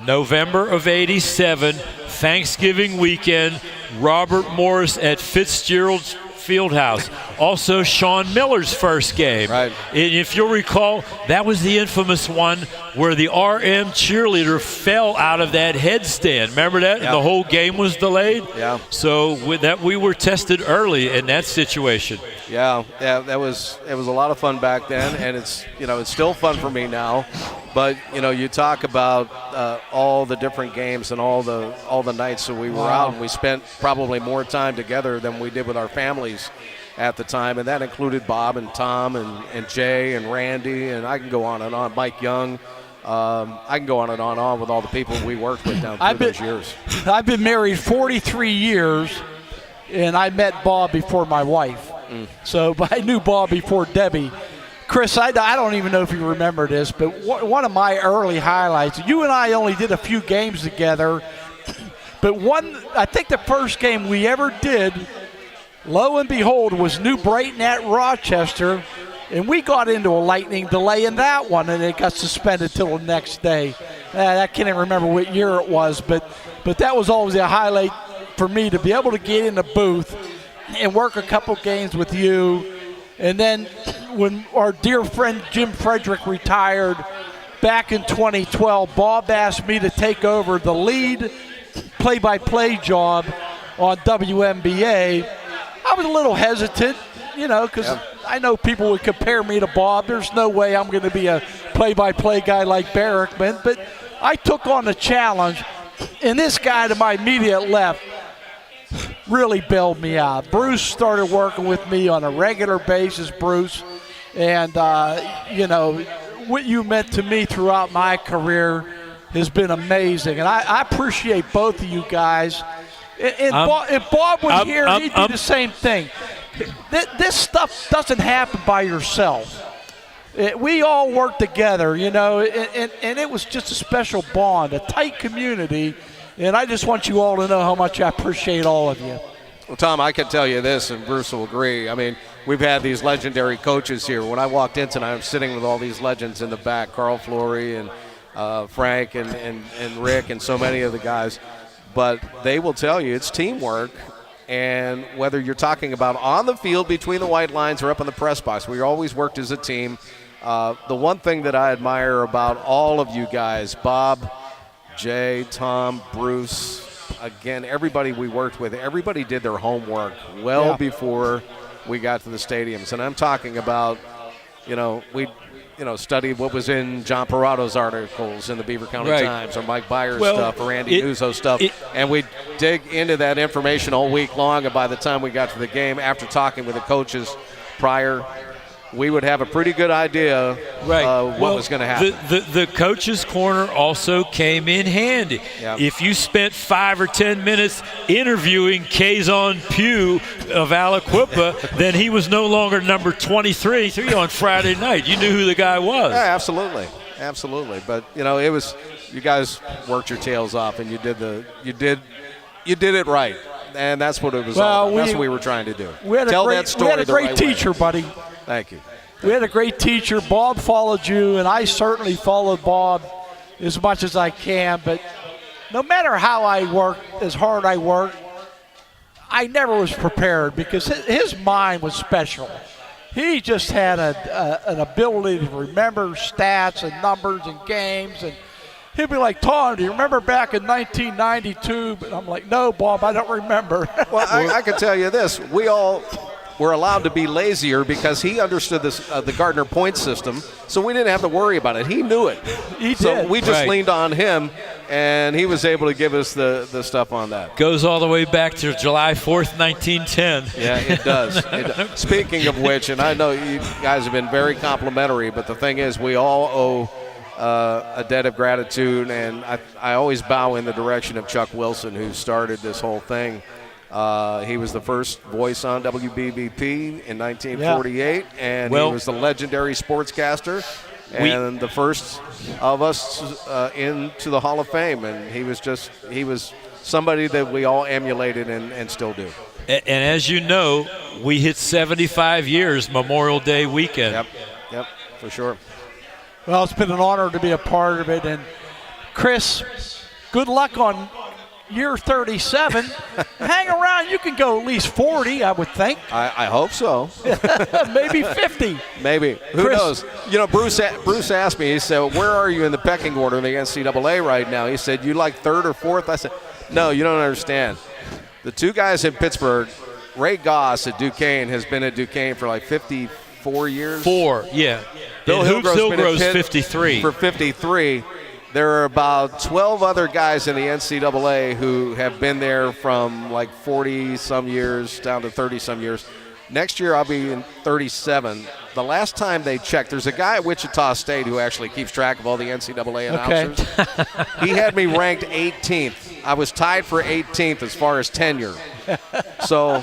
Speaker 6: November of '87, Thanksgiving weekend, Robert Morris at Fitzgerald's Fieldhouse. Also, Sean Miller's first game.
Speaker 16: Right.
Speaker 6: And if you'll recall, that was the infamous one where the RM cheerleader fell out of that headstand. Remember that?
Speaker 16: Yeah.
Speaker 6: And the whole game was delayed?
Speaker 16: Yeah.
Speaker 6: So with that, we were tested early in that situation.
Speaker 16: Yeah, it was a lot of fun back then, and it's still fun for me now. But you talk about all the different games and all the nights that we were out, and we spent probably more time together than we did with our families at the time, and that included Bob and Tom and Jay and Randy, and I can go on and on. Mike Young. I can go on and on with all the people we worked with down through those years.
Speaker 3: I've been married 43 years, and I met Bob before my wife. So, but I knew Bob before Debbie. Chris, I don't even know if you remember this, but one of my early highlights, you and I only did a few games together, but I think the first game we ever did, lo and behold, was New Brighton at Rochester, and we got into a lightning delay in that one, and it got suspended till the next day. I can't even remember what year it was, but that was always a highlight for me to be able to get in the booth and work a couple games with you. And then when our dear friend Jim Frederick retired back in 2012, Bob asked me to take over the lead play-by-play job on WNBA. I was a little hesitant, because I know people would compare me to Bob. There's no way I'm going to be a play-by-play guy like Barrickman, but I took on the challenge, and this guy to my immediate left really bailed me out. Bruce started working with me on a regular basis, Bruce, and what you meant to me throughout my career has been amazing, and I appreciate both of you guys. And Bob was here, he'd do the same thing. This stuff doesn't happen by yourself. We all work together, and it was just a special bond, a tight community, and I just want you all to know how much I appreciate all of you.
Speaker 16: Well, Tom, I can tell you this, and Bruce will agree. I mean, we've had these legendary coaches here. When I walked in tonight, I'm sitting with all these legends in the back, Carl Flory and Frank and Rick and so many of the guys. But they will tell you it's teamwork. And whether you're talking about on the field between the white lines or up in the press box, we always worked as a team. The one thing that I admire about all of you guys, Bob, Jay, Tom, Bruce, again, everybody we worked with, everybody did their homework before we got to the stadiums. And I'm talking about, we studied what was in John Parato's articles in the Beaver County Times, or Mike Byers' stuff, or Andy Nuzzo's stuff. And we dig into that information all week long, and by the time we got to the game, after talking with the coaches prior, we would have a pretty good idea of what was going to happen.
Speaker 6: The coach's corner also came in handy.
Speaker 16: Yep.
Speaker 6: If you spent 5 or 10 minutes interviewing Kazon Pugh of Aliquippa, then he was no longer number 23 on Friday night. You knew who the guy was.
Speaker 16: Yeah, absolutely. But it was, you guys worked your tails off, and you did it right, and that's what it was all about. That's what we were trying to do. Tell that story.
Speaker 3: We had a great
Speaker 16: right
Speaker 3: teacher,
Speaker 16: way.
Speaker 3: buddy.
Speaker 16: Thank you.
Speaker 3: We had a great teacher. Bob followed you, and I certainly followed Bob as much as I can. But no matter how I worked, as hard I worked, I never was prepared because his mind was special. He just had an ability to remember stats and numbers and games. And he'd be like, Tom, do you remember back in 1992? But I'm like, no, Bob, I don't remember.
Speaker 16: Well, I can tell you this. We all were allowed to be lazier because he understood this, the Gardner point system, so we didn't have to worry about it. He knew it.
Speaker 3: He did.
Speaker 16: So we just leaned on him, and he was able to give us the stuff on that.
Speaker 6: Goes all the way back to July 4th, 1910.
Speaker 16: Yeah, it does. Speaking of which, and I know you guys have been very complimentary, but the thing is we all owe a debt of gratitude, and I always bow in the direction of Chuck Wilson, who started this whole thing. He was the first voice on WBVP in 1948, and he was the legendary sportscaster and the first of us into the Hall of Fame. And he was somebody that we all emulated and still do.
Speaker 6: And as you know, we hit 75 years Memorial Day weekend.
Speaker 16: Yep, for sure.
Speaker 3: Well, it's been an honor to be a part of it. And Chris, good luck on year 37. Hang around. You can go at least 40, I would think.
Speaker 16: I hope so.
Speaker 3: Maybe 50.
Speaker 16: Maybe. Who knows? Bruce asked me, he said, where are you in the pecking order in the NCAA right now? He said, you like third or fourth? I said, no, you don't understand. The two guys in Pittsburgh, Ray Goss at Duquesne has been at Duquesne for like 54 years.
Speaker 6: Bill Hillgrove's 53.
Speaker 16: For 53. There are about 12 other guys in the NCAA who have been there from like 40-some years down to 30-some years. Next year, I'll be in 37. The last time they checked, there's a guy at Wichita State who actually keeps track of all the NCAA announcers. Okay. He had me ranked 18th. I was tied for 18th as far as tenure. So,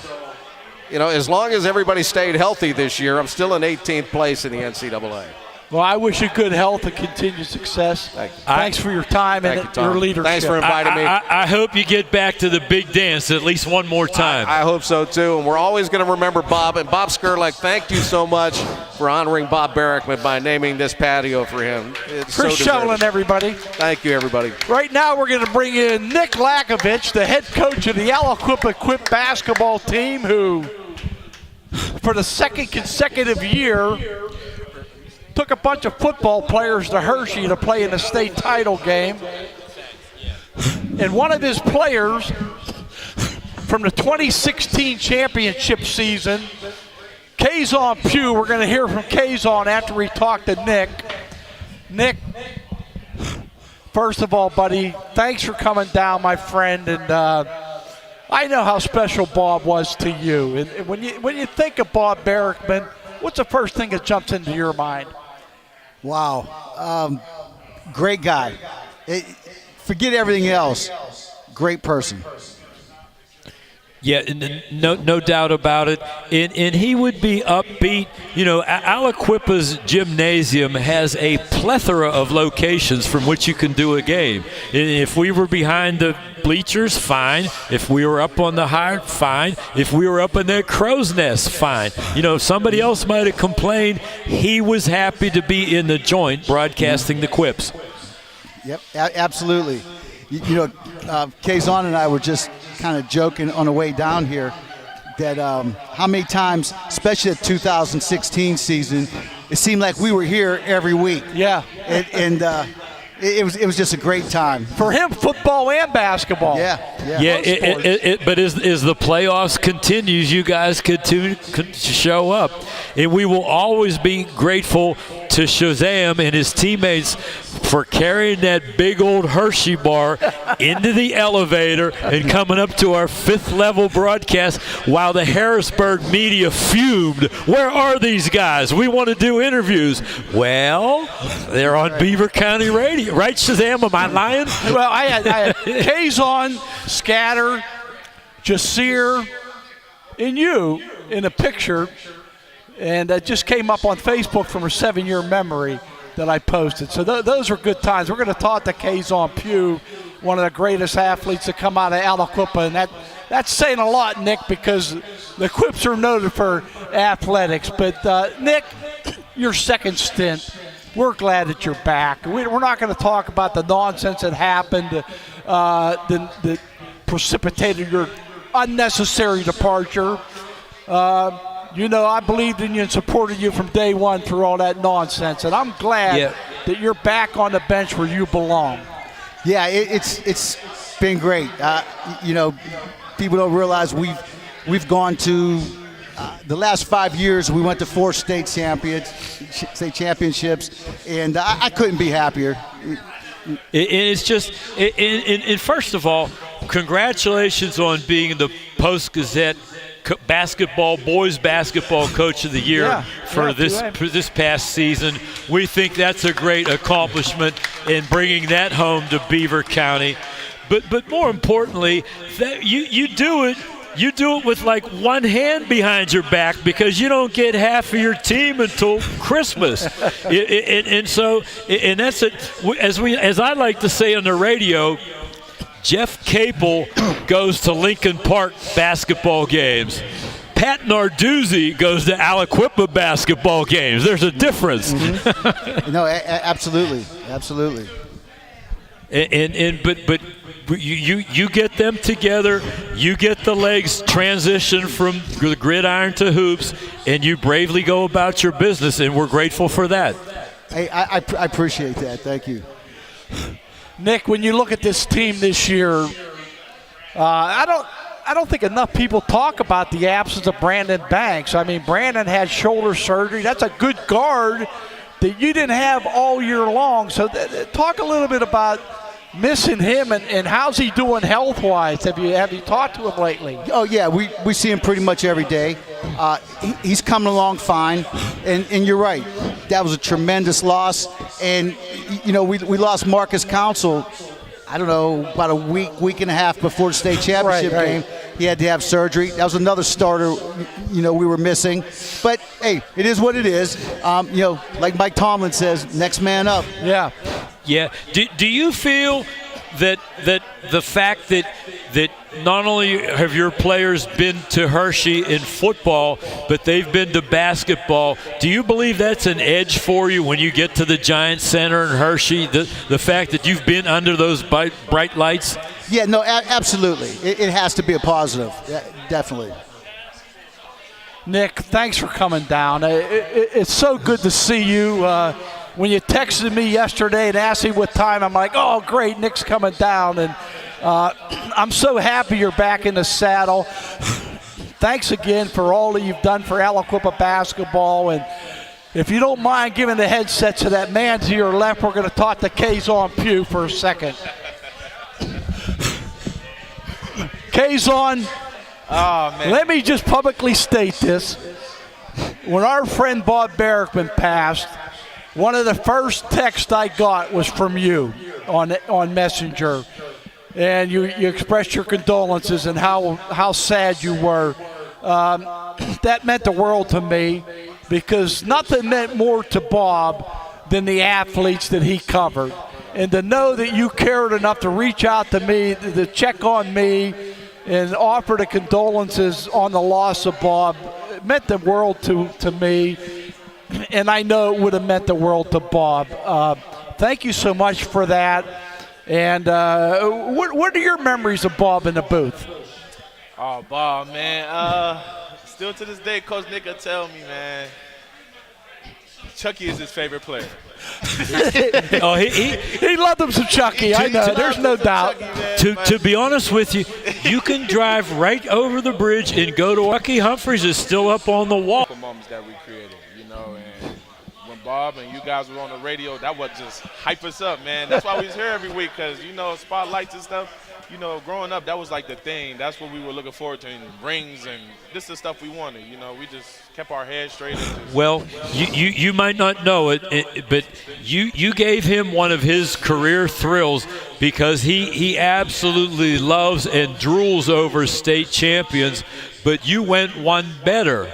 Speaker 16: as long as everybody stayed healthy this year, I'm still in 18th place in the NCAA.
Speaker 3: Well, I wish you good health and continued success. Thanks for your time and your leadership.
Speaker 16: Thanks for inviting me.
Speaker 6: I hope you get back to the big dance at least one more time.
Speaker 16: I hope so, too. And we're always going to remember Bob. And Bob Skurlek, thank you so much for honoring Bob Barrickman by naming this patio for him. It's
Speaker 3: Chris Shovelin, everybody.
Speaker 16: Thank you, everybody.
Speaker 3: Right now we're going to bring in Nick Lakovich, the head coach of the Aliquippa Quip basketball team, who, for the second consecutive year, took a bunch of football players to Hershey to play in the state title game. And one of his players from the 2016 championship season, Kazon Pugh, we're going to hear from Kazon after we talk to Nick. Nick, first of all, buddy, thanks for coming down, my friend. And I know how special Bob was to you. And when you think of Bob Barrickman, what's the first thing that jumps into your mind?
Speaker 4: Wow. Great guy. Forget everything else. Great person.
Speaker 6: Yeah, no doubt about it. And he would be upbeat. You know, Aliquippa's gymnasium has a plethora of locations from which you can do a game. If we were behind the bleachers, fine. If we were up on the high, fine. If we were up in that crow's nest, fine. You know, if somebody else might have complained, he was happy to be in the joint broadcasting the quips.
Speaker 4: Yep, absolutely. You know, Kazon and I were just kind of joking on the way down here that how many times, especially the 2016 season, it seemed like we were here every week.
Speaker 3: Yeah.
Speaker 4: And it was just a great time.
Speaker 3: For him, football and basketball.
Speaker 4: Yeah.
Speaker 6: But as the playoffs continues, you guys continue to show up. And we will always be grateful to Shazam and his teammates for carrying that big old Hershey bar into the elevator and coming up to our 5th level broadcast while the Harrisburg media fumed. Where are these guys? We want to do interviews. Well, they're on Beaver County Radio. Right, Shazam? Am I lying?
Speaker 3: Well, I had Kazon, Scatter, Jasir, and you in a picture, and that just came up on Facebook from a 7-year memory that I posted. So those were good times. We're going to talk to Kazon Pugh, one of the greatest athletes to come out of Aliquippa, and that's saying a lot, Nick, because the Quips are noted for athletics. But, Nick, your second stint, we're glad that you're back. We're not going to talk about the nonsense that happened that precipitated your unnecessary departure. You know, I believed in you and supported you from day one through all that nonsense, and I'm glad that you're back on the bench where you belong.
Speaker 4: Yeah, it's been great. You know, people don't realize we've gone to the last 5 years. We went to 4 state championships, and I couldn't be happier.
Speaker 6: It's just, and first of all, congratulations on being the Post-Gazette boys basketball coach of the year for this past season. We think that's a great accomplishment in bringing that home to Beaver County. But more importantly, that you do it with like one hand behind your back, because you don't get half of your team until Christmas. And that's it. As I like to say on the radio, Jeff Capel goes to Lincoln Park basketball games. Pat Narduzzi goes to Aliquippa basketball games. There's a difference.
Speaker 4: Mm-hmm. No, absolutely.
Speaker 6: But you get them together, you get the legs transition from the gridiron to hoops, and you bravely go about your business, and we're grateful for that.
Speaker 4: Hey, I appreciate that. Thank you.
Speaker 3: Nick, when you look at this team this year, I don't think enough people talk about the absence of Brandon Banks. I mean, Brandon had shoulder surgery. That's a good guard that you didn't have all year long. So talk a little bit about missing him and how's he doing health-wise. Have you talked to him lately?
Speaker 4: Oh, yeah, we see him pretty much every day. He's coming along fine, and you're right. That was a tremendous loss. And, you know, we lost Marcus Council, I don't know, about a week and a half before the state championship game. He had to have surgery. That was another starter, you know, we were missing. But, hey, it is what it is. You know, like Mike Tomlin says, next man up.
Speaker 3: Yeah.
Speaker 6: Do you feel that the fact that not only have your players been to Hershey in football, but they've been to basketball, do you believe that's an edge for you when you get to the Giant Center in Hershey, the fact that you've been under those bright lights?
Speaker 4: Yeah, no, absolutely. It has to be a positive, definitely.
Speaker 3: Nick, thanks for coming down. It's so good to see you. When you texted me yesterday and asked me what time, I'm like, oh, great, Nick's coming down. And I'm so happy you're back in the saddle. Thanks again for all that you've done for Aliquippa basketball. And if you don't mind giving the headset to that man to your left, we're going to talk to Kazon Pugh for a second. Kazon, let me just publicly state this. When our friend Bob Barrickman passed, one of the first texts I got was from you on Messenger. And you expressed your condolences and how sad you were. That meant the world to me, because nothing meant more to Bob than the athletes that he covered. And to know that you cared enough to reach out to me, to check on me, and offer the condolences on the loss of Bob, it meant the world to me. And I know it would have meant the world to Bob. Thank you so much for that. And what are your memories of Bob in the booth?
Speaker 14: Oh, Bob, man. Still to this day, Coach Nick will tell me, man, Chucky is his favorite player.
Speaker 6: Oh,
Speaker 3: he loved him some Chucky. I know. There's no doubt.
Speaker 6: To be honest with you, you can drive right over the bridge and go to Chucky Humphreys is still up on the wall.
Speaker 14: Moments that we created, you know, and when Bob and you guys were on the radio, that would just hype us up, man. That's why we was here every week, because, you know, spotlights and stuff. You know, growing up, that was like the thing. That's what we were looking forward to, and rings, and this is the stuff we wanted. You know, we just kept our heads straight.
Speaker 6: Well, you might not know it, but you gave him one of his career thrills, because he absolutely loves and drools over state champions, but you went one better.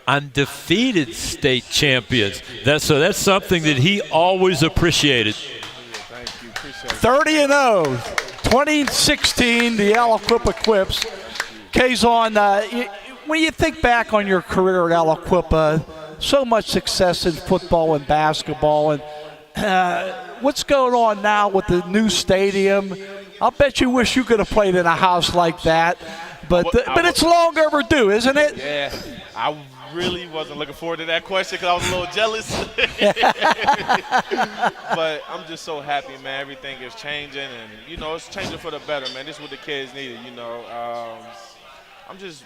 Speaker 6: Undefeated state champions. That's something that he always appreciated.
Speaker 14: Thank you. Appreciate it.
Speaker 3: 30-0. 2016, the Aliquippa Quips. Kazon, when you think back on your career at Aliquippa, so much success in football and basketball, and what's going on now with the new stadium? I'll bet you wish you could have played in a house like that, but it's long overdue, isn't it?
Speaker 14: Yeah, I really wasn't looking forward to that question because I was a little jealous. But I'm just so happy, man. Everything is changing, and, you know, it's changing for the better, man. This is what the kids needed, you know. I'm just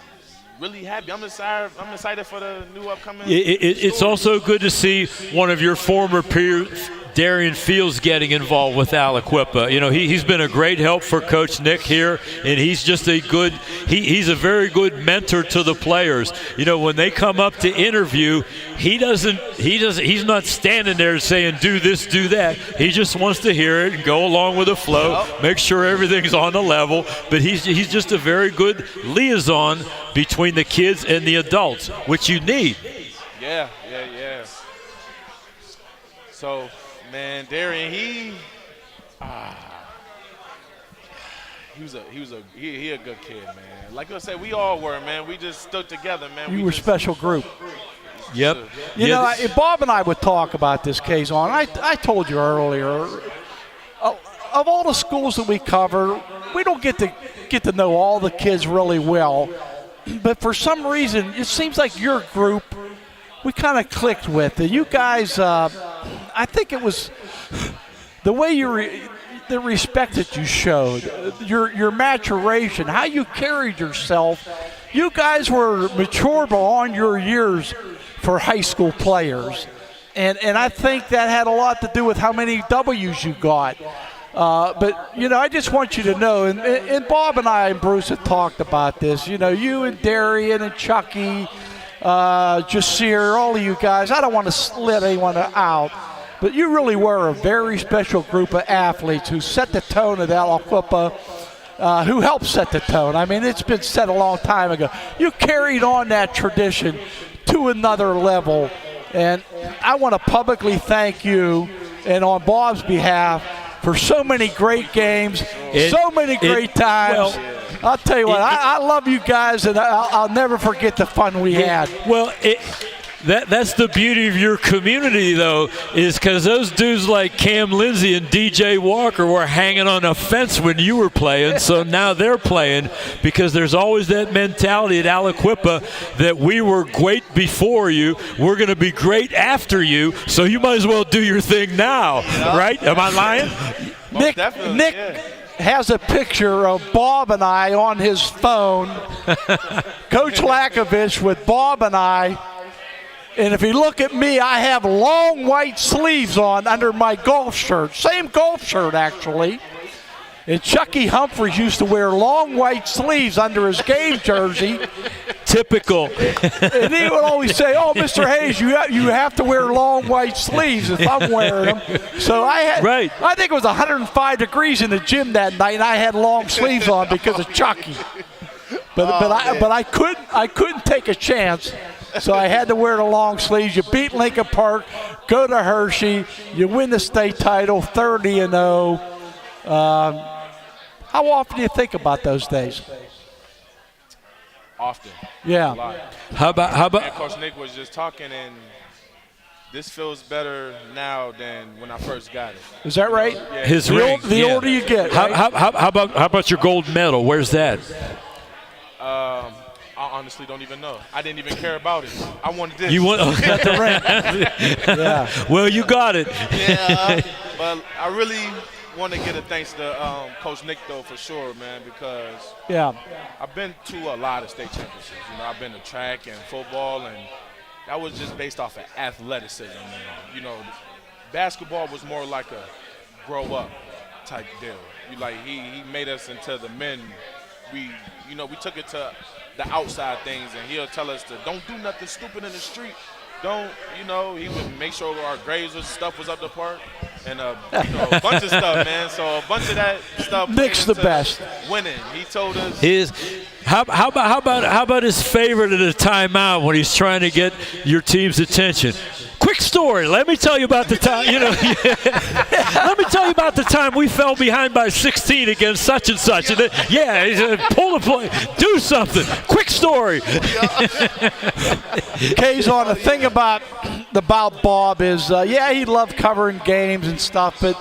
Speaker 14: really happy. I'm excited for the new upcoming.
Speaker 6: It's also good to see one of your former peers, Darian Fields, getting involved with Aliquippa. You know, he's been a great help for Coach Nick here, and he's just he's a very good mentor to the players. You know, when they come up to interview, he's not standing there saying do this, do that. He just wants to hear it and go along with the flow, make sure everything's on the level. But he's just a very good liaison between the kids and the adults, which you need.
Speaker 14: Yeah. So, man, Darian, he a good kid, man. Like I said, we all were, man. We just stuck together, man.
Speaker 3: You were a special group.
Speaker 6: Yep.
Speaker 3: You know, Bob and I would talk about this, Kazon. I told you earlier, of all the schools that we cover, we don't get to know all the kids really well. But for some reason, it seems like your group, we kind of clicked with. And you guys, I think it was the way the respect that you showed, your maturation, how you carried yourself. You guys were mature beyond your years for high school players. And I think that had a lot to do with how many W's you got. But, you know, I just want you to know, and Bob and I and Bruce have talked about this, you know, you and Darian and Chucky, Jasir, all of you guys, I don't want to let anyone out, but you really were a very special group of athletes who set the tone at Aliquippa, who helped set the tone. I mean, it's been set a long time ago. You carried on that tradition to another level, and I want to publicly thank you, and on Bob's behalf, for so many great games, so many great times. Well, I'll tell you what, I love you guys, and I'll never forget the fun we had.
Speaker 6: Well, that's the beauty of your community, though, is because those dudes like Cam Lindsay and DJ Walker were hanging on a fence when you were playing, so now they're playing, because there's always that mentality at Aliquippa that we were great before you, we're going to be great after you, so you might as well do your thing now, right? Am I lying?
Speaker 3: Nick has a picture of Bob and I on his phone, Coach Lakovich with Bob and I. And if you look at me, I have long white sleeves on under my golf shirt. Same golf shirt, actually. And Chucky Humphreys used to wear long white sleeves under his game jersey.
Speaker 6: Typical.
Speaker 3: And he would always say, "Oh, Mr. Hayes, you have to wear long white sleeves if I'm wearing them." So I think it was 105 degrees in the gym that night, and I had long sleeves on because of Chucky. But I couldn't take a chance, so I had to wear the long sleeves. You beat Lincoln Park, go to Hershey, you win the state title, 30-0. How often do you think about those days?
Speaker 14: Often.
Speaker 3: Yeah.
Speaker 14: A lot.
Speaker 6: How about?
Speaker 14: And Coach Nick was just talking, and this feels better now than when I first got it.
Speaker 3: Is that right?
Speaker 14: Yeah.
Speaker 6: His ring.
Speaker 3: The older you get. Right?
Speaker 6: How about your gold medal? Where's that?
Speaker 14: I honestly don't even know. I didn't even care about it. I wanted this.
Speaker 6: You want
Speaker 3: got the ring. Yeah.
Speaker 6: Well, you got it.
Speaker 14: Yeah. But I really want to give a thanks to Coach Nick, though, for sure, man, because I've been to a lot of state championships. You know, I've been to track and football, and that was just based off of athleticism. Man. You know, basketball was more like a grow-up type deal. He made us into the men. We took it to the outside things, and he'll tell us to don't do nothing stupid in the street. Don't, he would make sure our grades and stuff was up to par, and a bunch of stuff, man. So a bunch of that stuff.
Speaker 3: Nick's the best.
Speaker 14: Winning. He told us.
Speaker 6: How about his favorite at a timeout when he's trying to get your team's attention? Quick story. Let me tell you about the time. Let me tell you about the time we fell behind by 16 against such and such. And then, pull the play, do something. Quick story.
Speaker 3: K's on. The thing about Bob is, he loved covering games and stuff, but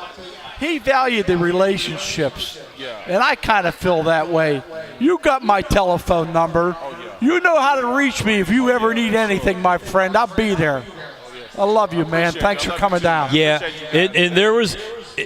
Speaker 3: he valued the relationships.
Speaker 14: Yeah.
Speaker 3: And I kind of feel that way. You got my telephone number. You know how to reach me if you ever need anything, my friend. I'll be there. I love you, man. Thanks for coming down.
Speaker 6: Yeah, and there was,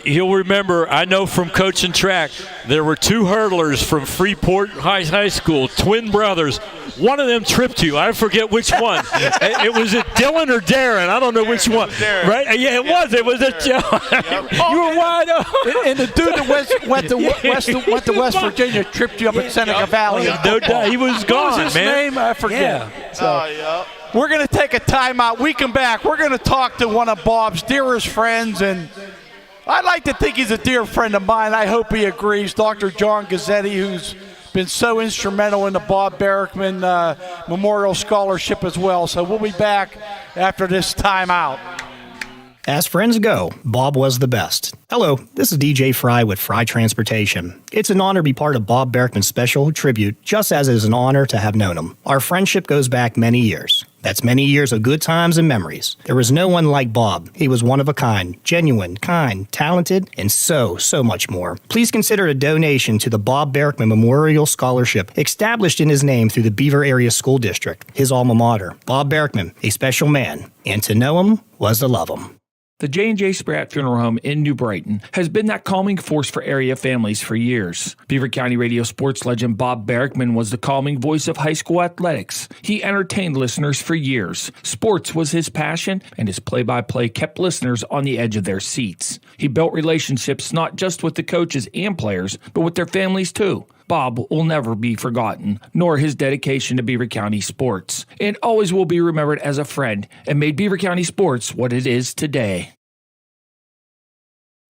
Speaker 6: you'll remember, I know from coaching track, there were two hurdlers from Freeport High School, twin brothers. One of them tripped you. I forget which one. It was it Dylan or Darren? I don't know which one. Right? Yeah, it was. It was you were wide open.
Speaker 3: And the dude that went to West Virginia tripped you up at Seneca Valley.
Speaker 6: No doubt. He was gone,
Speaker 3: what was his name? I forget.
Speaker 6: Yeah.
Speaker 3: So, we're going to take a timeout. We come back. We're going to talk to one of Bob's dearest friends, and I'd like to think he's a dear friend of mine. I hope he agrees. Dr. John Gazzetti, who's been so instrumental in the Bob Barrickman Memorial Scholarship as well. So we'll be back after this timeout.
Speaker 15: As friends go, Bob was the best. Hello, this is DJ Frey with Frey Transportation. It's an honor to be part of Bob Barrickman's special tribute, just as it is an honor to have known him. Our friendship goes back many years. That's many years of good times and memories. There was no one like Bob. He was one of a kind, genuine, kind, talented, and so much more. Please consider a donation to the Bob Barrickman Memorial Scholarship, established in his name through the Beaver Area School District, his alma mater. Bob Barrickman, a special man, and to know him was to love him.
Speaker 1: The J&J Spratt Funeral Home in New Brighton has been that calming force for area families for years. Beaver County radio sports legend Bob Barrickman was the calming voice of high school athletics. He entertained listeners for years. Sports was his passion, and his play-by-play kept listeners on the edge of their seats. He built relationships not just with the coaches and players, but with their families too. Bob will never be forgotten, nor his dedication to Beaver County sports, and always will be remembered as a friend and made Beaver County sports what it is today.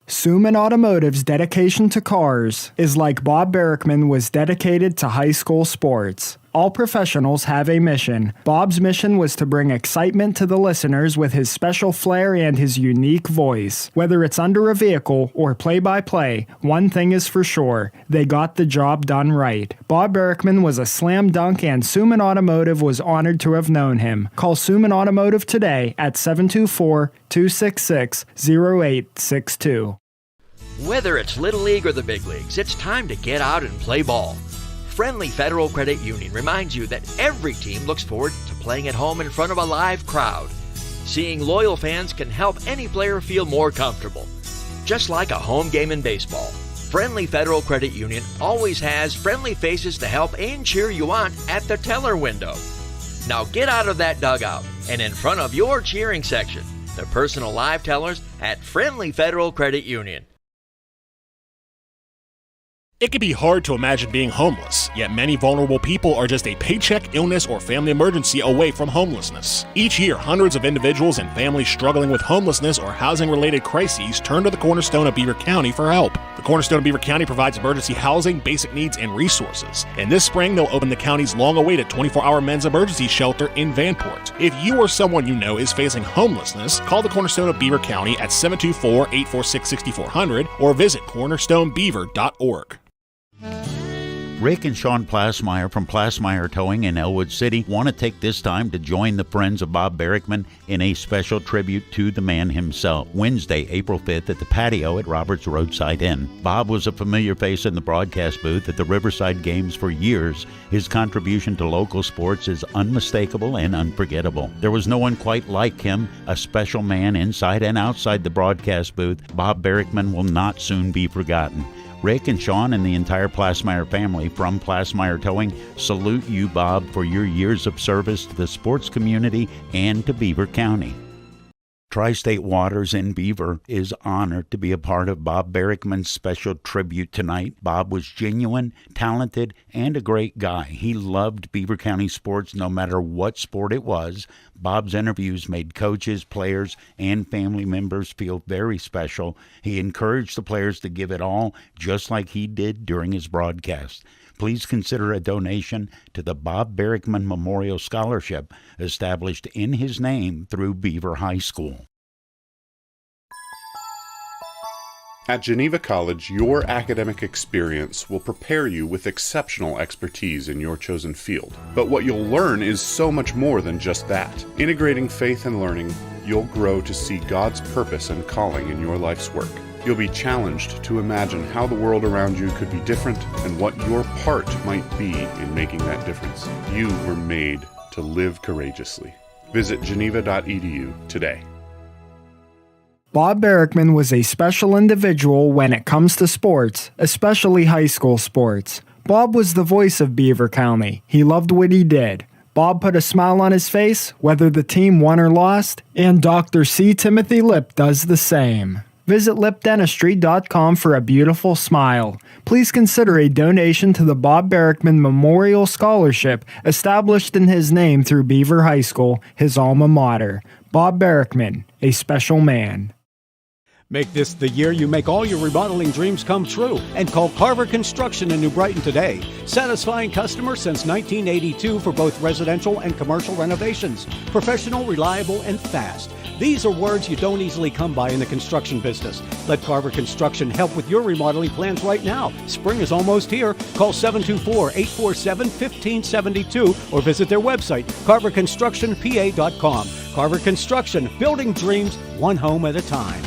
Speaker 12: Suman Automotive's dedication to cars is like Bob Barrickman was dedicated to high school sports. All professionals have a mission. Bob's mission was to bring excitement to the listeners with his special flair and his unique voice. Whether it's under a vehicle or play-by-play, one thing is for sure, they got the job done right. Bob Barrickman was a slam dunk, and Suman Automotive was honored to have known him. Call Suman Automotive today at 724-266-0862.
Speaker 17: Whether it's Little League or the big leagues, it's time to get out and play ball. Friendly Federal Credit Union reminds you that every team looks forward to playing at home in front of a live crowd. Seeing loyal fans can help any player feel more comfortable. Just like a home game in baseball, Friendly Federal Credit Union always has friendly faces to help and cheer you on at the teller window. Now get out of that dugout and in front of your cheering section, the personal live tellers at Friendly Federal Credit Union.
Speaker 11: It can be hard to imagine being homeless, yet many vulnerable people are just a paycheck, illness, or family emergency away from homelessness. Each year, hundreds of individuals and families struggling with homelessness or housing-related crises turn to the Cornerstone of Beaver County for help. The Cornerstone of Beaver County provides emergency housing, basic needs, and resources. And this spring, they'll open the county's long-awaited 24-hour men's emergency shelter in Vanport. If you or someone you know is facing homelessness, call the Cornerstone of Beaver County at 724-846-6400 or visit cornerstonebeaver.org.
Speaker 18: Rick and Sean Plasmeyer from Plasmeyer Towing in Elwood City want to take this time to join the friends of Bob Barrickman in a special tribute to the man himself. Wednesday, April 5th at the patio at Robert's Roadside Inn. Bob was a familiar face in the broadcast booth at the Riverside Games for years. His contribution to local sports is unmistakable and unforgettable. There was no one quite like him, a special man inside and outside the broadcast booth. Bob Barrickman will not soon be forgotten. Rick and Sean and the entire Plasmeyer family from Plasmeyer Towing salute you, Bob, for your years of service to the sports community and to Beaver County. Tri-State Waters in Beaver is honored to be a part of Bob Barrickman's special tribute tonight. Bob was genuine, talented, and a great guy. He loved Beaver County sports no matter what sport it was. Bob's interviews made coaches, players, and family members feel very special. He encouraged the players to give it all, just like he did during his broadcast. Please consider a donation to the Bob Barrickman Memorial Scholarship, established in his name through Beaver High School.
Speaker 19: At Geneva College, your academic experience will prepare you with exceptional expertise in your chosen field. But what you'll learn is so much more than just that. Integrating faith and learning, you'll grow to see God's purpose and calling in your life's work. You'll be challenged to imagine how the world around you could be different and what your part might be in making that difference. You were made to live courageously. Visit geneva.edu today.
Speaker 12: Bob Barrickman was a special individual when it comes to sports, especially high school sports. Bob was the voice of Beaver County. He loved what he did. Bob put a smile on his face, whether the team won or lost, and Dr. C. Timothy Lip does the same. Visit lipdentistry.com for a beautiful smile. Please consider a donation to the Bob Barrickman Memorial Scholarship, established in his name through Beaver High School, his alma mater. Bob Barrickman, a special man.
Speaker 21: Make this the year you make all your remodeling dreams come true and call Carver Construction in New Brighton today. Satisfying customers since 1982 for both residential and commercial renovations. Professional, reliable, and fast. These are words you don't easily come by in the construction business. Let Carver Construction help with your remodeling plans right now. Spring is almost here. Call 724-847-1572 or visit their website, carverconstructionpa.com. Carver Construction, building dreams one home at a time.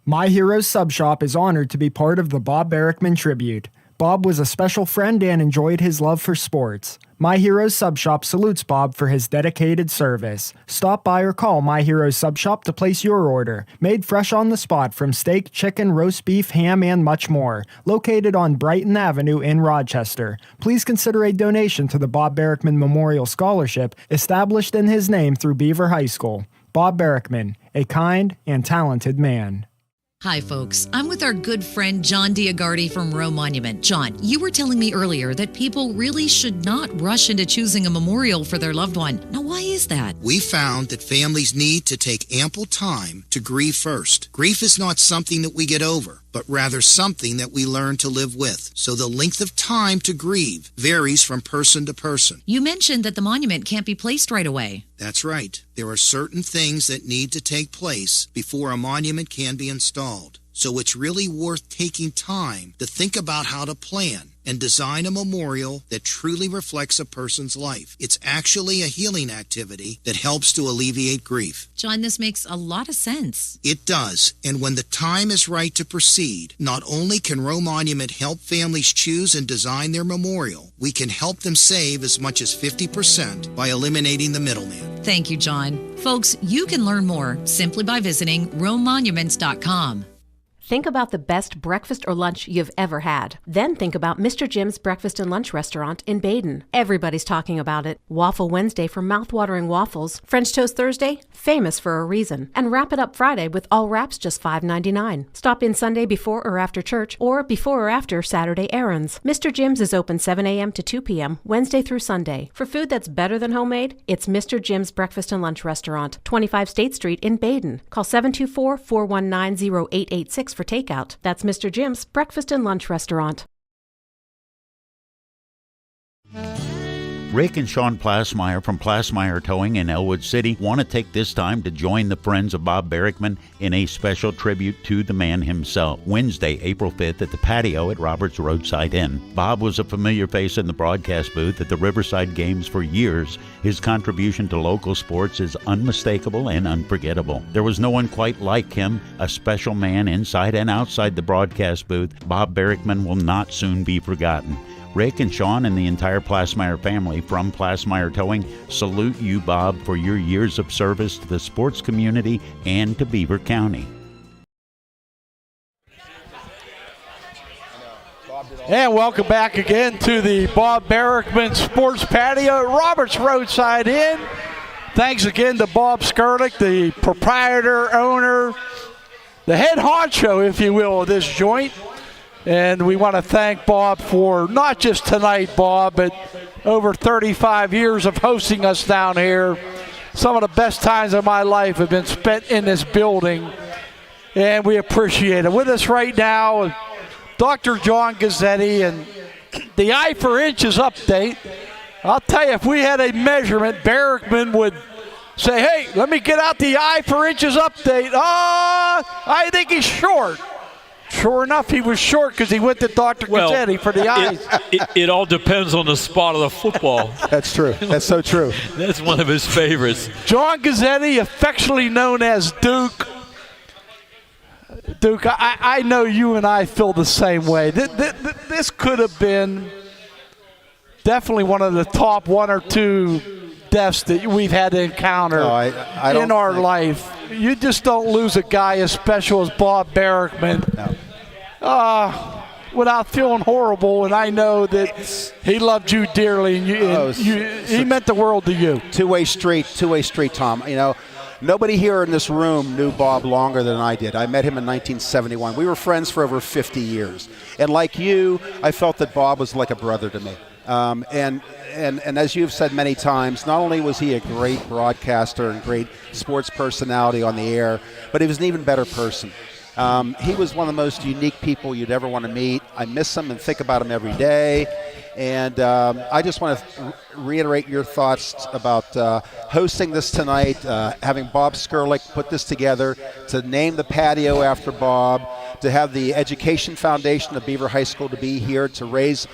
Speaker 12: My Heroes Sub Shop is honored to be part of the Bob Barrickman tribute. Bob was a special friend and enjoyed his love for sports. My Heroes Sub Shop salutes Bob for his dedicated service. Stop by or call My Heroes Sub Shop to place your order. Made fresh on the spot from steak, chicken, roast beef, ham, and much more. Located on Brighton Avenue in Rochester. Please consider a donation to the Bob Barrickman Memorial Scholarship, established in his name through Beaver High School. Bob Barrickman, a kind and talented man.
Speaker 2: Hi, folks. I'm with our good friend John Diagardi from Roe Monument. John, you were telling me earlier that people really should not rush into choosing a memorial for their loved one. Now, why is that?
Speaker 22: We found that families need to take ample time to grieve first. Grief is not something that we get over, but rather something that we learn to live with. So the length of time to grieve varies from person to person.
Speaker 2: You mentioned that the monument can't be placed right away.
Speaker 22: That's right. There are certain things that need to take place before a monument can be installed. So it's really worth taking time to think about how to plan and design a memorial that truly reflects a person's life. It's actually a healing activity that helps to alleviate grief.
Speaker 2: John, this makes a lot of sense.
Speaker 22: It does, and when the time is right to proceed, not only can Roe Monument help families choose and design their memorial, we can help them save as much as 50% by eliminating the middleman.
Speaker 2: Thank you, John. Folks, you can learn more simply by visiting RoeMonuments.com.
Speaker 9: Think about the best breakfast or lunch you've ever had. Then think about Mr. Jim's Breakfast and Lunch Restaurant in Baden. Everybody's talking about it. Waffle Wednesday for mouth-watering waffles. French Toast Thursday, famous for a reason. And Wrap It Up Friday with all wraps just $5.99. Stop in Sunday before or after church or before or after Saturday errands. Mr. Jim's is open 7 a.m. to 2 p.m. Wednesday through Sunday. For food that's better than homemade, it's Mr. Jim's Breakfast and Lunch Restaurant, 25 State Street in Baden. Call 724-419-0886 for takeout. That's Mr. Jim's Breakfast and Lunch Restaurant.
Speaker 18: Rick and Sean Plasmeyer from Plasmeyer Towing in Elwood City want to take this time to join the Friends of Bob Barrickman in a special tribute to the man himself. Wednesday, April 5th at the patio at Roberts Roadside Inn. Bob was a familiar face in the broadcast booth at the Riverside Games for years. His contribution to local sports is unmistakable and unforgettable. There was no one quite like him, a special man inside and outside the broadcast booth. Bob Barrickman will not soon be forgotten. Rick and Sean and the entire Plasmeyer family from Plasmeyer Towing salute you, Bob, for your years of service to the sports community and to Beaver County.
Speaker 3: And welcome back again to the Bob Barrickman Sports Patio at Roberts Roadside Inn. Thanks again to Bob Skurlick, the proprietor, owner, the head honcho, if you will, of this joint. And we want to thank Bob for not just tonight, Bob, but over 35 years of hosting us down here. Some of the best times of my life have been spent in this building, and we appreciate it. With us right now, Dr. John Gazzetti and the eye for inches update. I'll tell you, if we had a measurement, Barrickman would say, hey, let me get out the eye for inches update. I think he's short. Sure enough, he was short because he went to Dr. Gazzetti for the eyes.
Speaker 6: It all depends on the spot of the football.
Speaker 4: That's true. That's so true.
Speaker 6: That's one of his favorites.
Speaker 3: John Gazzetti, affectionately known as Duke. Duke, I know you and I feel the same way. This could have been definitely one of the top one or two deaths that we've had to encounter in our life. You just don't lose a guy as special as Bob Barrickman without feeling horrible, and I know that he loved you dearly, and he meant the world to you.
Speaker 4: Two-way street, Tom. You know, nobody here in this room knew Bob longer than I did. I met him in 1971. We were friends for over 50 years. And like you, I felt that Bob was like a brother to me. And as you've said many times, not only was he a great broadcaster and great sports personality on the air, but he was an even better person. He was one of the most unique people you'd ever want to meet. I miss him and think about him every day. And I just want to reiterate your thoughts about hosting this tonight, having Bob Skurlick put this together, to name the patio after Bob, to have the Education Foundation of Beaver High School to be here to raise,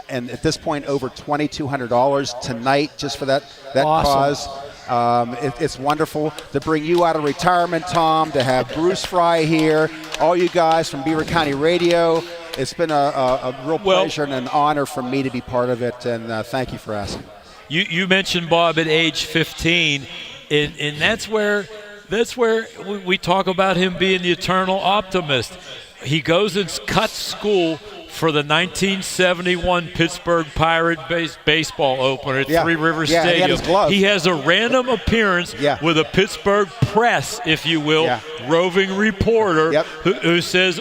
Speaker 4: and at this point, over $2,200 tonight just for that
Speaker 3: awesome
Speaker 4: cause. It's wonderful to bring you out of retirement, Tom, to have Bruce Frey here, all you guys from Beaver County Radio. It's been a real pleasure and an honor for me to be part of it, and thank you for asking.
Speaker 6: You mentioned Bob at age 15, and that's where we talk about him being the eternal optimist. He goes and cuts school for the 1971 Pittsburgh Pirate baseball opener at Three Rivers Stadium. He has a random appearance with a Pittsburgh press, if you will, roving reporter who says,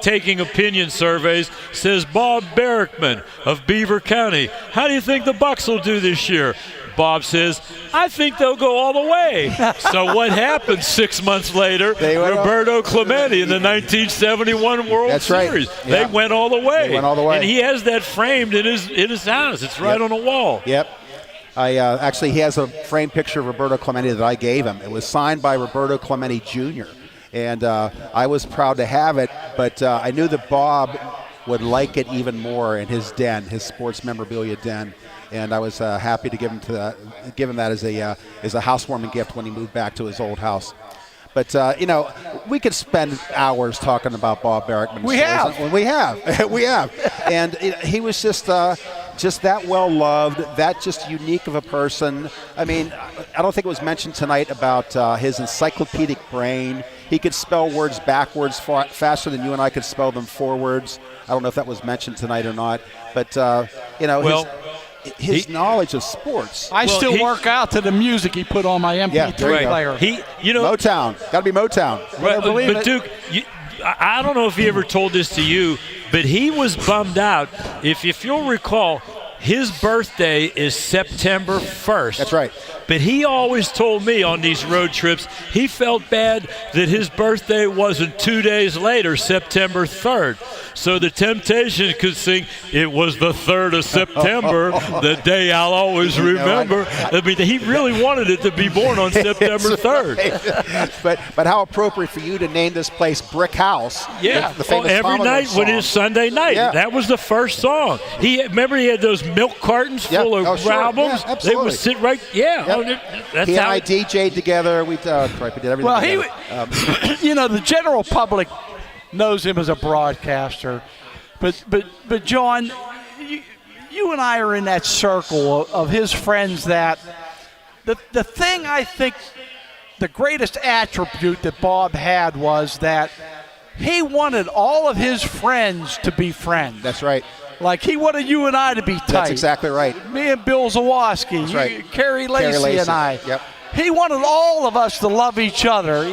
Speaker 6: taking opinion surveys, says, Bob Barrickman of Beaver County, how do you think the Bucks will do this year? Bob says, I think they'll go all the way. So what happened 6 months later? Roberto Clemente in the 1971 World Series.
Speaker 4: Right.
Speaker 6: They went all the way.
Speaker 4: They went all the way.
Speaker 6: And he has that framed in his house. It's right on the wall.
Speaker 4: Yep. Actually, he has a framed picture of Roberto Clemente that I gave him. It was signed by Roberto Clemente Jr. And I was proud to have it, but I knew that Bob would like it even more in his den, his sports memorabilia den. And I was happy to give him that as a housewarming gift when he moved back to his old house. But we could spend hours talking about Bob Barrickman.
Speaker 3: We have.
Speaker 4: And he was just that well loved, that just unique of a person. I mean, I don't think it was mentioned tonight about his encyclopedic brain.
Speaker 13: He could spell words backwards faster than you and I could spell them forwards. I don't know if that was mentioned tonight or not, but his knowledge of sports.
Speaker 3: I still work out to the music he put on my MP3 player.
Speaker 13: Motown. Got to be Motown.
Speaker 6: Right, but Duke, I don't know if he ever told this to you, but he was bummed out. If you'll recall, his birthday is September 1st.
Speaker 13: That's right.
Speaker 6: But he always told me on these road trips he felt bad that his birthday wasn't 2 days later, September 3rd. So the Temptations could sing, "It was the 3rd of September, the day I'll always remember." I mean, he really wanted it to be born on September 3rd.
Speaker 13: But how appropriate for you to name this place Brick House.
Speaker 6: Yeah,
Speaker 13: the famous
Speaker 6: every night when it's Sunday night.
Speaker 13: Yeah.
Speaker 6: That was the first song. Remember he had those milk cartons full of albums?
Speaker 13: Yeah,
Speaker 6: they would sit right, that's
Speaker 13: he
Speaker 6: how
Speaker 13: and I DJ'd together. We did everything
Speaker 3: Well,
Speaker 13: together.
Speaker 3: the general public knows him as a broadcaster, but John, you and I are in that circle of his friends. That the thing I think the greatest attribute that Bob had was that he wanted all of his friends to be friends.
Speaker 13: That's right.
Speaker 3: Like he wanted you and I to be tight.
Speaker 13: That's exactly right.
Speaker 3: Me and Bill Zawoski,
Speaker 13: right.
Speaker 3: Carrie Lacey and I.
Speaker 13: Yep.
Speaker 3: He wanted all of us to love each other,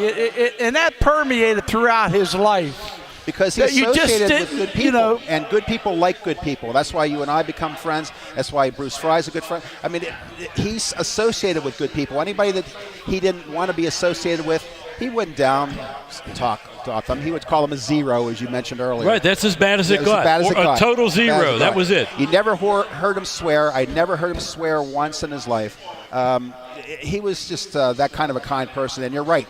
Speaker 3: and that permeated throughout his life.
Speaker 13: Because he associated with good people, and good people like good people. That's why you and I become friends. That's why Bruce Frey's a good friend. I mean, he's associated with good people. Anybody that he didn't want to be associated with, he went down, talk them. He would call him a zero, as you mentioned earlier.
Speaker 6: Right, that's as bad as it got. A total zero. That was it.
Speaker 13: You never heard him swear. I never heard him swear once in his life. He was just that kind of a kind person. And you're right.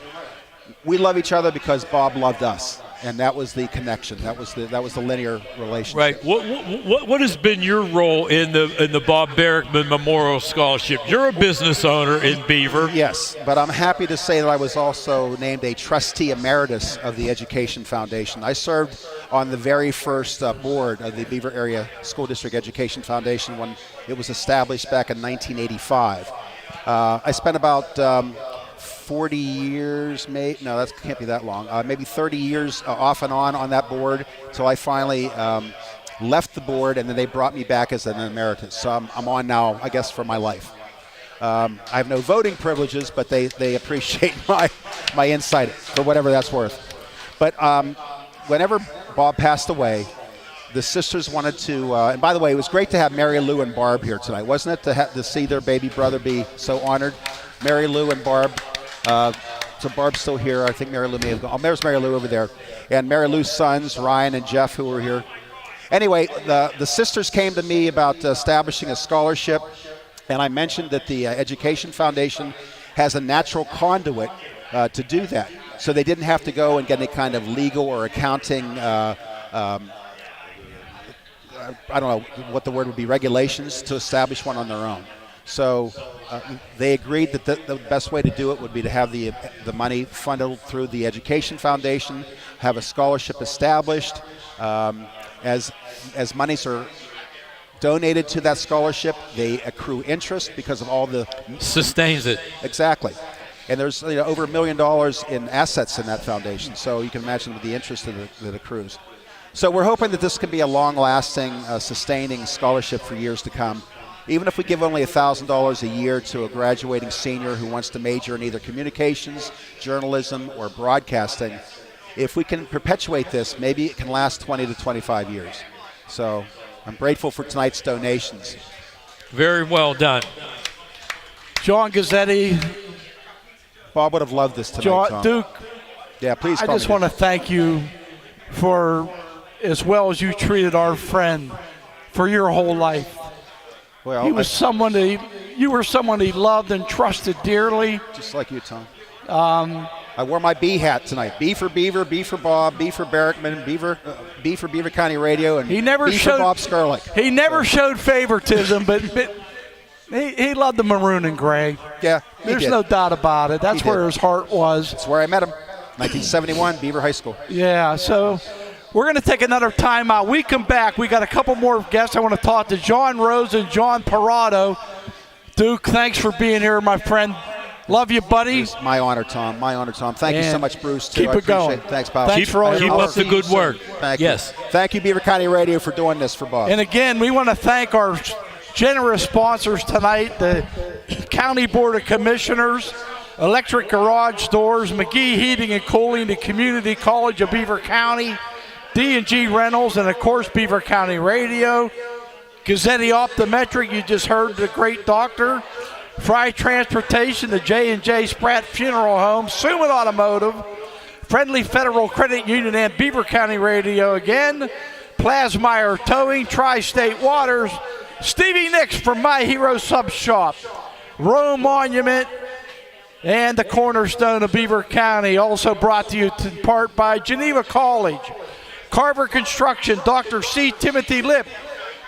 Speaker 13: We love each other because Bob loved us. And that was the connection. That was the linear relationship.
Speaker 6: Right. What has been your role in the Bob Barrickman Memorial Scholarship? You're a business owner in Beaver.
Speaker 13: Yes, but I'm happy to say that I was also named a trustee emeritus of the Education Foundation. I served on the very first board of the Beaver Area School District Education Foundation when it was established back in 1985. I spent about 40 years, no, that can't be that long. Maybe 30 years off and on that board until I finally left the board, and then they brought me back as an emeritus. So I'm on now, I guess, for my life. I have no voting privileges, but they appreciate my insight for whatever that's worth. But whenever Bob passed away, the sisters wanted to, and by the way, it was great to have Mary Lou and Barb here tonight, wasn't it, to see their baby brother be so honored? Mary Lou and Barb. So Barb's still here. I think Mary Lou may have gone. Oh, there's Mary Lou over there. And Mary Lou's sons, Ryan and Jeff, who were here. Anyway, the sisters came to me about establishing a scholarship, and I mentioned that the Education Foundation has a natural conduit to do that. So they didn't have to go and get any kind of legal or accounting, I don't know what the word would be, regulations to establish one on their own. So they agreed that the best way to do it would be to have the money funded through the Education Foundation, have a scholarship established. As monies are donated to that scholarship, they accrue interest because of all the...
Speaker 6: Sustains it.
Speaker 13: Exactly. And there's over $1 million in assets in that foundation, so you can imagine the interest that accrues. So we're hoping that this can be a long-lasting, sustaining scholarship for years to come. Even if we give only $1,000 a year to a graduating senior who wants to major in either communications, journalism, or broadcasting, if we can perpetuate this, maybe it can last 20 to 25 years. So I'm grateful for tonight's donations.
Speaker 6: Very well done.
Speaker 3: John Gazzetti.
Speaker 13: Bob would have loved this tonight, Tom.
Speaker 3: Duke.
Speaker 13: Yeah, please
Speaker 3: I just want to thank you for, as well as you treated our friend for your whole life.
Speaker 13: Well,
Speaker 3: you were someone he loved and trusted dearly.
Speaker 13: Just like you, Tom. I wore my B hat tonight. B for Beaver, B for Bob, B for Barrickman, B for Beaver County Radio, and B for Bob Skurlick.
Speaker 3: He never showed favoritism, but he loved the maroon and gray.
Speaker 13: Yeah,
Speaker 3: there's no doubt about it. That's where his heart was.
Speaker 13: That's where I met him, 1971, Beaver High School.
Speaker 3: Yeah, so we're going to take another timeout. We come back. We got a couple more guests. I want to talk to John Rose and John Parado. Duke, thanks for being here, my friend. Love you, buddy.
Speaker 5: It's my honor, Tom. My honor, Tom. Thank you so much, Bruce. Too.
Speaker 3: Keep it going.
Speaker 5: Thanks, pal.
Speaker 3: Thanks for all
Speaker 6: keep
Speaker 3: your
Speaker 6: up the good work.
Speaker 5: Thank
Speaker 6: yes.
Speaker 5: you. Thank you, Beaver County Radio, for doing this for Bob.
Speaker 3: And again, we want to thank our generous sponsors tonight, the County Board of Commissioners, Electric Garage Doors, McGee Heating and Cooling, the Community College of Beaver County, D&G Rentals, and of course Beaver County Radio, Gazzetti Optometric, you just heard the great doctor, Frey Transportation, the J&J Spratt Funeral Home, Summit Automotive, Friendly Federal Credit Union, and Beaver County Radio again, Plasmeyer Towing, Tri-State Waters, Stevie Nicks from My Hero Sub Shop, Rome Monument, and the cornerstone of Beaver County, also brought to you in part by Geneva College, Carver Construction, Dr. C. Timothy Lipp,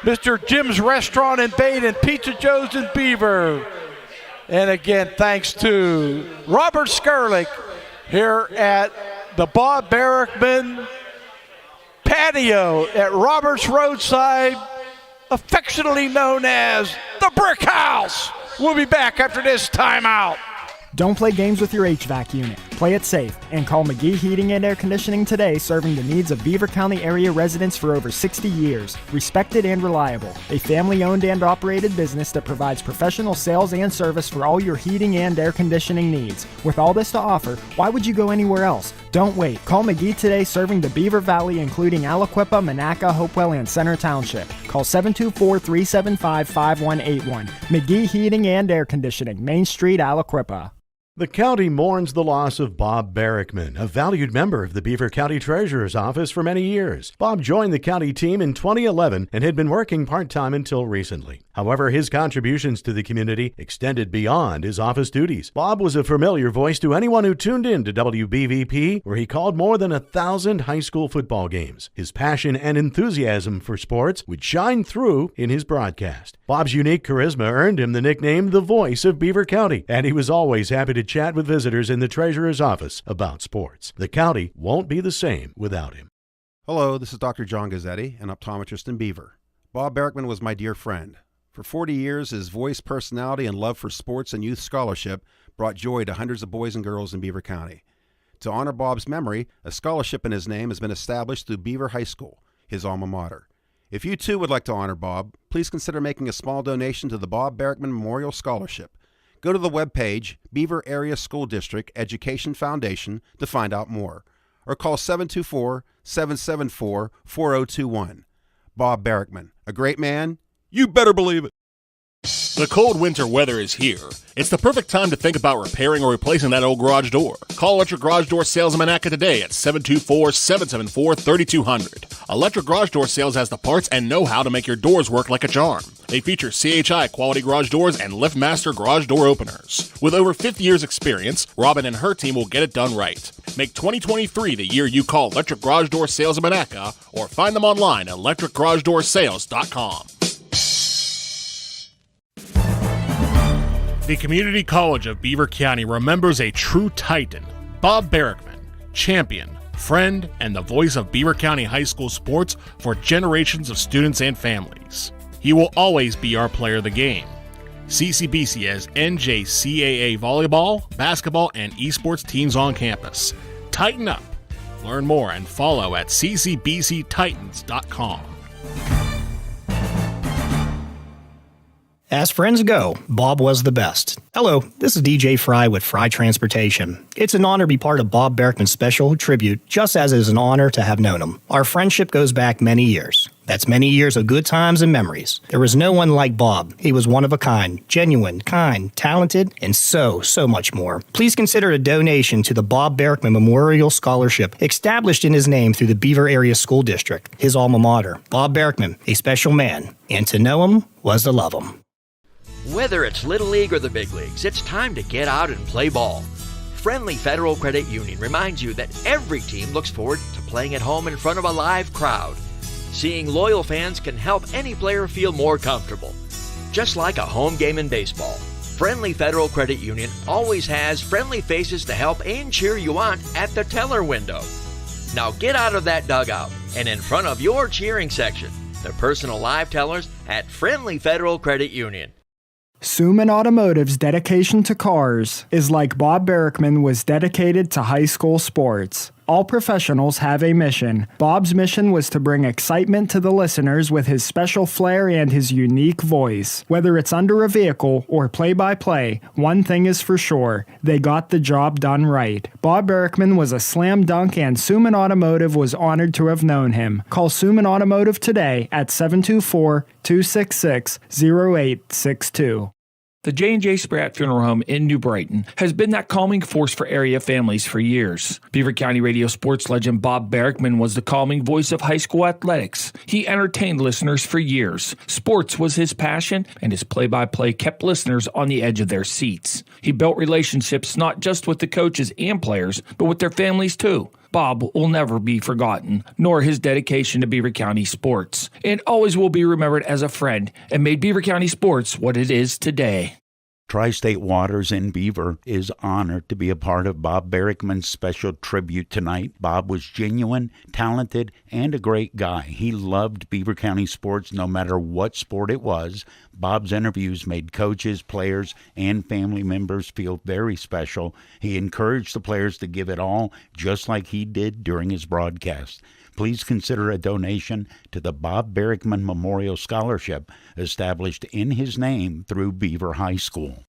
Speaker 3: Mr. Jim's Restaurant in Baden, Pizza Joe's in Beaver. And again, thanks to Robert Skurlick here at the Bob Barrickman patio at Roberts Roadside, affectionately known as the Brick House. We'll be back after this timeout.
Speaker 12: Don't play games with your HVAC unit. Play it safe and call McGee Heating and Air Conditioning today, serving the needs of Beaver County area residents for over 60 years. Respected and reliable. A family-owned and operated business that provides professional sales and service for all your heating and air conditioning needs. With all this to offer, why would you go anywhere else? Don't wait. Call McGee today, serving the Beaver Valley, including Aliquippa, Monaca, Hopewell, and Center Township. Call 724-375-5181. McGee Heating and Air Conditioning, Main Street, Aliquippa.
Speaker 10: The county mourns the loss of Bob Barrickman, a valued member of the Beaver County Treasurer's Office for many years. Bob joined the county team in 2011 and had been working part-time until recently. However, his contributions to the community extended beyond his office duties. Bob was a familiar voice to anyone who tuned in to WBVP, where he called more than 1,000 high school football games. His passion and enthusiasm for sports would shine through in his broadcast. Bob's unique charisma earned him the nickname the Voice of Beaver County, and he was always happy to chat with visitors in the Treasurer's Office about sports. The county won't be the same without him.
Speaker 13: Hello, this is Dr. John Gazzetti, an optometrist in Beaver. Bob Barrickman was my dear friend. For 40 years, his voice, personality, and love for sports and youth scholarship brought joy to hundreds of boys and girls in Beaver County. To honor Bob's memory, a scholarship in his name has been established through Beaver High School, his alma mater. If you too would like to honor Bob, please consider making a small donation to the Bob Barrickman Memorial Scholarship. Go to the webpage, Beaver Area School District Education Foundation, to find out more, or call 724-774-4021. Bob Barrickman, a great man, you better believe it.
Speaker 11: The cold winter weather is here. It's the perfect time to think about repairing or replacing that old garage door. Call Electric Garage Door Sales in Monaca today at 724-774-3200. Electric Garage Door Sales has the parts and know-how to make your doors work like a charm. They feature CHI quality garage doors and LiftMaster garage door openers. With over 50 years experience, Robin and her team will get it done right. Make 2023 the year you call Electric Garage Door Sales in Monaca, or find them online at electricgaragedoorSales.com. The Community College of Beaver County remembers a true titan, Bob Barrickman, champion, friend, and the voice of Beaver County high school sports for generations of students and families. He will always be our player of the game. CCBC has NJCAA volleyball, basketball, and esports teams on campus. Tighten up. Learn more and follow at ccbctitans.com.
Speaker 15: As friends go, Bob was the best. Hello, this is DJ Frey with Frey Transportation. It's an honor to be part of Bob Barrickman's special tribute, just as it is an honor to have known him. Our friendship goes back many years. That's many years of good times and memories. There was no one like Bob. He was one of a kind, genuine, kind, talented, and so much more. Please consider a donation to the Bob Barrickman Memorial Scholarship, established in his name through the Beaver Area School District, his alma mater. Bob Barrickman, a special man, and to know him was to love him.
Speaker 17: Whether it's Little League or the big leagues, it's time to get out and play ball. Friendly Federal Credit Union reminds you that every team looks forward to playing at home in front of a live crowd. Seeing loyal fans can help any player feel more comfortable. Just like a home game in baseball, Friendly Federal Credit Union always has friendly faces to help and cheer you on at the teller window. Now get out of that dugout and in front of your cheering section, the personal live tellers at Friendly Federal Credit Union.
Speaker 12: Suman Automotive's dedication to cars is like Bob Barrickman was dedicated to high school sports. All professionals have a mission. Bob's mission was to bring excitement to the listeners with his special flair and his unique voice. Whether it's under a vehicle or play-by-play, one thing is for sure, they got the job done right. Bob Barrickman was a slam dunk and Suman Automotive was honored to have known him. Call Suman Automotive today at 724-266-0862.
Speaker 1: The J&J Spratt Funeral Home in New Brighton has been that calming force for area families for years. Beaver County radio sports legend Bob Barrickman was the calming voice of high school athletics. He entertained listeners for years. Sports was his passion, and his play-by-play kept listeners on the edge of their seats. He built relationships not just with the coaches and players, but with their families too. Bob will never be forgotten, nor his dedication to Beaver County sports, and always will be remembered as a friend and made Beaver County sports what it is today.
Speaker 18: Tri-State Waters in Beaver is honored to be a part of Bob Barrickman's special tribute tonight. Bob was genuine, talented, and a great guy. He loved Beaver County sports no matter what sport it was. Bob's interviews made coaches, players, and family members feel very special. He encouraged the players to give it all, just like he did during his broadcast. Please consider a donation to the Bob Barrickman Memorial Scholarship established in his name through Beaver High School.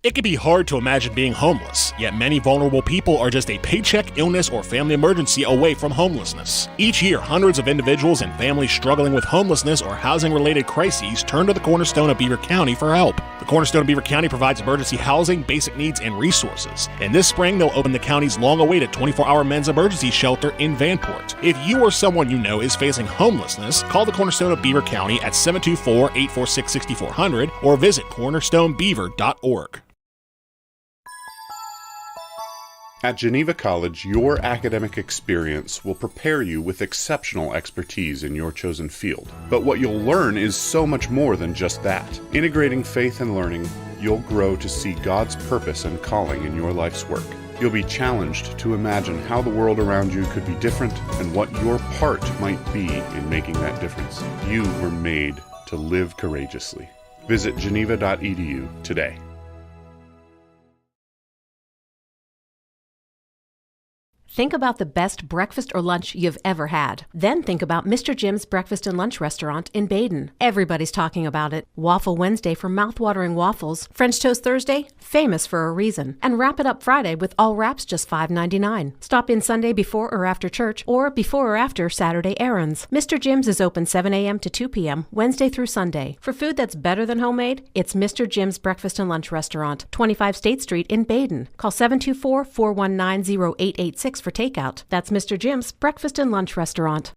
Speaker 11: It can be hard to imagine being homeless, yet many vulnerable people are just a paycheck, illness, or family emergency away from homelessness. Each year, hundreds of individuals and families struggling with homelessness or housing-related crises turn to the Cornerstone of Beaver County for help. The Cornerstone of Beaver County provides emergency housing, basic needs, and resources. And this spring, they'll open the county's long-awaited 24-hour men's emergency shelter in Vanport. If you or someone you know is facing homelessness, call the Cornerstone of Beaver County at 724-846-6400 or visit cornerstonebeaver.org.
Speaker 19: At Geneva College, your academic experience will prepare you with exceptional expertise in your chosen field. But what you'll learn is so much more than just that. Integrating faith and learning, you'll grow to see God's purpose and calling in your life's work. You'll be challenged to imagine how the world around you could be different and what your part might be in making that difference. You were made to live courageously. Visit geneva.edu today.
Speaker 9: Think about the best breakfast or lunch you've ever had. Then think about Mr. Jim's Breakfast and Lunch Restaurant in Baden. Everybody's talking about it. Waffle Wednesday for mouth-watering waffles. French Toast Thursday, famous for a reason. And Wrap It Up Friday with all wraps just $5.99. Stop in Sunday before or after church or before or after Saturday errands. Mr. Jim's is open 7 a.m. to 2 p.m. Wednesday through Sunday. For food that's better than homemade, it's Mr. Jim's Breakfast and Lunch Restaurant, 25 State Street in Baden. Call 724-419-0886 for takeout. That's Mr. Jim's Breakfast and Lunch Restaurant.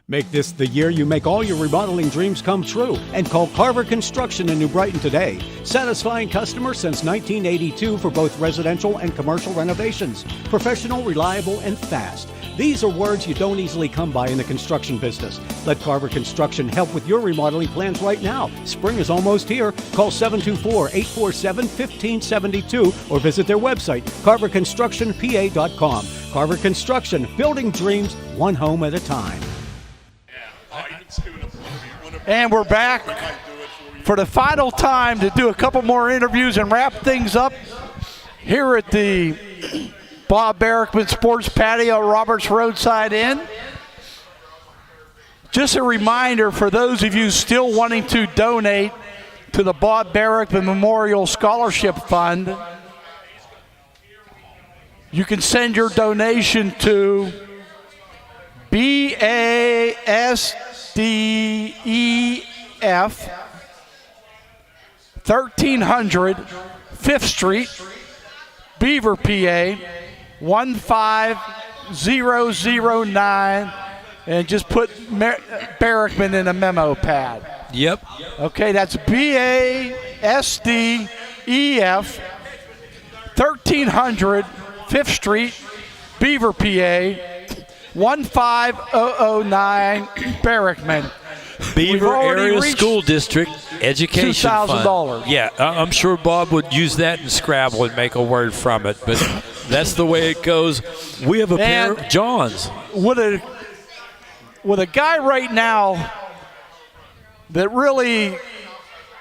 Speaker 21: Make this the year you make all your remodeling dreams come true and call Carver Construction in New Brighton today. Satisfying customers since 1982 for both residential and commercial renovations. Professional, reliable, and fast. These are words you don't easily come by in the construction business. Let Carver Construction help with your remodeling plans right now. Spring is almost here. Call 724-847-1572 or visit their website, carverconstructionpa.com. Carver Construction, building dreams one home at a time.
Speaker 3: And we're back for the final time to do a couple more interviews and wrap things up here at the Bob Barrickman Sports Patio, Roberts Roadside Inn. Just a reminder for those of you still wanting to donate to the Bob Barrickman Memorial Scholarship Fund, you can send your donation to BASDEF 1300 5th Street, Beaver, PA 15009, and just put Barrickman in a memo pad.
Speaker 6: Yep.
Speaker 3: Okay, that's BASDEF 1300 5th Street, Beaver, PA 15009, Barrickman.
Speaker 6: Beaver Area School District Education Fund.
Speaker 3: $2,000.
Speaker 6: Yeah, I'm sure Bob would use that in Scrabble and make a word from it, but that's the way it goes. We have a pair of Johns.
Speaker 3: With a guy right now that really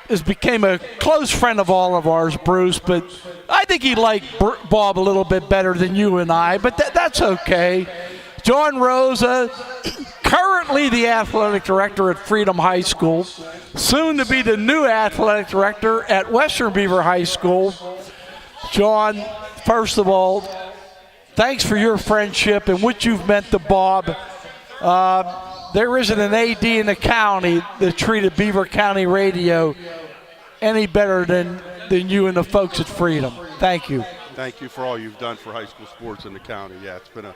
Speaker 3: has became a close friend of all of ours, Bruce, but I think he liked Bob a little bit better than you and I, but that's okay. John Rosa, currently the athletic director at Freedom High School, soon to be the new athletic director at Western Beaver High School. John, first of all, thanks for your friendship and what you've meant to Bob. There isn't an AD in the county that treated Beaver County Radio any better than you and the folks at Freedom. Thank you.
Speaker 7: Thank you for all you've done for high school sports in the county. Yeah, it's been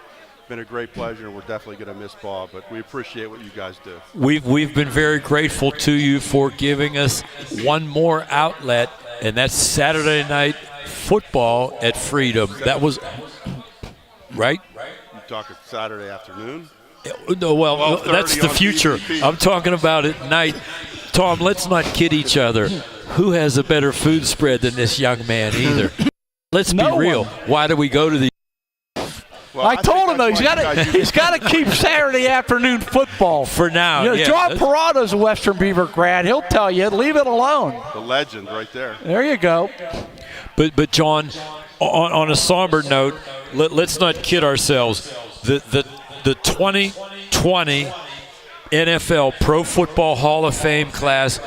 Speaker 7: a great pleasure, and we're definitely going to miss Bob, but we appreciate what you guys do.
Speaker 6: We've been very grateful to you for giving us one more outlet, and that's Saturday night football at Freedom. That was right.
Speaker 7: You talking Saturday afternoon?
Speaker 6: No, well, that's the future.
Speaker 7: BVP.
Speaker 6: I'm talking about at night. Tom, let's not kid each other. Who has a better food spread than this young man either? Let's be real. Why do we go to the
Speaker 3: Well, I told him, though, he's got to keep Saturday afternoon football.
Speaker 6: For now,
Speaker 3: yeah. John Parato's a Western Beaver grad. He'll tell you, leave it alone.
Speaker 7: The legend right there.
Speaker 3: There you go.
Speaker 6: But John, on a somber note, let's not kid ourselves. The 2020 NFL Pro Football Hall of Fame class,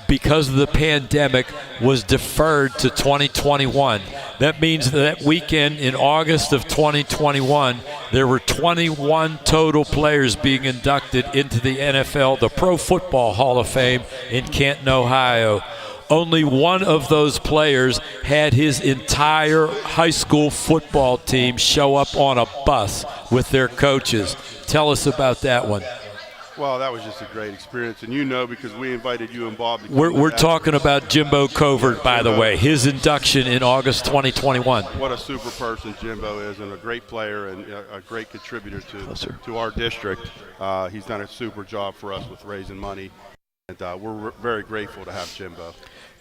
Speaker 6: because of the pandemic, was deferred to 2021. That means that weekend in August of 2021, there were 21 total players being inducted into the NFL, the Pro Football Hall of Fame in Canton, Ohio. Only one of those players had his entire high school football team show up on a bus with their coaches. Tell us about that one.
Speaker 7: Well, that was just a great experience, and you know, because we invited you and Bob.
Speaker 6: We're talking about Jimbo Covert, by the way, his induction in August 2021.
Speaker 7: What a super person Jimbo is, and a great player and a great contributor to our district. He's done a super job for us with raising money, and we're very grateful to have Jimbo.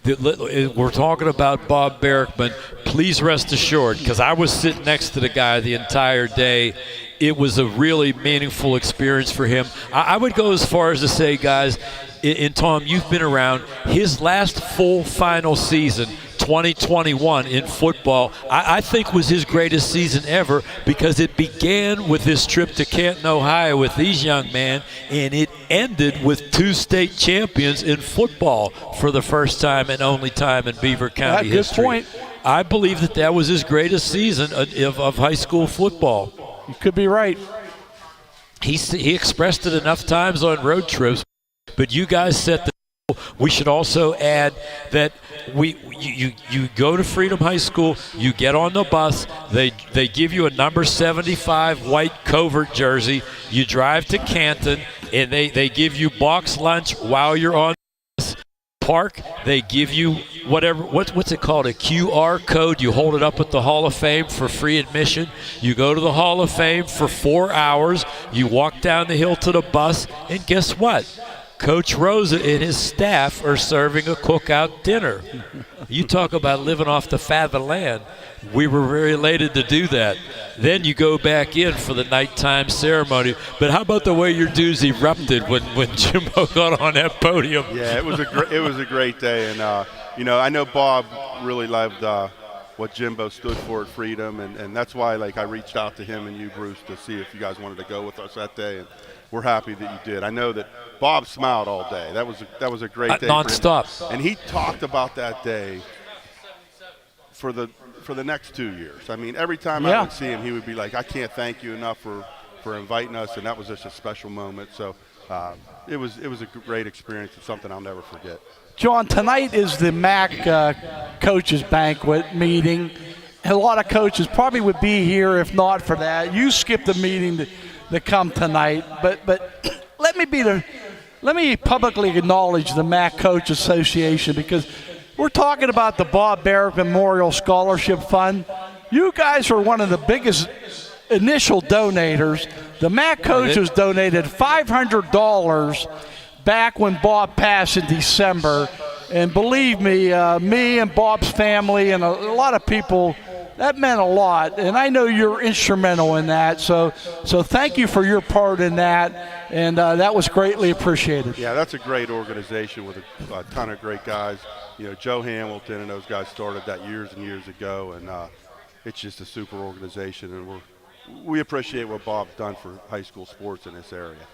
Speaker 6: We're talking about Bob Barrickman. Please rest assured, because I was sitting next to the guy the entire day. It was a really meaningful experience for him. I would go as far as to say, guys, and Tom, you've been around, his last full final season, 2021 in football, I think was his greatest season ever, because it began with this trip to Canton, Ohio with these young men, and it ended with 2 state champions in football for the first time and only time in Beaver County history.
Speaker 3: Good point.
Speaker 6: I believe that was his greatest season of high school football.
Speaker 3: You could be right.
Speaker 6: He expressed it enough times on road trips, but you guys set the goal. We should also add that you go to Freedom High School, you get on the bus, they give you a number 75 white Covert jersey, you drive to Canton, and they give you box lunch while you're on the bus. Park, they give you what's it called, a QR code. You hold it up at the Hall of Fame for free admission. You go to the Hall of Fame for 4 hours. You walk down the hill to the bus, and guess what? Coach Rosa and his staff are serving a cookout dinner. You talk about living off the fat of the land. We were very elated to do that. Then you go back in for the nighttime ceremony. But how about the way your dudes erupted when Jimbo got on that podium?
Speaker 7: Yeah, it was a great day, and I know Bob really loved what Jimbo stood for at Freedom, and that's why I reached out to him and you, Bruce, to see if you guys wanted to go with us that day, and we're happy that you did. I know that Bob smiled all day. That was a great day.
Speaker 6: Nonstop.
Speaker 7: And he talked about that day for the next 2 years. I mean, every time I would see him, he would be like, I can't thank you enough for inviting us, and that was just a special moment. So it was a great experience. It's something I'll never forget.
Speaker 3: John, tonight is the MAC coaches banquet meeting. A lot of coaches probably would be here if not for that. You skipped the meeting to come tonight, but let me publicly acknowledge the MAC Coach Association, because we're talking about the Bob Barrickman Memorial Scholarship Fund. You guys are one of the biggest initial donators. The MAC coaches donated $500 back when Bob passed in December. And believe me, me and Bob's family and a lot of people, that meant a lot. And I know you're instrumental in that. So thank you for your part in that. and that was greatly appreciated.
Speaker 7: Yeah, that's a great organization with a ton of great guys. You know, Joe Hamilton and those guys started that years and years ago, and it's just a super organization, and we appreciate what Bob's done for high school sports in this area.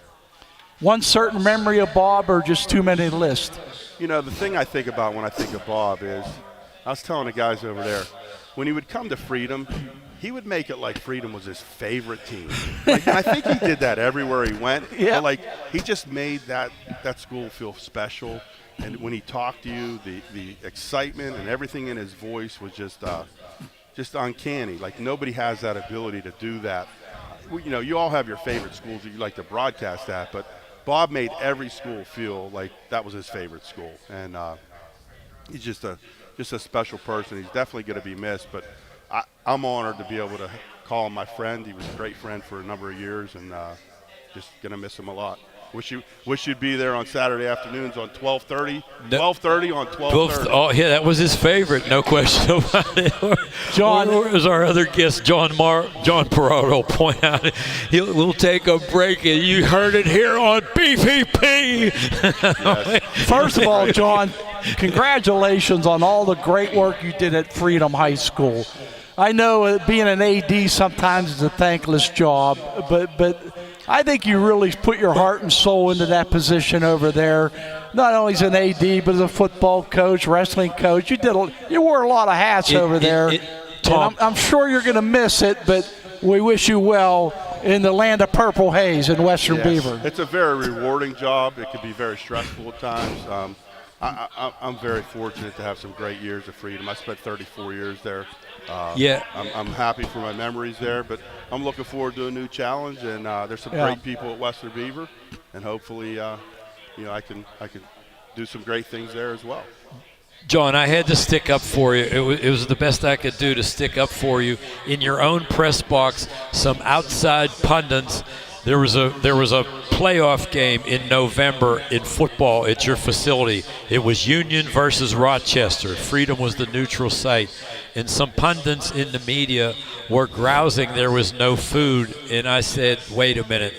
Speaker 3: One certain memory of Bob, or just too many to list?
Speaker 7: You know, the thing I think about when I think of Bob is, I was telling the guys over there, when he would come to Freedom, he would make it like Freedom was his favorite team. Like, and I think he did that everywhere he went.
Speaker 3: Yeah.
Speaker 7: But like, he just made that school feel special. And when he talked to you, the excitement and everything in his voice was just uncanny. Like, nobody has that ability to do that. You know, you all have your favorite schools that you like to broadcast at, but Bob made every school feel like that was his favorite school. And he's just a special person. He's definitely going to be missed, but I'm honored to be able to call him my friend. He was a great friend for a number of years, and just going to miss him a lot. Wish you'd be there on Saturday afternoons on 12:30. 12:30 on 12:30.
Speaker 6: Oh, yeah, that was his favorite, no question about it.
Speaker 3: John,
Speaker 6: as our other guest, John Perotto, will point out, we'll take a break, and you heard it here on BVP.
Speaker 7: Yes.
Speaker 3: First of all, John, congratulations on all the great work you did at Freedom High School. I know being an AD sometimes is a thankless job, but I think you really put your heart and soul into that position over there. Not only as an AD, but as a football coach, wrestling coach. You wore a lot of hats over there.
Speaker 6: Tom,
Speaker 3: I'm sure you're going to miss it, but we wish you well in the land of purple haze in Western
Speaker 7: Yes.
Speaker 3: Beaver.
Speaker 7: It's a very rewarding job. It can be very stressful at times. I'm very fortunate to have some great years of Freedom. I spent 34 years there.
Speaker 6: Yeah.
Speaker 7: I'm happy for my memories there, but I'm looking forward to a new challenge, and there's some great people at Western Beaver, and hopefully, I can do some great things there as well.
Speaker 6: John, I had to stick up for you. It was the best I could do to stick up for you. In your own press box, some outside pundits, there was a playoff game in November in football at your facility. It was Union versus Rochester. Freedom was the neutral site. And some pundits in the media were grousing there was no food. And I said, wait a minute.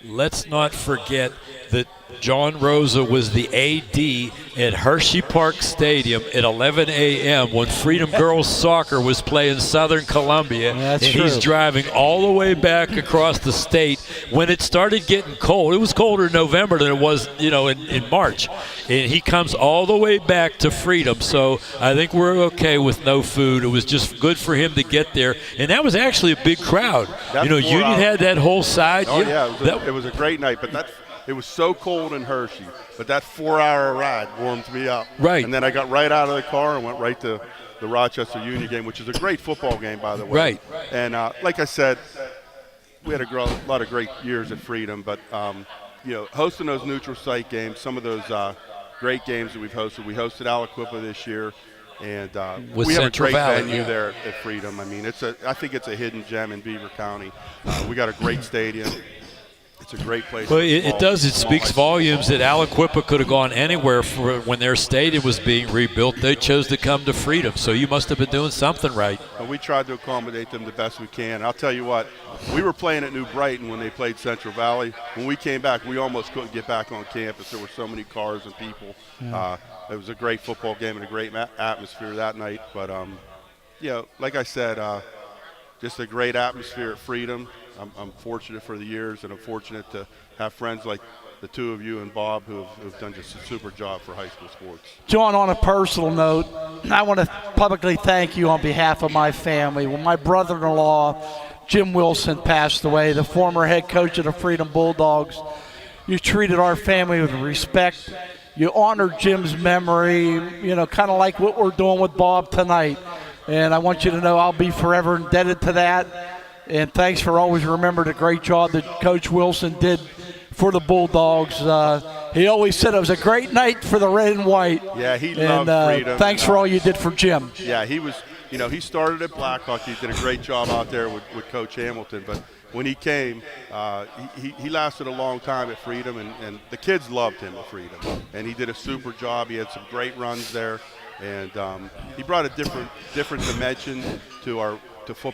Speaker 6: Let's not forget that John Rosa was the AD at Hershey Park Stadium at 11 a.m. when Freedom Girls Soccer was playing Southern Columbia.
Speaker 3: That's
Speaker 6: and
Speaker 3: true.
Speaker 6: He's driving all the way back across the state when it started getting cold. It was colder in November than it was, in March. And he comes all the way back to Freedom. So I think we're okay with no food. It was just good for him to get there. And that was actually a big crowd. Union had that whole side.
Speaker 7: Oh, yeah, it was a great night, but it was so cold in Hershey, but that 4-hour ride warmed me up.
Speaker 6: Right.
Speaker 7: And then I got right out of the car and went right to the Rochester Union game, which is a great football game, by the way.
Speaker 6: Right.
Speaker 7: And like I said, we had a lot of great years at Freedom, but, hosting those neutral site games, some of those great games that we've hosted. We hosted Aliquippa this year, and
Speaker 6: With
Speaker 7: we have
Speaker 6: Central
Speaker 7: a great
Speaker 6: Valley,
Speaker 7: venue
Speaker 6: yeah.
Speaker 7: there at Freedom. I mean, I think it's a hidden gem in Beaver County. We got a great stadium. It's a great place.
Speaker 6: Well, it does. It speaks volumes that Aliquippa could have gone anywhere for when their stadium was being rebuilt. They chose to come to Freedom, so you must have been doing something right.
Speaker 7: And we tried to accommodate them the best we can. I'll tell you what, we were playing at New Brighton when they played Central Valley. When we came back, we almost couldn't get back on campus. There were so many cars and people.
Speaker 3: Yeah.
Speaker 7: It was a great football game and a great atmosphere that night. But, like I said, just a great atmosphere at Freedom. I'm fortunate for the years, and I'm fortunate to have friends like the two of you and Bob who've done just a super job for high school sports.
Speaker 3: John, on a personal note, I want to publicly thank you on behalf of my family. When my brother-in-law, Jim Wilson, passed away, the former head coach of the Freedom Bulldogs, you treated our family with respect. You honored Jim's memory, kind of like what we're doing with Bob tonight. And I want you to know I'll be forever indebted to that. And thanks for always remembering the great job that Coach Wilson did for the Bulldogs. He always said it was a great night for the red and white.
Speaker 7: Yeah, he loved Freedom.
Speaker 3: Thanks for all you did for Jim.
Speaker 7: Yeah, he was, he started at Blackhawk. He did a great job out there with Coach Hamilton. But when he came, he lasted a long time at Freedom, and the kids loved him at Freedom. And he did a super job. He had some great runs there. And he brought a different dimension to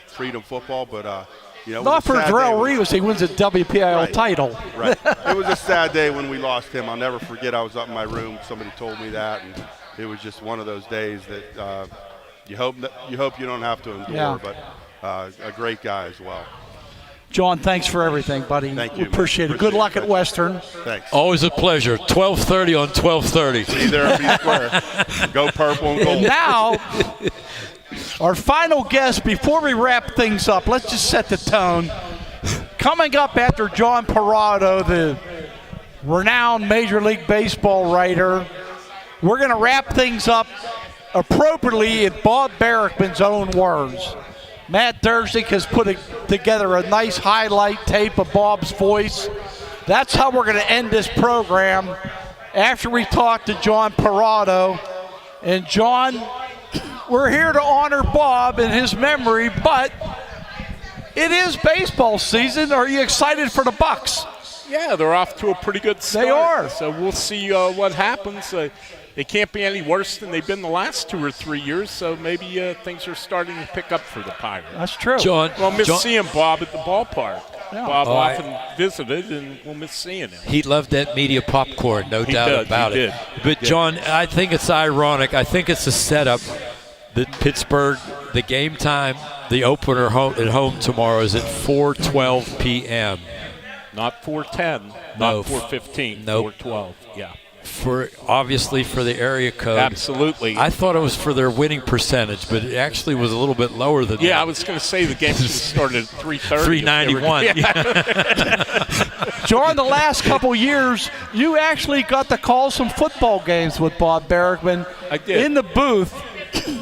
Speaker 7: Freedom football, but You know,
Speaker 3: Not for Darrell Reeves, he wins a WPIL title.
Speaker 7: Right. It was a sad day when we lost him. I'll never forget. I was up in my room. Somebody told me that, and it was just one of those days that you hope you don't have to endure.
Speaker 3: Yeah.
Speaker 7: But a great guy as well.
Speaker 3: John, thanks for everything, buddy.
Speaker 7: Thank you.
Speaker 3: We appreciate it. Good luck at Western.
Speaker 7: Thanks.
Speaker 6: Always a pleasure. 12:30 on 12:30.
Speaker 7: See you there at B-Square. Go purple and gold.
Speaker 3: And now, our final guest, before we wrap things up, let's just set the tone. Coming up after John Parado, the renowned Major League Baseball writer, we're going to wrap things up appropriately in Bob Barrickman's own words. Matt Dersick has put together a nice highlight tape of Bob's voice. That's how we're going to end this program after we talk to John Parado. And John, we're here to honor Bob in his memory, but it is baseball season. Are you excited for the Bucks?
Speaker 8: Yeah, they're off to a pretty good start.
Speaker 3: They are.
Speaker 8: So we'll see what happens. They can't be any worse than they've been the last 2 or 3 years, so maybe things are starting to pick up for the Pirates.
Speaker 3: That's true.
Speaker 6: John,
Speaker 8: we'll miss seeing Bob at the ballpark.
Speaker 3: Yeah.
Speaker 8: Bob often visited, and we'll miss seeing him.
Speaker 6: He loved that media popcorn, no doubt about it. But, John, I think it's ironic. I think it's a setup that Pittsburgh, the game time, the opener at home tomorrow is at 4:12 p.m.
Speaker 8: Not 4:10,
Speaker 6: No,
Speaker 8: not 4:15,
Speaker 6: nope.
Speaker 8: 4:12, yeah.
Speaker 6: Obviously for the area code.
Speaker 8: Absolutely.
Speaker 6: I thought it was for their winning percentage, but it actually was a little bit lower than that.
Speaker 8: Yeah, I was going to say the game just started at 3:30.
Speaker 6: 391.
Speaker 3: John, the last couple years, you actually got to call some football games with Bob Barrickman.
Speaker 8: I did.
Speaker 3: In the booth.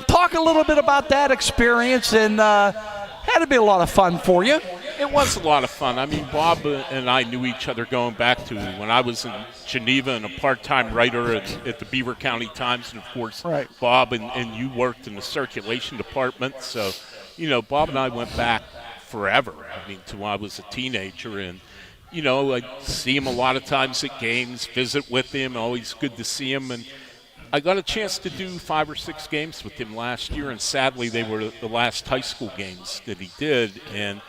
Speaker 3: Talk a little bit about that experience, and had to be a lot of fun for you.
Speaker 8: It was a lot of fun. I mean, Bob and I knew each other going back to when I was in Geneva and a part-time writer at the Beaver County Times, and, of course, Bob and you worked in the circulation department. So, Bob and I went back forever, I mean, to when I was a teenager. And, I'd see him a lot of times at games, visit with him, always good to see him. And I got a chance to do 5 or 6 games with him last year, and sadly they were the last high school games that he did. And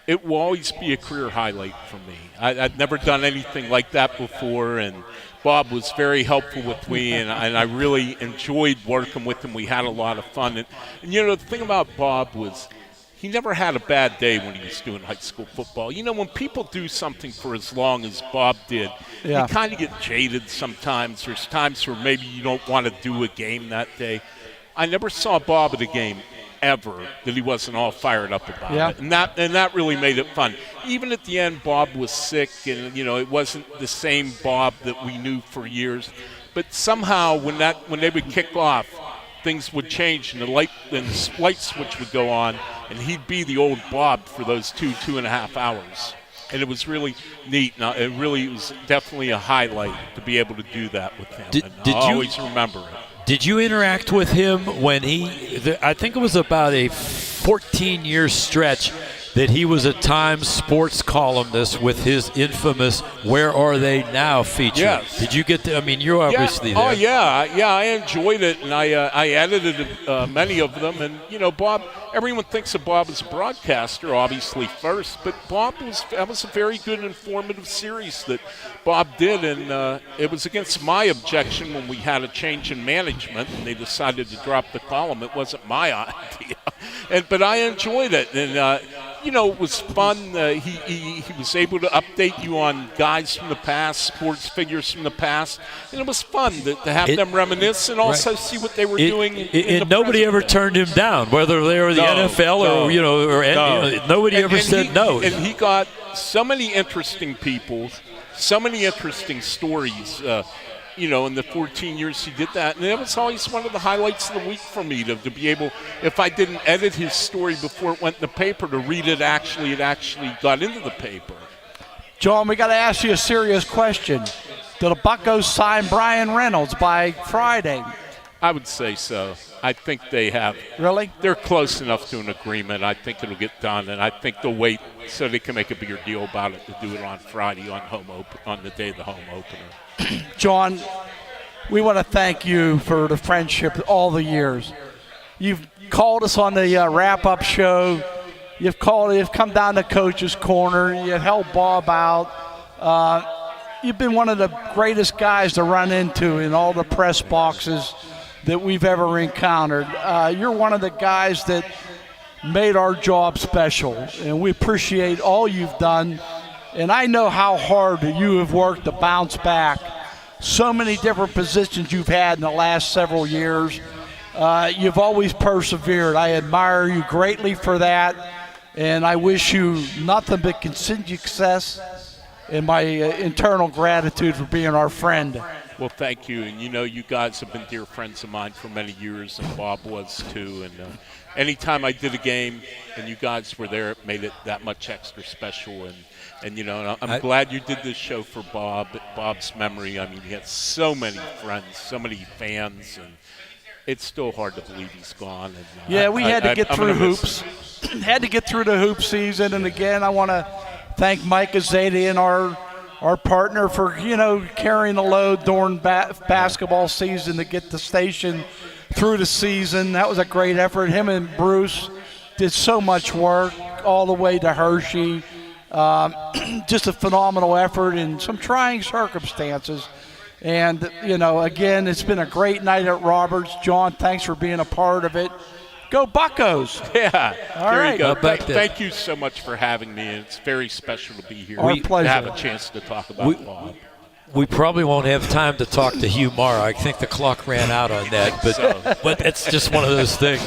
Speaker 8: it will always be a career highlight for me. I'd never done anything like that before, and Bob was very helpful with me, and I really enjoyed working with him. We had a lot of fun. And the thing about Bob was he never had a bad day when he was doing high school football. When people do something for as long as Bob did, you kind of get jaded sometimes. There's times where maybe you don't want to do a game that day. I never saw Bob at a game ever that he wasn't all fired up about it, and that really made it fun. Even at the end, Bob was sick, and it wasn't the same Bob that we knew for years. But somehow, when they would kick off, things would change, and the light switch would go on, and he'd be the old Bob for those 2.5 hours. And it was really neat. It was definitely a highlight to be able to do that with him.
Speaker 6: Did
Speaker 8: I'll
Speaker 6: you
Speaker 8: always remember it.
Speaker 6: Did you interact with him when I think it was about a 14-year stretch that he was a Times sports columnist with his infamous "Where Are They Now" feature.
Speaker 8: Yes.
Speaker 6: Did you get to, you're obviously there.
Speaker 8: Oh, yeah, I enjoyed it, and I edited many of them. And, Bob, everyone thinks of Bob as a broadcaster, obviously, first, but that was a very good, informative series that Bob did, and it was against my objection when we had a change in management, and they decided to drop the column. It wasn't my idea, but I enjoyed it, and it was fun. He was able to update you on guys from the past, sports figures from the past, and it was fun to have them reminisce and also see what they were doing.
Speaker 6: And nobody ever turned him down, whether they were the NFL or nobody ever said no.
Speaker 8: And he got so many interesting people, so many interesting stories. In the 14 years he did that. And that was always one of the highlights of the week for me, to be able, if I didn't edit his story before it went in the paper, to read it actually got into the paper.
Speaker 3: John, we got to ask you a serious question. Do the Buccos sign Brian Reynolds by Friday?
Speaker 8: I would say so. I think they have.
Speaker 3: Really?
Speaker 8: They're close enough to an agreement. I think it'll get done, and I think they'll wait so they can make a bigger deal about it to do it on Friday on the day of the home opener.
Speaker 3: John, we want to thank you for the friendship all the years. You've called us on the wrap-up show. You've come down to Coach's Corner. You helped Bob out. You've been one of the greatest guys to run into in all the press boxes that we've ever encountered. You're one of the guys that made our job special, and we appreciate all you've done. And I know how hard you have worked to bounce back. So many different positions you've had in the last several years. You've always persevered. I admire you greatly for that, and I wish you nothing but continued success and my internal gratitude for being our friend.
Speaker 8: Well, thank you. And, you guys have been dear friends of mine for many years, and Bob was too. And anytime I did a game and you guys were there, it made it that much extra special. And I'm glad you did this show for Bob's memory. I mean, he had so many friends, so many fans, and it's still hard to believe he's gone. And,
Speaker 3: yeah, we had to get through hoops. Had to get through the hoop season. And, again, I want to thank Mike Azadian, our partner, for, carrying the load during basketball season to get the station through the season. That was a great effort. Him and Bruce did so much work all the way to Hershey. Just a phenomenal effort in some trying circumstances. And, again, it's been a great night at Roberts. John, thanks for being a part of it. Go Buccos.
Speaker 8: Yeah.
Speaker 3: All right.
Speaker 8: You go. Thank you so much for having me. It's very special to be here.
Speaker 3: Our pleasure.
Speaker 8: To have a chance to talk about Bob.
Speaker 6: We probably won't have time to talk to Hugh Marr. I think the clock ran out on that, but it's just one of those things.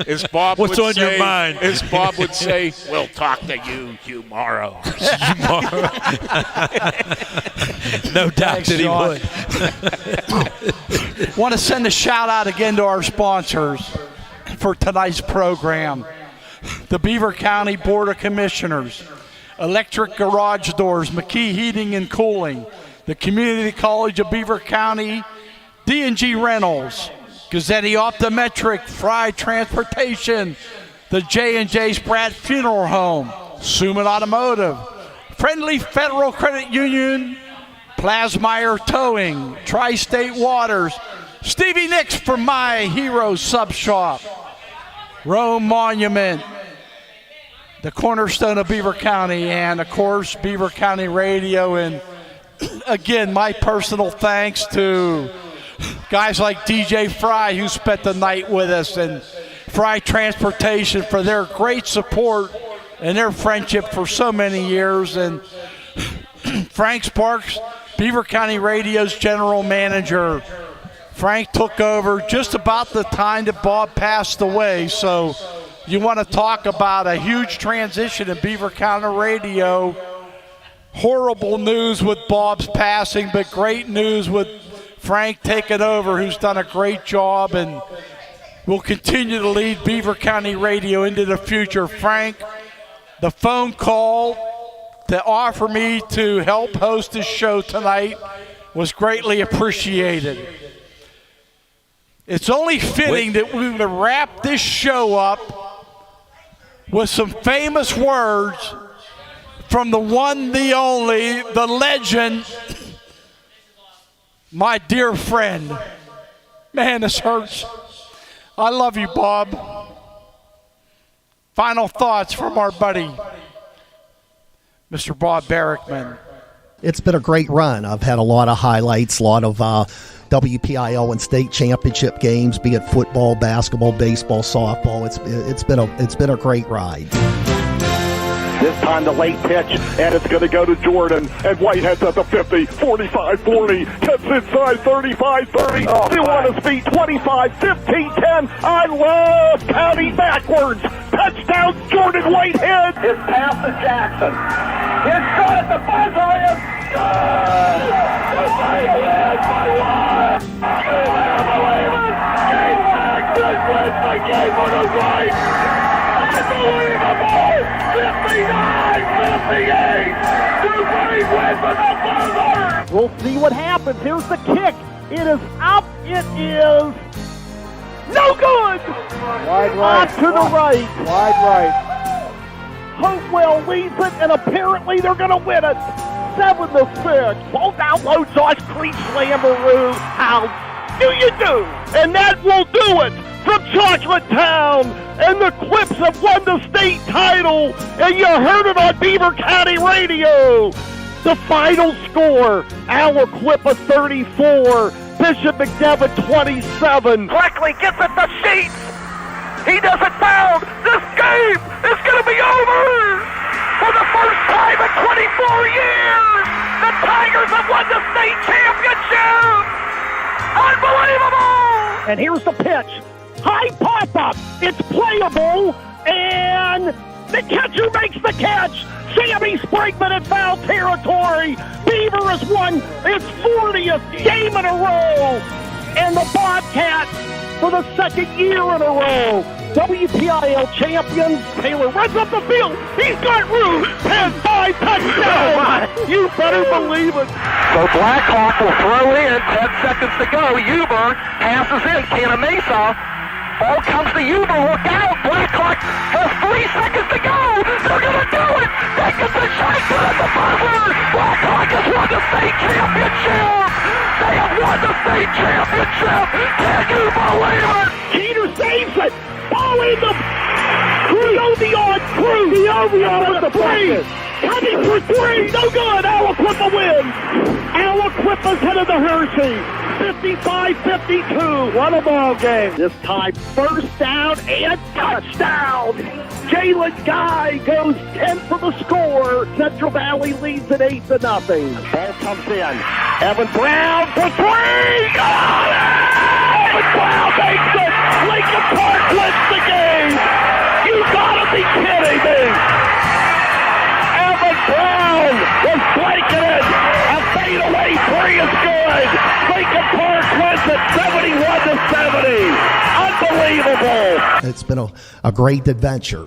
Speaker 8: As Bob
Speaker 6: What's
Speaker 8: would
Speaker 6: on
Speaker 8: say,
Speaker 6: your mind?
Speaker 8: As Bob would say, we'll talk to you tomorrow.
Speaker 6: No doubt that he
Speaker 3: would. Want to send a shout out again to our sponsors for tonight's program. The Beaver County Board of Commissioners, Electric Garage Doors, McKee Heating and Cooling, the Community College of Beaver County, D&G Rentals, Gazzetti Optometric, Frey Transportation, the J&J Spratt Funeral Home, Summit Automotive, Friendly Federal Credit Union, Plasmeyer Towing, Tri-State Waters, Stevie Nicks from My Hero Sub Shop, Rome Monument, the cornerstone of Beaver County, and, of course, Beaver County Radio. And, again, my personal thanks to guys like DJ Frey, who spent the night with us, and Frey Transportation for their great support and their friendship for so many years. And Frank Sparks, Beaver County Radio's general manager. Frank took over just about the time that Bob passed away, so you want to talk about a huge transition in Beaver County Radio. Horrible news with Bob's passing, but great news with Frank taking over, who's done a great job and will continue to lead Beaver County Radio into the future. Frank, the phone call to offer me to help host this show tonight was greatly appreciated. It's only fitting that we would wrap this show up with some famous words from the one, the only, the legend, my dear friend. Man, this hurts. I love you, Bob. Final thoughts from our buddy, Mr. Bob Barrickman.
Speaker 16: It's been a great run. I've had a lot of highlights, a lot of WPIL and state championship games, be it football, basketball, baseball, softball. It's been a great ride.
Speaker 20: This time the late pitch, and it's going to go to Jordan. And Whitehead's at the 50, 45-40, cuts inside 35-30. Still on his feet, 25-15-10. I love counting backwards. Touchdown, Jordan Whitehead. His pass to Jackson. It's good at the buzzer. It's good. The game on the right. Unbelievable. 59-58. Dupree wins with the buzzer. We'll see what happens. Here's the kick. It is up. It is no good. Wide right. Off to the right. Wide right. Hopewell leads it, and apparently they're going to win it. 7-6. Ball down low. Josh Creech, Lambaroo. How do you do? And that will do it from Chocolate Town, and the Clips have won the state title, and you heard it on Beaver County Radio. The final score, Aliquippa 34, Bishop McDevitt 27.
Speaker 14: Blackley gets at the sheets. He doesn't foul. This game is going to be over. For the first time in 24 years, the Tigers have won the state championship. Unbelievable.
Speaker 20: And here's the pitch. High pop-up. It's playable, and the catcher makes the catch. Sammy Sprigman in foul territory. Beaver has won its 40th game in a row. And the Bobcats, for the second year in a row, WPIL champions. Taylor runs up the field. He's got room. 10-5 touchdown. You better believe it.
Speaker 14: So Blackhawk will throw in. 10 seconds to go. Huber passes in. Canamesa. Ball comes to Huber. Look out. Blackhawk has 3 seconds to go. They're going to do it. They get the shotgun at the buzzer. Blackhawk has won the state championship. They have won the state championship. Can you believe it?
Speaker 20: Keeter saves it. Ball in the Cruz. The Ovion with the three. Coming for three. No good. Aliquippa wins. Aliquippa's headed to Hershey. 55-52. What a ball game. This time first down and touchdown. Jalen Guy goes 10 for the score. Central Valley leads at 8-0. Ball comes in. Evan Brown for three. Got it! Evan Brown makes it. Lincoln Park wins the game. You gotta be kidding me. Evan Brown was blanketed. A fadeaway three is good. Lincoln Park wins it 71-70. Unbelievable.
Speaker 16: It's been a great adventure.